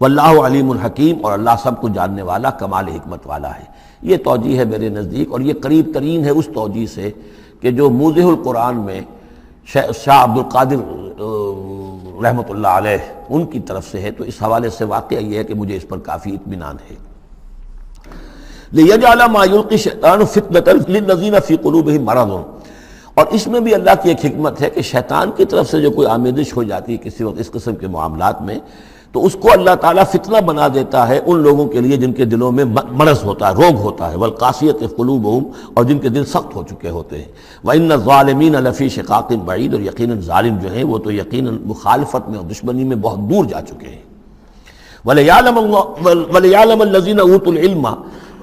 واللہ علیم الحکیم، اور اللہ سب کو جاننے والا، کمال حکمت والا ہے۔ یہ توجیہ ہے میرے نزدیک، اور یہ قریب ترین ہے اس توجیہ سے کہ جو موضح القرآن میں شاہ عبد القادر رحمۃ اللہ علیہ ان کی طرف سے ہے، تو اس حوالے سے واقعہ یہ ہے کہ مجھے اس پر کافی اطمینان ہے۔ لیجعل ما یلقی الشیطان فتنۃ للذین فی قلوبہم مرض، اور اس میں بھی اللہ کی ایک حکمت ہے کہ شیطان کی طرف سے جو کوئی آمیزش ہو جاتی ہے کسی وقت اس قسم کے معاملات میں، تو اس کو اللہ تعالیٰ فتنہ بنا دیتا ہے ان لوگوں کے لیے جن کے دلوں میں مرض ہوتا ہے، روگ ہوتا ہے، والقاسیۃ قلوبہم، اور جن کے دل سخت ہو چکے ہوتے ہیں، وَإِنَّ الظَّالِمِينَ لَفِي شِقَاقٍ بَعِيدٍ، اور یقیناً ظالم جو ہیں وہ تو یقیناً مخالفت میں اور دشمنی میں بہت دور جا چکے ہیں۔ وَلِيَعْلَمَ الَّذِينَ أُوتُوا الْعِلْمَ،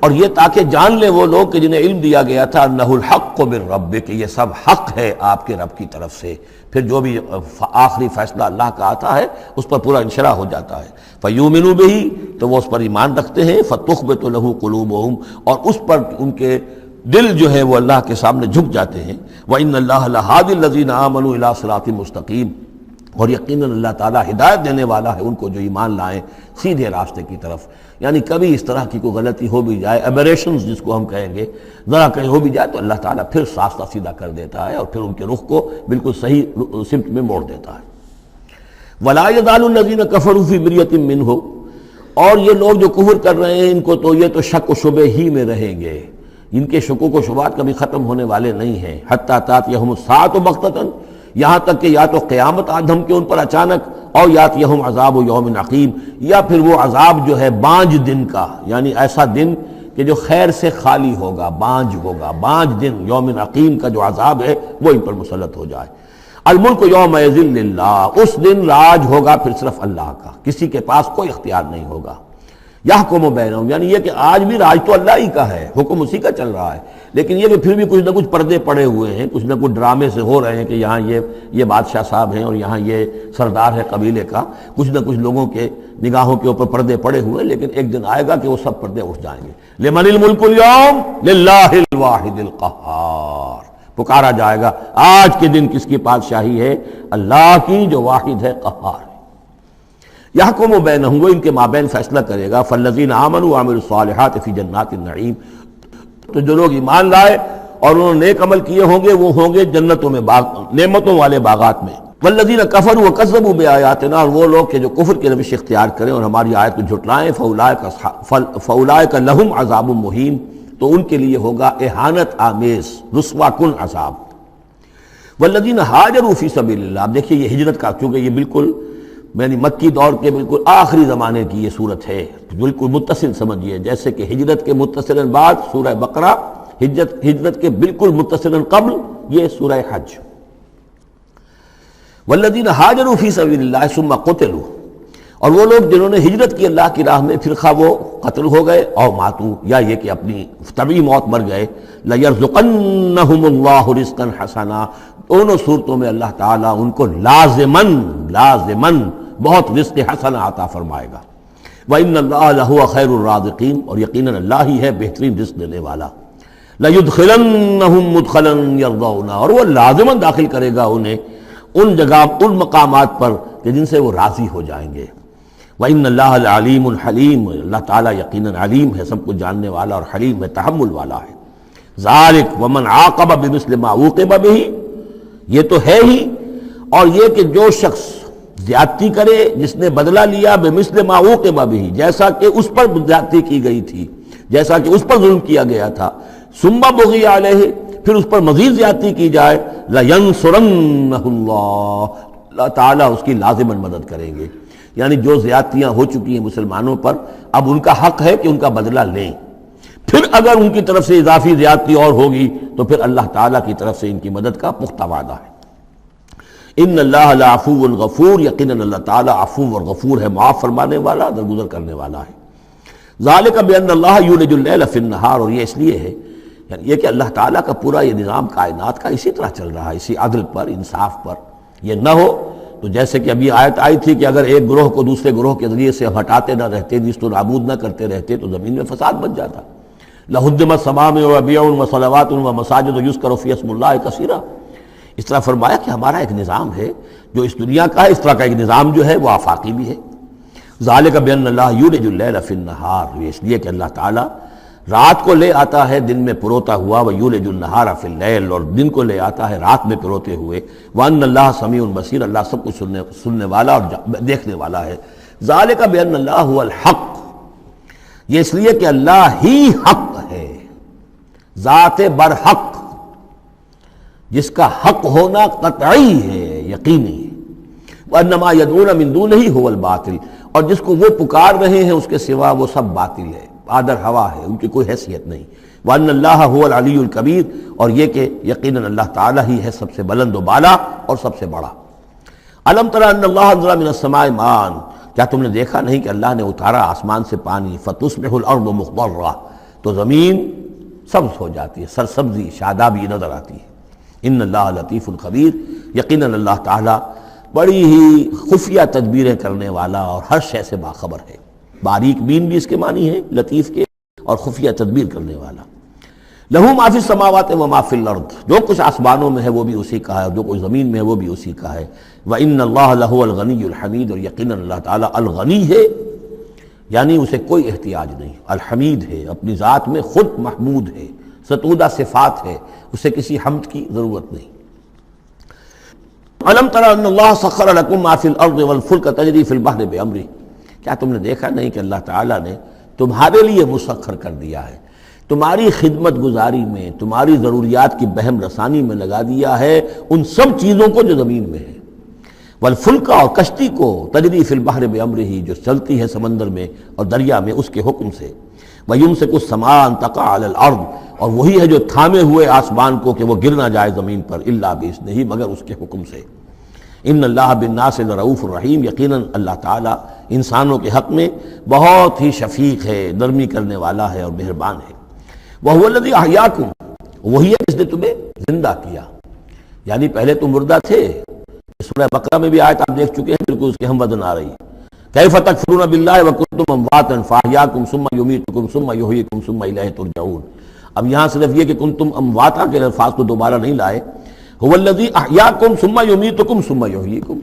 اور یہ تاکہ جان لے وہ لوگ کہ جنہیں علم دیا گیا تھا، انہ الحق من ربک، کہ یہ سب حق ہے آپ کے رب کی طرف سے، پھر جو بھی آخری فیصلہ اللہ کا آتا ہے اس پر پورا انشراح ہو جاتا ہے، فیؤمنوا بہ، تو وہ اس پر ایمان رکھتے ہیں، فتخبت لہ قلوبہم، اور اس پر ان کے دل جو ہے وہ اللہ کے سامنے جھک جاتے ہیں، وان اللہ لہادی الذین آمنوا الی صراط مستقیم، اور یقیناً اللہ تعالیٰ ہدایت دینے والا ہے ان کو جو ایمان لائیں سیدھے راستے کی طرف۔ یعنی کبھی اس طرح کی کوئی غلطی ہو بھی جائے، ایبریشنز جس کو ہم کہیں گے، ذرا کہیں ہو بھی جائے تو اللہ تعالیٰ پھر راستہ سیدھا کر دیتا ہے اور پھر ان کے رخ کو بالکل صحیح سمت میں موڑ دیتا ہے۔ وَلَا يَزَالُ الَّذِينَ كَفَرُوا فِي مِرْيَةٍ مِّنْهُ، اور یہ لوگ جو کفر کر رہے ہیں ان کو تو یہ تو شک و شبہ ہی میں رہیں گے، ان کے شکوک و شبہات کبھی ختم ہونے والے نہیں ہیں، حتیٰ تأتیہم الساعۃ بغتۃ، یہاں تک کہ یا تو قیامت آ دھمکے ان پر اچانک، اور یاتیہم عذاب یوم عقیم، یا پھر وہ عذاب جو ہے بانج دن کا، یعنی ایسا دن کہ جو خیر سے خالی ہوگا، بانج ہوگا، بانج دن، یوم عقیم کا جو عذاب ہے وہ ان پر مسلط ہو جائے۔ الملک یومئذ للہ، اس دن راج ہوگا پھر صرف اللہ کا، کسی کے پاس کوئی اختیار نہیں ہوگا۔ یحکم بینہم، یعنی یہ کہ آج بھی راج تو اللہ ہی کا ہے، حکم اسی کا چل رہا ہے، لیکن یہ کہ پھر بھی کچھ نہ کچھ پردے پڑے ہوئے ہیں، کچھ نہ کچھ ڈرامے سے ہو رہے ہیں کہ یہاں یہ بادشاہ صاحب ہیں اور یہاں یہ سردار ہے قبیلے کا، کچھ نہ کچھ لوگوں کے نگاہوں کے اوپر پردے پڑے ہوئے ہیں، لیکن ایک دن آئے گا کہ وہ سب پردے اٹھ جائیں گے۔ لمن الملک اليوم للہ الواحد القہار، پکارا جائے گا آج کے دن کس کی بادشاہی ہے، اللہ کی جو واحد ہے، قہار ہے۔ یحکم بینہم، وہ ان کے مابین فیصلہ کرے گا، فالذین آمنوا وعملوا الصالحات فی جنات النعیم، تو جو لوگ ایمان لائے اور انہوں نے نیک عمل کیے ہوں گے وہ ہوں گے جنتوں میں، نعمتوں والے باغات میں۔ والذین کفروا وکذبوا بآیاتنا، اور وہ لوگ کہ جو کفر کی روش اختیار کریں اور ہماری آیت کو جھٹلائیں، فاولئک لہم عذاب مہین، تو ان کے لیے ہوگا اہانت آمیز، رسوا کن عذاب۔ والذین ہاجروا فی سبیل اللہ، اب دیکھیے یہ ہجرت کا، چونکہ یہ بالکل یعنی مکی دور کے بالکل آخری زمانے کی یہ صورت ہے، بالکل متصل سمجھیے، جیسے کہ ہجرت کے متصلاً بعد سورہ بقرہ، ہجرت کے بالکل متصلاً قبل یہ سورہ حج۔ والذین ہاجروا فی سبیل اللہ ثم قتلوا، اور وہ لوگ جنہوں نے ہجرت کی اللہ کی راہ میں، پھر خواہ وہ قتل ہو گئے اور ماتو، یا یہ کہ اپنی طبعی موت مر گئے، لَيَرْزُقَنَّهُمُ اللَّهُ رِزْقًا حَسَنًا، دونوں صورتوں میں اللہ تعالیٰ ان کو لازماً بہت رزق حسن عطا فرمائے گا۔ وَإِنَّ اللَّهَ لَهُوَ خَيْرُ الرَّازِقِينَ، اور یقیناً اللہ ہی ہے بہترین رزق دینے والا۔ لَيُدْخِلَنَّهُمْ مُدْخَلًا يَرْضَوْنَ، اور وہ لازماً داخل کرے گا انہیں ان جگہ، ان مقامات پر کہ جن سے وہ راضی ہو جائیں گے۔ وَإِنَّ اللَّهَ لَعَلِيمٌ حَلِيمٌ، اللہ تعالیٰ یقیناً علیم ہے، سب کچھ جاننے والا، اور حلیم ہے، تحمل والا ہے۔ ذَلِكَ وَمَنْ عَاقَبَ بِمِثْلِ مَا عُوقِبَ بِهِ، یہ تو ہے ہی، اور یہ کہ جو شخص زیادتی کرے، جس نے بدلہ لیا، بمثل ما عوقب بہ، جیسا کہ اس پر زیادتی کی گئی تھی، جیسا کہ اس پر ظلم کیا گیا تھا، ثم بغی علیہ، پھر اس پر مزید زیادتی کی جائے، لینصرنہ اللہ تعالیٰ اس کی لازماً مدد کریں گے۔ یعنی جو زیادتیاں ہو چکی ہیں مسلمانوں پر، اب ان کا حق ہے کہ ان کا بدلہ لیں، پھر اگر ان کی طرف سے اضافی زیادتی اور ہوگی تو پھر اللہ تعالیٰ کی طرف سے ان کی مدد کا پختہ وعدہ ہے۔ ان اللہ لعفو غفور، یقیناً اللہ تعالیٰ عفو اور غفور ہے، معاف فرمانے والا، درگزر کرنے والا ہے۔ ذالک بان اللہ یولج اللیل فی النہار، اور یہ اس لیے ہے یعنی یہ کہ اللہ تعالیٰ کا پورا یہ نظام کائنات کا اسی طرح چل رہا ہے، اسی عدل پر، انصاف پر۔ یہ نہ ہو تو جیسے کہ ابھی آیت آئی تھی کہ اگر ایک گروہ کو دوسرے گروہ کے ذریعے سے ہٹاتے نہ رہتے، نیست و نابود نہ کرتے رہتے، تو زمین میں فساد بچ جاتا۔ لہدمت صوامع وبیع وصلوات ومساجد یذکر فی اسم اللہ کثیرا، اس طرح فرمایا کہ ہمارا ایک نظام ہے جو اس دنیا کا ہے، اس طرح کا ایک نظام جو ہے وہ آفاقی بھی ہے۔ ذالک بان اللہ یولج اللیل فی النہار، یہ اس لیے کہ اللہ تعالیٰ رات کو لے آتا ہے دن میں پروتا ہوا، ویولج النہار فی اللیل، اور دن کو لے آتا ہے رات میں پروتے ہوئے، وان اللہ سمیع بصیر، اللہ سب کچھ سننے والا اور دیکھنے والا ہے۔ ذالک بان اللہ هو الحق، یہ اس لیے کہ اللہ ہی حق ہے، ذات برحق، جس کا حق ہونا قطعی ہے، یقینی ہے۔ وَأَنَّمَا يَدْعُونَ مِن دُونِهِ هُوَ الْبَاطِلُ، اور جس کو وہ پکار رہے ہیں اس کے سوا وہ سب باطل ہے، آدر ہوا ہے، ان کی کوئی حیثیت نہیں۔ وَأَنَّ اللَّهَ هُوَ الْعَلِيُّ الْكَبِيرُ، اور یہ کہ یقیناً اللہ تعالیٰ ہی ہے سب سے بلند و بالا اور سب سے بڑا۔ أَلَمْ تَرَ أَنَّ اللَّهَ أَنزَلَ مِنَ السَّمَاءِ مَاءً، کیا تم نے دیکھا نہیں کہ اللہ نے اتارا آسمان سے پانی، فَتُصْبِحُ الْأَرْضُ مُخْضَرَّةً، تو زمین سبز ہو جاتی ہے، سرسبزی شادابی نظر آتی ہے۔ ان اللہ لطیف الخبیر، یقیناً اللہ تعالیٰ بڑی ہی خفیہ تدبیریں کرنے والا اور ہر شے سے باخبر ہے۔ باریک بین بھی اس کے معنی ہے لطیف کے، اور خفیہ تدبیر کرنے والا۔ لہو ما فی السماوات و ما فی الارض، جو کچھ آسمانوں میں ہے وہ بھی اسی کا ہے، اور جو کچھ زمین میں ہے وہ بھی اسی کا ہے۔ وَإِنَّ اللَّهَ لَهُوَ الْغَنِيُّ الْحَمِيدُ، اور یقیناً اللہ تعالیٰ الغنی ہے، یعنی اسے کوئی احتیاج نہیں، الحمید ہے، اپنی ذات میں خود محمود ہے، ستودہ صفات ہے، اسے کسی حمد کی ضرورت نہیں۔ أَلَمْ تَرَ أَنَّ اللَّهَ سَخَّرَ لَكُم مَّا فِي الْأَرْضِ وَالْفُلْكَ تَجْرِي فِي الْبَحْرِ بِأَمْرِهِ، کیا تم نے دیکھا نہیں کہ اللہ تعالیٰ نے تمہارے لیے مسخر کر دیا ہے، تمہاری خدمت گزاری میں، تمہاری ضروریات کی بہم رسانی میں لگا دیا ہے ان سب چیزوں کو جو زمین میں ہے، والفلک، اور کشتی کو، تجری فی البحر بامرہ، جو چلتی ہے سمندر میں اور دریا میں اس کے حکم سے، ویمسک السماء ان تقع علی الارض، اور وہی ہے جو تھامے ہوئے آسمان کو کہ وہ گر نہ جائے زمین پر، الا باذنہ، مگر اس کے حکم سے۔ ان اللہ بالناس لرؤوف الرحیم، یقیناً اللہ تعالیٰ انسانوں کے حق میں بہت ہی شفیق ہے، نرمی کرنے والا ہے اور مہربان ہے۔ وَهُوَ الَّذِي أَحْيَاكُمْ، وہی ہے جس نے تمہیں زندہ کیا، یعنی پہلے تم مردہ تھے۔ سورہ بقرہ میں بھی آیت آپ دیکھ چکے ہیں، بالکل اس کے ہم وزن آ رہی ہے۔ كَيْفَ تَكْفُرُونَ بِاللَّهِ وَكُنتُمْ أَمْوَاتًا فَأَحْيَاكُمْ ثُمَّ يُمِيتُكُمْ ثُمَّ يُحْيِيكُمْ ثُمَّ إِلَيْهِ تُرْجَعُونَ۔ اب یہاں صرف یہ کہ کنتم امواتا کے الفاظ کو دوبارہ نہیں لائے، هُوَ الَّذِي أَحْيَاكُمْ ثُمَّ يُمِيتُكُمْ ثُمَّ يُحْيِيكُمْ،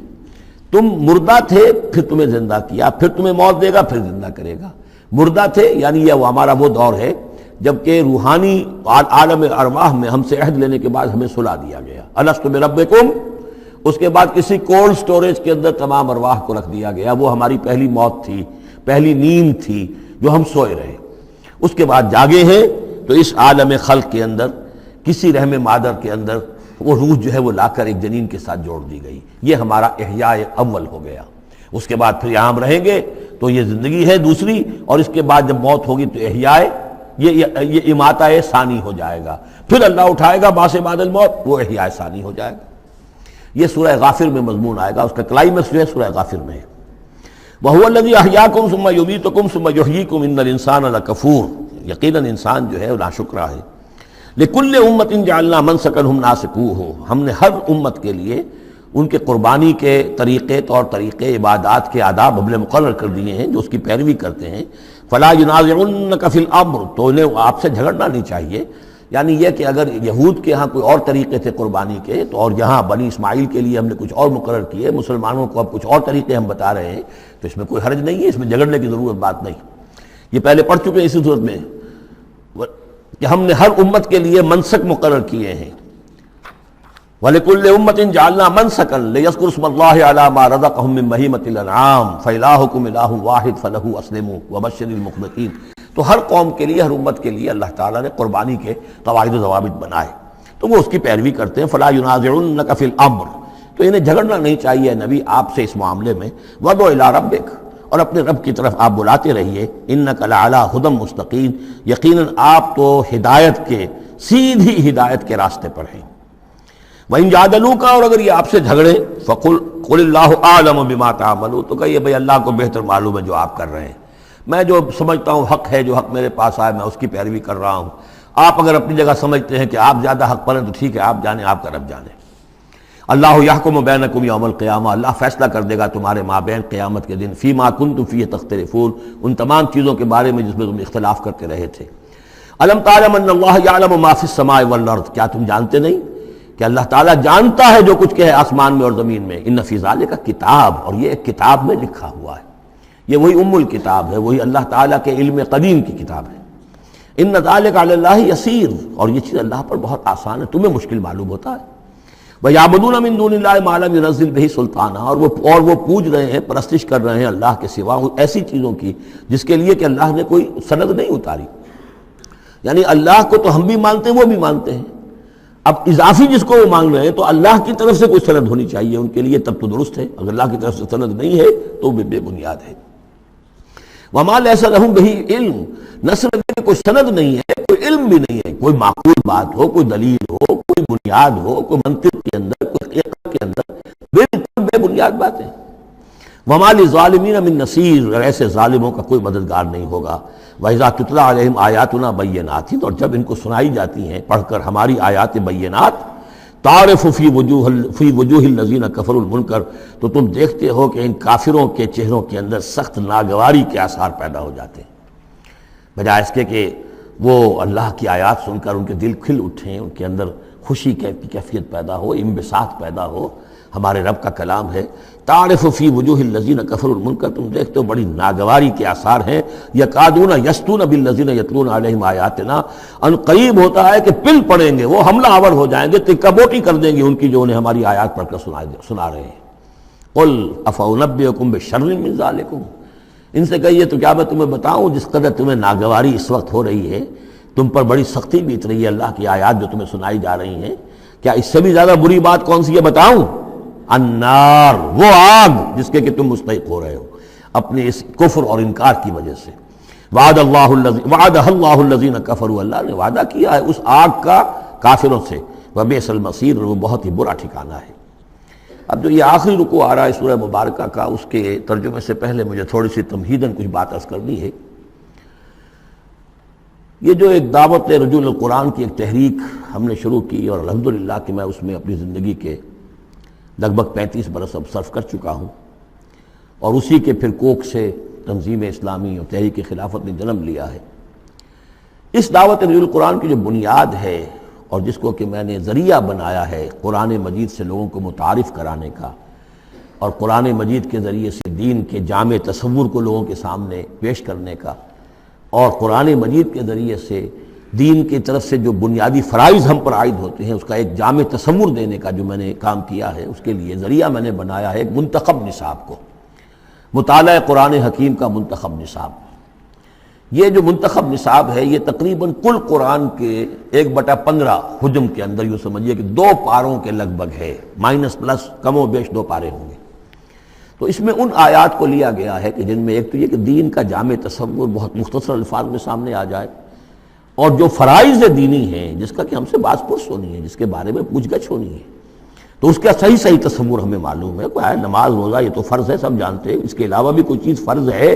تم مردہ تھے پھر تمہیں زندہ کیا، پھر تمہیں موت دے گا، پھر زندہ کرے گا۔ مردہ تھے یعنی یہ ہمارا وہ دور ہے جبکہ روحانی عالم ارواح میں ہم سے عہد لینے کے بعد ہمیں سلا دیا گیا، الست بربکم، اس کے بعد کسی کولڈ سٹوریج کے اندر تمام ارواح کو رکھ دیا گیا، وہ ہماری پہلی موت تھی، پہلی نیند تھی جو ہم سوئے رہے۔ اس کے بعد جاگے ہیں تو اس عالم خلق کے اندر کسی رحم مادر کے اندر وہ روح جو ہے وہ لا کر ایک جنین کے ساتھ جوڑ دی گئی، یہ ہمارا احیاء اول ہو گیا۔ اس کے بعد پھر یہاں ہم رہیں گے تو یہ زندگی ہے دوسری، اور اس کے بعد جب موت ہوگی تو احیاء یہ اماتہ ثانی ہو جائے گا، پھر اللہ اٹھائے گا باس بعد الموت، وہ احیاء ثانی ہو جائے گا۔ یہ سورہ غافر میں مضمون آئے گا، اس کا کلائمیکس جو ہے سورہ غافر میں ہے۔ وَهُوَ الَّذِي أَحْيَاكُمْ ثُمَّ يُمِيتُكُمْ ثُمَّ يُحْيِيكُمْ إِنَّ الْإِنسَانَ لَكَفُورٌ، یقیناً انسان جو ہے وہ ناشکرا ہے۔ لِكُلِّ أُمَّةٍ جَعَلْنَا مَنسَكًا هُمْ نَاسِكُوهُ، ہم نے ہر امت کے لیے ان کے قربانی کے طریقے، طور طریقے، عبادات کے آداب ہم نے مقرر کر دیے ہیں جو اس کی پیروی کرتے ہیں۔ فَلَا يُنَازِعُنَّكَ فِي الْأَمْرِ، تو انہیں آپ سے جھگڑنا نہیں چاہیے، یعنی یہ کہ اگر یہود کے ہاں کوئی اور طریقے تھے قربانی کے تو، اور یہاں بنی اسماعیل کے لیے ہم نے کچھ اور مقرر کیے، مسلمانوں کو اب کچھ اور طریقے ہم بتا رہے ہیں، تو اس میں کوئی حرج نہیں ہے، اس میں جھگڑنے کی ضرورت بات نہیں۔ یہ پہلے پڑھ چکے ہیں اسی صورت میں کہ ہم نے ہر امت کے لیے منسک مقرر کیے ہیں۔ وَلِكُلِّ أُمَّةٍ جَعَلْنَا مَنسَكًا لِيَذْكُرُوا اسْمَ اللَّهِ عَلَىٰ مَا رَزَقَهُم مِّن بَهِيمَةِ الْأَنْعَامِ فَإِلَٰهُكُمْ إِلَٰهٌ وَاحِدٌ فَلَهُ أَسْلِمُوا وَبَشِّرِ الْمُخْبِتِينَ۔ تو ہر قوم کے لیے، ہر امت کے لیے اللہ تعالیٰ نے قربانی کے قواعد و ضوابط بنائے، تو وہ اس کی پیروی کرتے ہیں۔ فَلَا يُنَازِعُنَّكَ فِي الْأَمْرِ، تو انہیں جھگڑنا نہیں چاہیے نبی آپ سے اس معاملے میں۔ وَادْعُ إِلَىٰ رَبِّكَ، اور اپنے رب کی طرف آپ بلاتے رہیے۔ إِنَّكَ لَعَلَىٰ هُدًى مُسْتَقِيمٍ، یقیناً آپ تو ہدایت کے، سیدھی ہدایت کے راستے پر ہیں۔ وَإِن جَادَلُوكَ، اور اگر یہ آپ سے جھگڑے، فَقُلْ اللَّهُ أَعْلَمُ بِمَا تَعْمَلُونَ، تو کہیے بھئی اللہ کو بہتر معلوم ہے جو آپ کر رہے ہیں، میں جو سمجھتا ہوں حق ہے، جو حق میرے پاس آئے میں اس کی پیروی کر رہا ہوں۔ آپ اگر اپنی جگہ سمجھتے ہیں کہ آپ زیادہ حق پر ہیں تو ٹھیک ہے، آپ جانیں، آپ کا رب جانے۔ اللہ یحکم بینکم یوم القیامہ، اللہ فیصلہ کر دے گا تمہارے مابین قیامت کے دن، فیما کنتم فیہ تختلفون، ان تمام چیزوں کے بارے میں جس میں تم اختلاف کرتے رہے تھے۔ الم تعلم ان اللہ یعلم ما فی السماء والارض، کیا تم جانتے نہیں کہ اللہ تعالیٰ جانتا ہے جو کچھ کہ ہے آسمان میں اور زمین میں۔ ان فی ذالک کتاب، اور یہ ایک کتاب میں لکھا ہوا ہے، یہ وہی ام الکتاب ہے، وہی اللہ تعالیٰ کے علم قدیم کی کتاب ہے۔ ان ذالک علی اللہ یسیر، اور یہ چیز اللہ پر بہت آسان ہے، تمہیں مشکل معلوم ہوتا ہے۔ وَيَعْبُدُونَ مِن دُونِ اللَّهِ مَا لَمْ يُنَزِّلْ بِهِ سُلْطَانًا، اور وہ پوج رہے ہیں، پرستش کر رہے ہیں اللہ کے سوا ایسی چیزوں کی جس کے لیے کہ اللہ نے کوئی سند نہیں اتاری۔ یعنی اللہ کو تو ہم بھی مانتے ہیں، وہ بھی مانتے ہیں، اب اضافی جس کو وہ مانگ رہے ہیں تو اللہ کی طرف سے کوئی سند ہونی چاہیے ان کے لیے، تب تو درست ہے۔ اگر اللہ کی طرف سے سند نہیں ہے تو وہ بے بنیاد ہے۔ وَمَا لَيْسَ لَهُم بِهِ عِلْمٌ، نہ صرف کہ کوئی سند نہیں ہے، کوئی علم بھی نہیں ہے، کوئی معقول بات ہو، کوئی دلیل ہو، کوئی بنیاد ہو، کوئی منطق کے اندر، کوئی حقیقت کے اندر، بالکل بے بنیاد باتیں۔ وَمَا لِلظَّالِمِينَ مِن نَصِيرٍ، ایسے ظالموں کا کوئی مددگار نہیں ہوگا۔ وَإِذَا تُتْلَىٰ عَلَيْهِمْ آيَاتُنَا بَيِّنَاتٍ، اور جب ان کو سنائی جاتی ہیں پڑھ کر ہماری آیات بینات، تعرف فی وجوہ الذین کفروا المنکر، تو تم دیکھتے ہو کہ ان کافروں کے چہروں کے اندر سخت ناگواری کے آثار پیدا ہو جاتے ہیں، بجائے اس کے کہ وہ اللہ کی آیات سن کر ان کے دل کھل اٹھیں، ان کے اندر خوشی کی کیفیت پیدا ہو، انبساط پیدا ہو۔ ہمارے رب کا کلام ہے، تعرف فی وجوہ الذین کفروا المنکر، تم دیکھتے ہو بڑی ناگواری کے آثار ہیں۔ یکادون یسطون بالذین یتلون علیہم آیاتنا، ان قریب ہوتا ہے کہ پل پڑیں گے، وہ حملہ آور ہو جائیں گے، تکہ بوٹی کر دیں گے ان کی جو انہیں ہماری آیات پڑھ کر سنا رہے ہیں۔ قل افانبئکم بشر من ذالکم، ان سے کہیے تو کیا میں تمہیں بتاؤں جس قدر تمہیں ناگواری اس وقت ہو رہی ہے، تم پر بڑی سختی بیت رہی ہے اللہ کی آیات جو تمہیں سنائی جا رہی ہیں، کیا اس سے بھی زیادہ بری بات کون سی ہے بتاؤں؟ النار، وہ آگ جس کے کہ تم مستحق ہو رہے ہو اپنے اس کفر اور انکار کی وجہ سے۔ وعدہ اللہ الذین کفروا، اللہ نے وعدہ کیا ہے اس آگ کا کافروں سے، وبئس المصیر، اور وہ بہت ہی برا ٹھکانہ ہے۔ اب جو یہ آخری رکوع آ رہا ہے سورہ مبارکہ کا، اس کے ترجمے سے پہلے مجھے تھوڑی سی تمہیداً کچھ بات عرض کرنی ہے۔ یہ جو ایک دعوت رجوع القرآن کی ایک تحریک ہم نے شروع کی، اور الحمدللہ کہ میں اس میں اپنی زندگی کے لگ بھگ 35 برس اب صرف کر چکا ہوں، اور اسی کے پھر کوکھ سے تنظیم اسلامی اور تحریک خلافت نے جنم لیا ہے۔ اس دعوت رجوع القرآن کی جو بنیاد ہے اور جس کو کہ میں نے ذریعہ بنایا ہے قرآن مجید سے لوگوں کو متعارف کرانے کا، اور قرآن مجید کے ذریعے سے دین کے جامع تصور کو لوگوں کے سامنے پیش کرنے کا، اور قرآن مجید کے ذریعے سے دین کی طرف سے جو بنیادی فرائض ہم پر عائد ہوتے ہیں اس کا ایک جامع تصور دینے کا جو میں نے کام کیا ہے، اس کے لیے ذریعہ میں نے بنایا ہے ایک منتخب نصاب کو، مطالعہ قرآن حکیم کا منتخب نصاب۔ یہ جو منتخب نصاب ہے یہ تقریباً کل قرآن کے 1/15 حجم کے اندر یوں سمجھیے کہ 2 پاروں کے لگ بھگ ہے، مائنس پلس کم و بیش 2 پارے ہوں گے۔ تو اس میں ان آیات کو لیا گیا ہے کہ جن میں ایک تو یہ کہ دین کا جامع تصور بہت مختصر الفاظ میں سامنے آ جائے، اور جو فرائض دینی ہیں جس کا کہ ہم سے باز پرس ہونی ہے، جس کے بارے میں پوچھ گچھ ہونی ہے، تو اس کا صحیح تصور ہمیں معلوم ہے۔ کوئی نماز روزہ یہ تو فرض ہے، سب جانتے ہیں، اس کے علاوہ بھی کوئی چیز فرض ہے،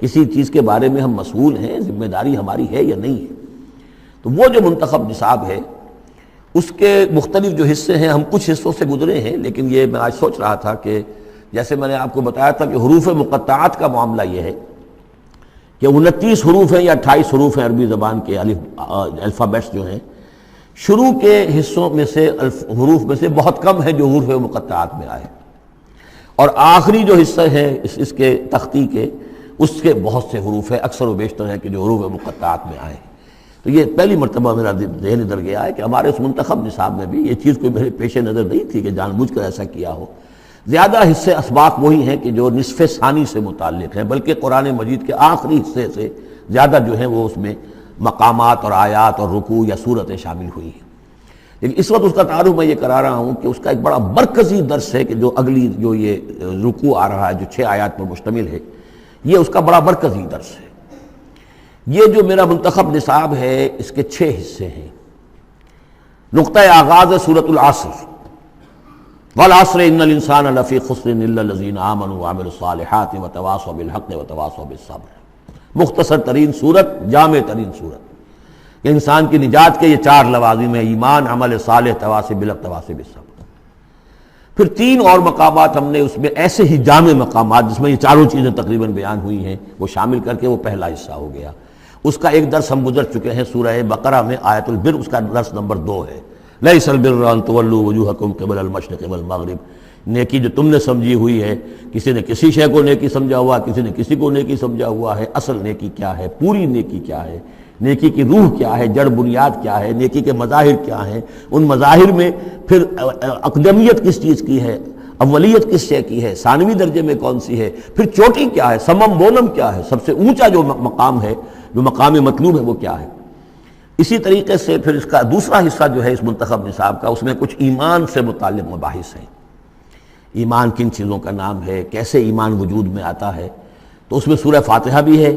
کسی چیز کے بارے میں ہم مسئول ہیں، ذمہ داری ہماری ہے یا نہیں ہے۔ تو وہ جو منتخب نصاب ہے اس کے مختلف جو حصے ہیں، ہم کچھ حصوں سے گزرے ہیں، لیکن یہ میں آج سوچ رہا تھا کہ جیسے میں نے آپ کو بتایا تھا کہ حروف مقطعات کا معاملہ یہ ہے کہ 29 حروف ہیں یا 28 حروف ہیں عربی زبان کے الفابیٹس جو ہیں، شروع کے حصوں میں سے حروف میں سے بہت کم ہے جو حروف مقطعات میں آئے، اور آخری جو حصہ ہے اس کے تختی کے، اس کے بہت سے حروف ہیں، اکثر و بیشتر ہے کہ جو حروف مقطعات میں آئے۔ تو یہ پہلی مرتبہ میرا ذہن ادھر گیا ہے کہ ہمارے اس منتخب نصاب میں بھی یہ چیز کوئی میرے پیش نظر نہیں تھی کہ جان بوجھ کر ایسا کیا ہو۔ زیادہ حصے اسباق وہی ہیں کہ جو نصف ثانی سے متعلق ہیں، بلکہ قرآن مجید کے آخری حصے سے زیادہ جو ہیں وہ اس میں مقامات اور آیات اور رکوع یا صورتیں شامل ہوئی ہیں۔ لیکن اس وقت اس کا تعارف میں یہ کرا رہا ہوں کہ اس کا ایک بڑا مرکزی درس ہے کہ جو اگلی جو یہ رکوع آ رہا ہے جو 6 آیات پر مشتمل ہے، یہ اس کا بڑا مرکزی درس ہے۔ یہ جو میرا منتخب نصاب ہے اس کے 6 حصے ہیں۔ نقطہ آغاز ہے سورۃ العصر، والعصر ان الانسان لفی خسر الا الذین آمنوا وعملوا الصالحات وتواصوا بالحق وتواصوا بالصبر۔ مختصر ترین صورت، جامع ترین صورت، کہ انسان کی نجات کے یہ 4 لوازم ہیں: ایمان، عمل صالح، تواصی بالحق، تواصی بالصبر۔ پھر 3 اور مقامات ہم نے اس میں ایسے ہی جامع مقامات جس میں یہ چاروں چیزیں تقریباً بیان ہوئی ہیں وہ شامل کر کے وہ پہلا حصہ ہو گیا۔ اس کا ایک درس ہم گزر چکے ہیں سورہ بقرہ میں، آیت البر، اس کا درس نمبر 2 ہے۔ لیس البر ان تولوا وجوہکم قبل المشرق والمغرب، نیکی جو تم نے سمجھی ہوئی ہے، کسی نے کسی شے کو نیکی سمجھا ہوا، کسی نے کسی کو نیکی سمجھا ہوا ہے، اصل نیکی کیا ہے، پوری نیکی کیا ہے، نیکی کی روح کیا ہے، جڑ بنیاد کیا ہے، نیکی کے مظاہر کیا ہیں، ان مظاہر میں پھر اقدمیت کس چیز کی ہے، اولیت کس شے کی ہے، ثانوی درجے میں کون سی ہے، پھر چوٹی کیا ہے، سمم بونم کیا ہے، سب سے اونچا جو مقام ہے، جو مقام مطلوب ہے وہ کیا ہے۔ اسی طریقے سے پھر اس کا دوسرا حصہ جو ہے اس منتخب نصاب کا، اس میں کچھ ایمان سے متعلق مباحث ہیں۔ ایمان کن چیزوں کا نام ہے، کیسے ایمان وجود میں آتا ہے، تو اس میں سورہ فاتحہ بھی ہے،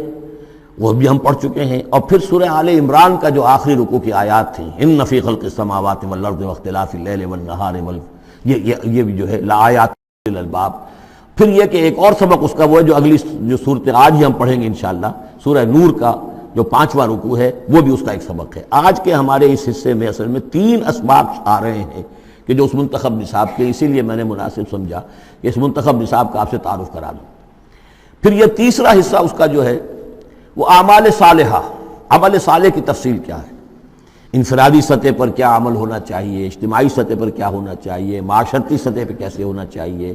وہ بھی ہم پڑھ چکے ہیں، اور پھر سورہ آل عمران کا جو آخری رکوع کی آیات تھیں، ان فی خلق السماوات والارض واختلاف اللیل والنہار یہ بھی جو ہے لآیات للالباب۔ پھر یہ کہ ایک اور سبق اس کا وہ ہے جو اگلی جو صورت آج ہی ہم پڑھیں گے انشاءاللہ، سورہ نور کا جو 5واں رکوع ہے وہ بھی اس کا ایک سبق ہے۔ آج کے ہمارے اس حصے میں اصل میں 3 اسباق آ رہے ہیں کہ جو اس منتخب نصاب کے، اسی لیے میں نے مناسب سمجھا کہ اس منتخب نصاب کا آپ سے تعارف کرا دوں۔ پھر یہ تیسرا حصہ اس کا جو ہے وہ اعمال صالحہ، عمل صالح کی تفصیل کیا ہے، انفرادی سطح پر کیا عمل ہونا چاہیے، اجتماعی سطح پر کیا ہونا چاہیے، معاشرتی سطح پہ کیسے ہونا چاہیے،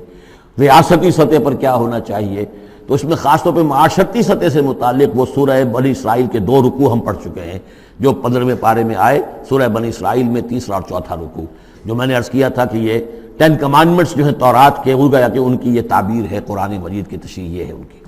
ریاستی سطح پر کیا ہونا چاہیے۔ تو اس میں خاص طور پہ معاشرتی سطح سے متعلق وہ سورہ بنی اسرائیل کے 2 رکوع ہم پڑھ چکے ہیں جو 15ویں پارے میں آئے، سورہ بنی اسرائیل میں تیسرا اور چوتھا رکوع، جو میں نے عرض کیا تھا کہ یہ 10 کمانڈمنٹس جو ہیں تورات کے، وہ گویا کہ ان کی یہ تعبیر ہے، قرآن مجید کی تشریح یہ ہے ان کی۔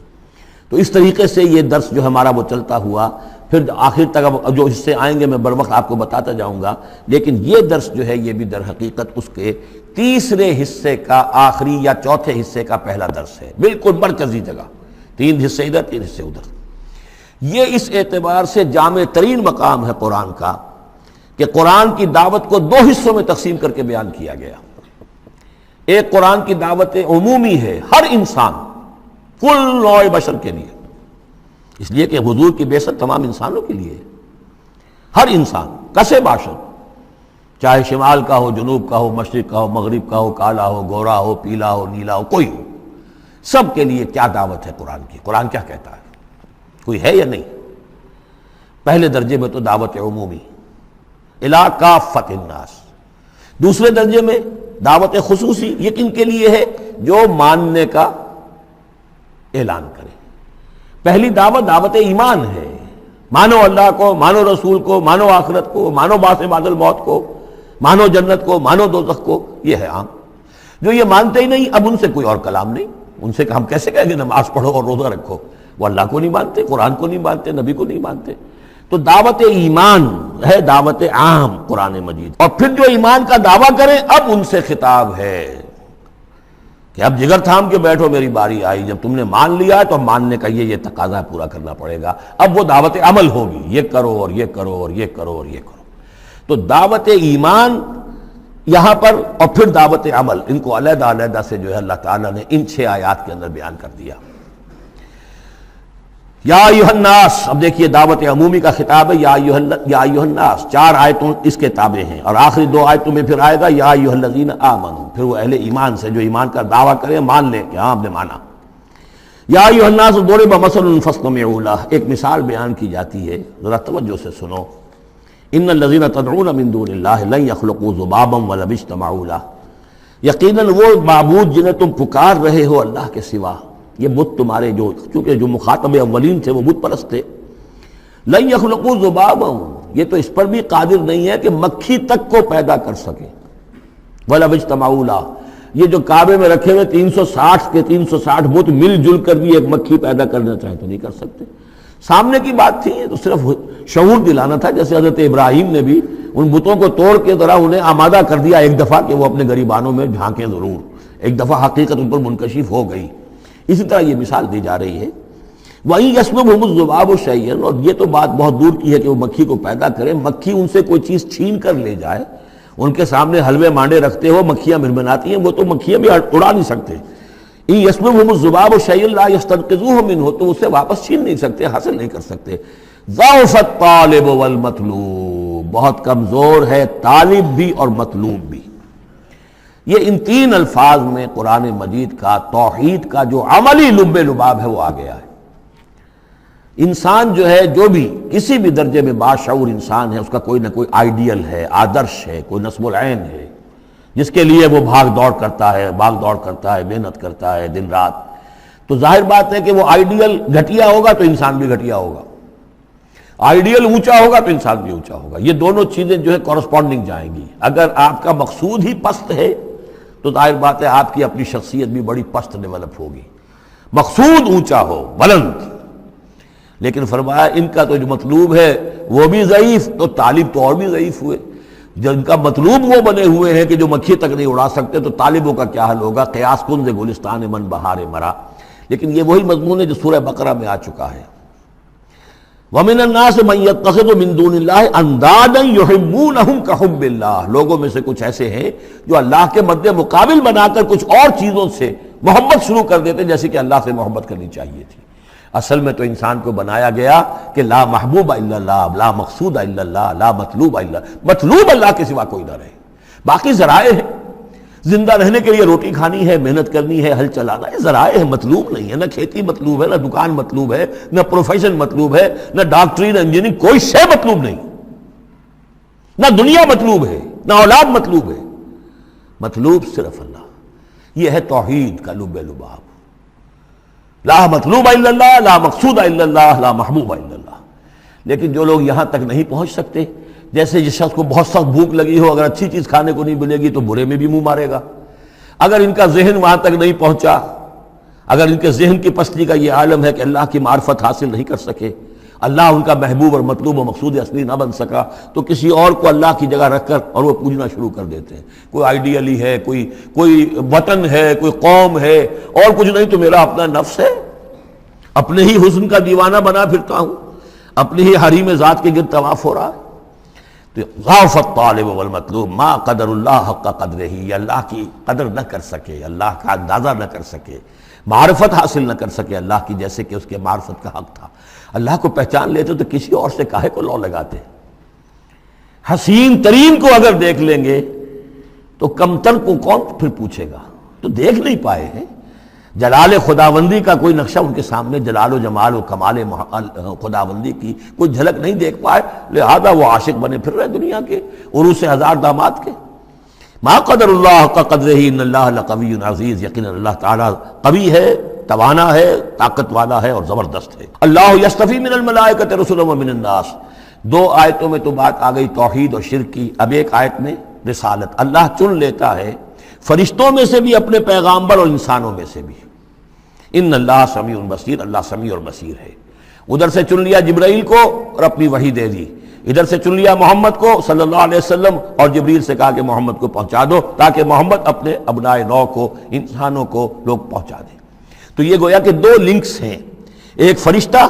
تو اس طریقے سے یہ درس جو ہمارا وہ چلتا ہوا، پھر آخر تک اب جو حصے آئیں گے میں بر وقت آپ کو بتاتا جاؤں گا، لیکن یہ درس جو ہے یہ بھی در حقیقت اس کے تیسرے حصے کا آخری یا چوتھے حصے کا پہلا درس ہے، بالکل مرکزی جگہ، 3 حصے ادھر 3 حصے ادھر۔ یہ اس اعتبار سے جامع ترین مقام ہے قرآن کا کہ قرآن کی دعوت کو 2 حصوں میں تقسیم کر کے بیان کیا گیا۔ ایک قرآن کی دعوت عمومی ہے، ہر انسان، کل نوع بشر کے لیے، اس لیے کہ حضور کی بعثت تمام انسانوں کے لیے ہے، ہر انسان کسے باشد، چاہے شمال کا ہو، جنوب کا ہو، مشرق کا ہو، مغرب کا ہو، کالا ہو، گورا ہو، پیلا ہو، نیلا ہو، کوئی ہو، سب کے لیے کیا دعوت ہے قرآن کی، قرآن کیا کہتا ہے، کوئی ہے یا نہیں؟ پہلے درجے میں تو دعوت عمومی، الی کافۃ الناس۔ دوسرے درجے میں دعوت خصوصی، یہ کن کے لیے ہے؟ جو ماننے کا اعلان کرے۔ پہلی دعوت دعوت ایمان ہے، مانو اللہ کو، مانو رسول کو، مانو آخرت کو، مانو بعث بعد الموت کو، مانو جنت کو، مانو دوزخ کو، یہ ہے عام۔ جو یہ مانتے ہی نہیں، اب ان سے کوئی اور کلام نہیں، ان سے ہم کیسے کہیں گے نماز پڑھو اور روزہ رکھو؟ وہ اللہ کو نہیں مانتے، قرآن کو نہیں مانتے، نبی کو نہیں مانتے۔ تو دعوت ایمان ہے، دعوت عام قرآن مجید۔ اور پھر جو ایمان کا دعویٰ کریں، اب ان سے خطاب ہے کہ اب جگر تھام کے بیٹھو، میری باری آئی، جب تم نے مان لیا ہے تو ماننے کا یہ تقاضا پورا کرنا پڑے گا۔ اب وہ دعوت عمل ہوگی، یہ کرو اور یہ کرو اور یہ کرو اور یہ کرو۔ تو دعوت ایمان یہاں پر، اور پھر دعوت عمل، ان کو علیحدہ علیحدہ سے جو ہے اللہ تعالیٰ نے ان 6 آیات کے اندر بیان کر دیا۔ یا ایھا الناس، اب دیکھیے دعوت عمومی کا خطاب ہے، یا ایھا الناس، 4 آیتوں اس کے تابع ہیں، اور آخری 2 آیتوں میں پھر آئے گا یا ایھا الذین آمنوا، پھر وہ اہل ایمان سے جو ایمان کا دعویٰ کریں، مان لیں کہ ہاں ہم نے مانا۔ یا ایھا الناس ضرب مثل فاستمعوا لہ، ایک مثال بیان کی جاتی ہے، ذرا توجہ سے سنو۔ ان الذین تدعون من دون اللہ لن یخلقوا ذبابا ولو اجتمعوا لہ، یقیناً وہ معبود جنہیں تم پکار رہے ہو اللہ کے سوا، یہ بت تمہارے جو، چونکہ جو مخاطب اولین تھے وہ بت پرست تھے، لن یخلقوا ذبابا، یہ تو اس پر بھی قادر نہیں ہے کہ مکھی تک کو پیدا کر سکے، ولو اجتمعوا لہ، یہ جو کعبے میں رکھے ہوئے 360 کے 360 بت مل جل کر بھی ایک مکھی پیدا کرنا چاہے تو نہیں کر سکتے۔ سامنے کی بات تھی، تو صرف شعور دلانا تھا، جیسے حضرت ابراہیم نے بھی ان بتوں کو توڑ کے ذرا انہیں آمادہ کر دیا ایک دفعہ کہ وہ اپنے گریبانوں میں جھانکیں ضرور، ایک دفعہ حقیقت ان پر منکشف ہو گئی۔ اسی طرح یہ مثال دی جا رہی ہے، وَإِن يَسْلُبْهُمُ الذُّبَابُ شَيْئًا، اور یہ تو بات بہت دور کی ہے کہ وہ مکھی کو پیدا کرے، مکھی ان سے کوئی چیز چھین کر لے جائے، ان کے سامنے حلوے مانڈے رکھتے ہو، مکھیاں بھنبھناتی ہیں، وہ تو مکھیاں بھی اڑا نہیں سکتے۔ إِن يَسْلُبْهُمُ الذُّبَابُ شَيْئًا لَا يَسْتَنقِذُوهُ مِنْهُ، تو اسے واپس چھین نہیں سکتے، حاصل نہیں کر سکتے۔ ضعف الطالب والمطلوب، بہت کمزور ہے طالب بھی اور مطلوب بھی۔ یہ ان 3 الفاظ میں قرآن مجید کا توحید کا جو عملی لب لباب ہے وہ آ گیا ہے۔ انسان جو ہے، جو بھی کسی بھی درجے میں باشعور انسان ہے، اس کا کوئی نہ کوئی آئیڈیل ہے، آدرش ہے، کوئی نصب العین ہے جس کے لیے وہ بھاگ دوڑ کرتا ہے، محنت کرتا ہے دن رات۔ تو ظاہر بات ہے کہ وہ آئیڈیل گھٹیا ہوگا تو انسان بھی گھٹیا ہوگا، آئیڈیل اونچا ہوگا تو انسان بھی اونچا ہوگا. یہ دونوں چیزیں جو ہے کورسپونڈنگ جائیں گی. اگر آپ کا مقصود ہی پست ہے تو ظاہر بات ہے آپ کی اپنی شخصیت بھی بڑی پست ڈیولپ ہوگی. مقصود اونچا ہو، بلند. لیکن فرمایا ان کا تو جو مطلوب ہے وہ بھی ضعیف، تو طالب تو اور بھی ضعیف ہوئے. جن کا مطلوب وہ بنے ہوئے ہیں کہ جو مکھی تک نہیں اڑا سکتے، تو طالبوں کا کیا حل ہوگا؟ قیاس کن سے گلستان من بہار مرا. لیکن یہ وہی مضمون ہے جو سورہ بقرہ میں آ چکا ہے. وَمِنَ النَّاسِ مَن يَتَّخِذُ مِن دُونِ اللَّهِ أَندَادًا يُحِبُّونَهُمْ كَحُبِّ اللَّهِ. لوگوں میں سے کچھ ایسے ہیں جو اللہ کے مد مقابل بنا کر کچھ اور چیزوں سے محبت شروع کر دیتے جیسے کہ اللہ سے محبت کرنی چاہیے تھی. اصل میں تو انسان کو بنایا گیا کہ لا محبوب الا اللہ، لا مقصود الا اللہ، لا مطلوب الا اللہ. مطلوب اللہ کے سوا کوئی نہ رہے. باقی ذرائع ہیں، زندہ رہنے کے لیے روٹی کھانی ہے، محنت کرنی ہے، ہل چلانا ہے، ذرائع ہے، مطلوب نہیں ہے. نہ کھیتی مطلوب ہے، نہ دکان مطلوب ہے، نہ پروفیشن مطلوب ہے، نہ ڈاکٹری، نہ انجینئرنگ، کوئی شے مطلوب نہیں. نہ دنیا مطلوب ہے، نہ اولاد مطلوب ہے. مطلوب صرف اللہ. یہ ہے توحید کا لب لباب. لا مطلوب الا اللہ، لا مقصود الا اللہ، لا محبوب الا اللہ. لیکن جو لوگ یہاں تک نہیں پہنچ سکتے، جیسے جس شخص کو بہت سخت بھوک لگی ہو، اگر اچھی چیز کھانے کو نہیں ملے گی تو برے میں بھی منہ مارے گا. اگر ان کا ذہن وہاں تک نہیں پہنچا، اگر ان کے ذہن کی پستی کا یہ عالم ہے کہ اللہ کی معرفت حاصل نہیں کر سکے، اللہ ان کا محبوب اور مطلوب و مقصود اصلی نہ بن سکا، تو کسی اور کو اللہ کی جگہ رکھ کر اور وہ پوجنا شروع کر دیتے ہیں. کوئی آئیڈیلی ہے، کوئی وطن ہے، کوئی قوم ہے، اور کچھ نہیں تو میرا اپنا نفس ہے. اپنے ہی حسن کا دیوانہ بنا پھرتا ہوں، اپنی ہی حریم ذات کے گرد طواف ہو رہا ہے. تو غاف الطالب والمطلوب ما قدر اللہ حق قدرہ. اللہ کی قدر نہ کر سکے، اللہ کا اندازہ نہ کر سکے، معرفت حاصل نہ کر سکے اللہ کی جیسے کہ اس کے معرفت کا حق تھا. اللہ کو پہچان لیتے تو کسی اور سے کاہے کو لو لگاتے. حسین ترین کو اگر دیکھ لیں گے تو کمتر کو کون پھر پوچھے گا؟ تو دیکھ نہیں پائے ہیں. جلال خداوندی کا کوئی نقشہ ان کے سامنے، جلال و جمال و کمال خداوندی کی کوئی جھلک نہیں دیکھ پائے، لہذا وہ عاشق بنے پھر رہے دنیا کے عروس ہزار داماد کے. ما قدر اللہ کا قدر ہی ان اللہ لقوی عزیز. یقینا اللہ تعالیٰ قوی ہے، توانا ہے، طاقت والا ہے اور زبردست ہے. اللہ یصطفی من الملائکۃ رسلا ومن الناس. دو آیتوں میں تو بات آ گئی توحید اور شرک کی. اب ایک آیت میں رسالت. اللہ چن لیتا ہے فرشتوں میں سے بھی اپنے پیغامبر اور انسانوں میں سے بھی. ان اللہ سمیع بصیر. اللہ سمیع اور بصیر ہے. ادھر سے چن لیا جبرائیل کو اور اپنی وحی دے دی، ادھر سے چن لیا محمد کو صلی اللہ علیہ وسلم اور جبریل سے کہا کہ محمد کو پہنچا دو، تاکہ محمد اپنے ابنائے نو کو، انسانوں کو لوگ پہنچا دیں. تو یہ گویا کہ دو لنکس ہیں، ایک فرشتہ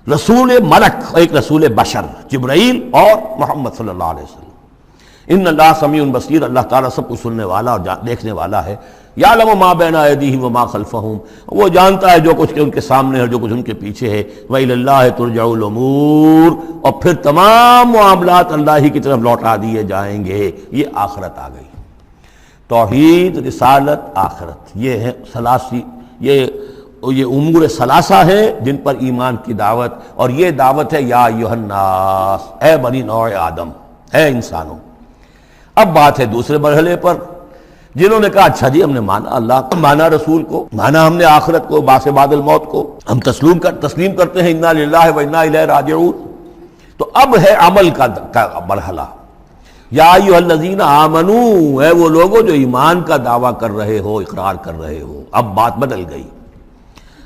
رسول ملک، ایک رسول بشر جبرائیل اور محمد صلی اللہ علیہ وسلم. ان اللہ سمیع بصیر. اللہ تعالیٰ سب کچھ سننے والا اور دیکھنے والا ہے. یعلم ما بین ایدیہم وما خلفہم. وہ جانتا ہے جو کچھ ان کے سامنے ہے اور جو کچھ ان کے پیچھے ہے. وإلی اللہ ترجع الامور. اور پھر تمام معاملات اللہ ہی کی طرف لوٹا دیے جائیں گے. یہ آخرت آ گئی. توحید، رسالت، آخرت، یہ ہے ثلاثی، یہ امور ثلاثہ ہیں جن پر ایمان کی دعوت. اور یہ دعوت ہے یا ایھا الناس، اے بنی نوع آدم، اے انسانوں. اب بات ہے دوسرے مرحلے پر، جنہوں نے کہا اچھا جی ہم نے مانا اللہ کو، مانا رسول کو، مانا ہم نے آخرت کو، بعث بعد الموت کو، ہم تسلیم کرتے ہیں انا للہ و انا الیہ راجعون. تو اب ہے عمل کا مرحلہ. یا ایھا الذین آمنو، اے وہ لوگوں جو ایمان کا دعویٰ کر رہے ہو، اقرار کر رہے ہو. اب بات بدل گئی.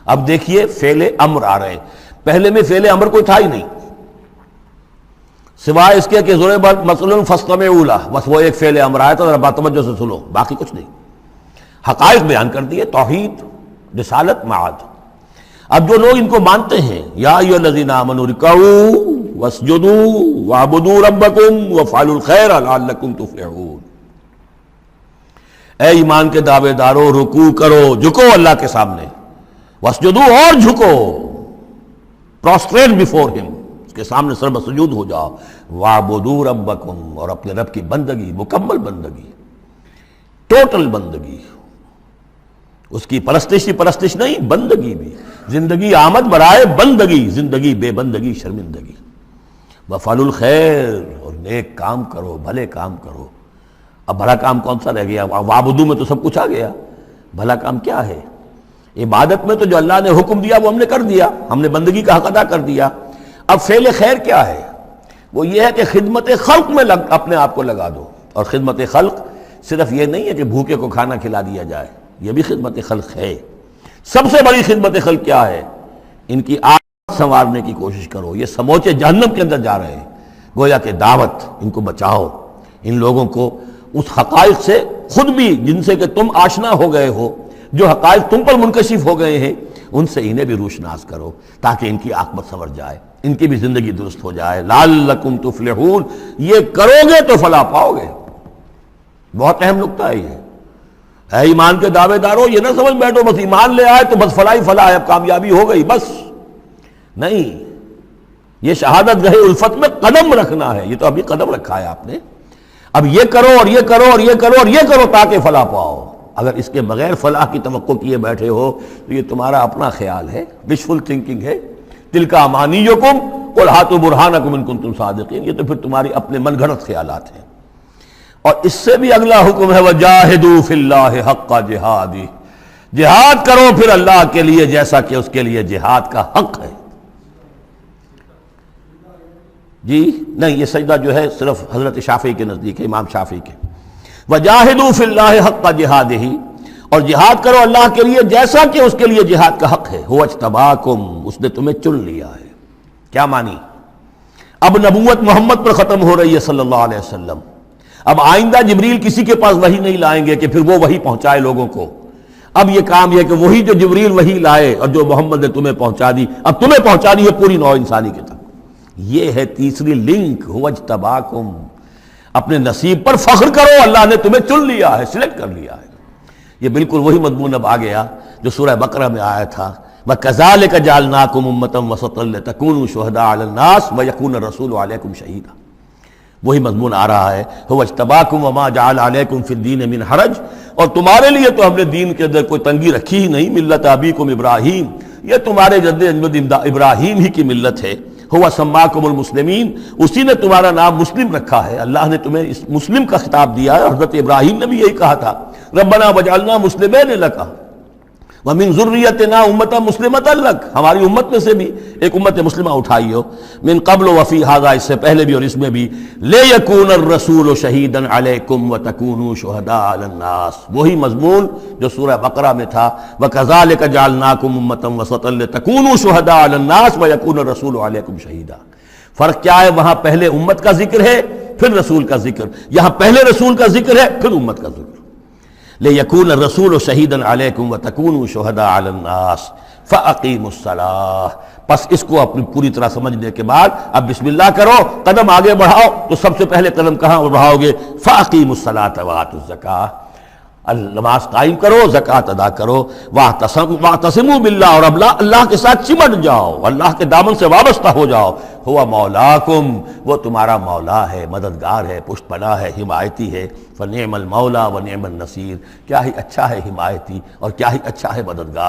اب دیکھیے فعل امر آ رہے ہیں. پہلے میں فعل امر کوئی تھا ہی نہیں، سوائے اس کے کہ ضربت مثلا فاستمعوا لہ، بس وہ ایک فعل امر آیا تھا، ذرا باتوجہ سے سنو، باقی کچھ نہیں. حقائق بیان کر دیے، توحید، رسالت، معاد. اب جو لوگ ان کو مانتے ہیں، یا ایھا الذین آمنوا ارکعوا واسجدوا واعبدوا ربکم وافعلوا الخیر لعلکم تفلحون. اے ایمان کے دعوے دارو، رکوع کرو، جھکو اللہ کے سامنے، واسجدوا اور جھکو، پروسٹریٹ بیفور ہم، کے سامنے سر سجود ہو جاؤ. وَاعْبُدُوا رَبَّكُمْ، اور اپنے رب کی بندگی، مکمل بندگی، ٹوٹل بندگی، اس کی پرستش نہیں، بندگی بھی. زندگی آمد برائے بندگی، زندگی بے بندگی شرمندگی. وَافْعَلُوا الْخَيْرَ، اور نیک کام کرو، بھلے کام کرو. اب بھلا کام کون سا رہ گیا؟ وَاعْبُدُوا میں تو سب کچھ آ گیا. بھلا کام کیا ہے؟ عبادت میں تو جو اللہ نے حکم دیا وہ ہم نے کر دیا، ہم نے بندگی کا حق ادا کر دیا. اب فعل خیر کیا ہے؟ وہ یہ ہے کہ خدمت خلق میں اپنے آپ کو لگا دو. اور خدمت خلق صرف یہ نہیں ہے کہ بھوکے کو کھانا کھلا دیا جائے، یہ بھی خدمت خلق ہے. سب سے بڑی خدمت خلق کیا ہے؟ ان کی آنکھ سنوارنے کی کوشش کرو. یہ سموچے جہنم کے اندر جا رہے ہیں، گویا کہ دعوت، ان کو بچاؤ. ان لوگوں کو اس حقائق سے خود بھی جن سے کہ تم آشنا ہو گئے ہو، جو حقائق تم پر منکشف ہو گئے ہیں، ان سے انہیں بھی روشناس کرو تاکہ ان کی عاقبت سنور جائے، ان کی بھی زندگی درست ہو جائے. لعلکم تفلحون، یہ کرو گے تو فلاح پاؤ گے. بہت اہم نکتہ ہے یہ. اے ایمان کے دعوے دارو، یہ نہ سمجھ بیٹھو بس ایمان لے آئے تو بس فلاح ہی فلاح ہے، اب کامیابی ہو گئی بس. نہیں، یہ شہادت گاہ الفت میں قدم رکھنا ہے. یہ تو ابھی قدم رکھا ہے آپ نے. اب یہ کرو اور یہ کرو اور یہ کرو اور یہ کرو تاکہ فلاح پاؤ. اگر اس کے بغیر فلاح کی توقع کیے بیٹھے ہو تو یہ تمہارا اپنا خیال ہے، وشفل تھنکنگ ہے. تلک امانیکم قل ہاتوا برہانکم ان کنتم صادقین، یہ تو پھر تمہاری اپنے من گھڑت خیالات ہیں. اور اس سے بھی اگلا حکم ہے وجاہدوا فی اللہ حق جہادہ، جہاد کرو پھر اللہ کے لیے جیسا کہ اس کے لیے جہاد کا حق ہے. جی نہیں، یہ سجدہ جو ہے صرف حضرت شافعی کے نزدیک ہے، امام شافعی کے. وجاہدوا فی اللہ حق جہادہ، اور جہاد کرو اللہ کے لیے جیسا کہ اس کے لیے جہاد کا حق ہے. هو اجتباکم، اس نے تمہیں چن لیا ہے. کیا مانی؟ اب نبوت محمد پر ختم ہو رہی ہے صلی اللہ علیہ وسلم. اب آئندہ جبریل کسی کے پاس وحی نہیں لائیں گے کہ پھر وہ وحی پہنچائے لوگوں کو. اب یہ کام یہ کہ وہی جو جبریل وحی لائے اور جو محمد نے تمہیں پہنچا دی، اب تمہیں پہنچا دی ہے پوری نوع انسانی کی طرف. یہ ہے تیسری لنک، هو اجتباکم. اپنے نصیب پر فخر کرو، اللہ نے تمہیں چن لیا ہے، سلیکٹ کر لیا ہے. یہ بالکل وہی مضمون اب آ گیا جو سورہ بقرہ میں آیا تھا، وَكَذَلِكَ جَعَلْنَاكُمْ أُمَّةً وَسَطًا لِتَكُونُوا شُهَدَاءَ عَلَى النَّاسِ وَيَكُونَ الرَّسُولُ عَلَيْكُمْ شَهِيدًا. وہی مضمون آ رہا ہے، هُوَ اجْتَبَاكُمْ وَمَا جَعَلَ عَلَيْكُمْ فِي الدِّينِ مِنْ حَرَجٍ، اور تمہارے لیے تو ہم نے دین کے اندر کوئی تنگی رکھی ہی نہیں. ملت ابیکم ابراہیم، یہ تمہارے جد ابراہیم ہی کی ملت ہے. هُوَ سَمَّاكُمُ الْمُسْلِمِينَ، اسی نے تمہارا نام مسلم رکھا ہے. اللہ نے تمہیں اس مسلم کا خطاب دیا ہے. حضرت ابراہیم نے بھی یہی کہا تھا، ربنا وجعلنا مسلمین لک ومن ذریتنا امة مسلمۃ لک، ہماری امت میں سے بھی ایک امت مسلمہ اٹھائی ہو. من قبل وفی ھذا، اس سے پہلے بھی اور اس میں بھی. لیکون الرسول شہیدا علیکم وتکونوا شہداء علی الناس، وہی مضمون جو سورہ بقرہ میں تھا، وکذالک جعلناکم امة وسطا لتکونوا شہداء علی الناس ویکون الرسول علیکم شہیدا. فرق کیا ہے؟ وہاں پہلے امت کا ذکر ہے پھر رسول کا ذکر، یہاں پہلے رسول کا ذکر ہے پھر امت کا ذکر. لِيَكُونَ الرَّسُولُ شَهِيدًا عَلَيْكُمْ وَتَكُونُوا شُهَدَاءَ عَلَى النَّاسِ فَأَقِيمُوا الصَّلَاةَ. بس اس کو اپنی پوری طرح سمجھنے کے بعد اب بسم اللہ کرو، قدم آگے بڑھاؤ. تو سب سے پہلے قدم کہاں بڑھاؤ گے؟ فَأَقِيمُوا الصَّلَاةَ وَآتُوا الزَّكَاةَ، نماز قائم کرو، زکوٰۃ ادا کرو. واعتصموا باللہ، اور اللہ کے ساتھ چمٹ جاؤ، اللہ کے دامن سے وابستہ ہو جاؤ. ہوا مولاکم، وہ تمہارا مولا ہے، مددگار ہے، پشت پناہ ہے، حمایتی ہے. فنعم المولا ونعم النصیر، کیا ہی اچھا ہے حمایتی اور کیا ہی اچھا ہے مددگار.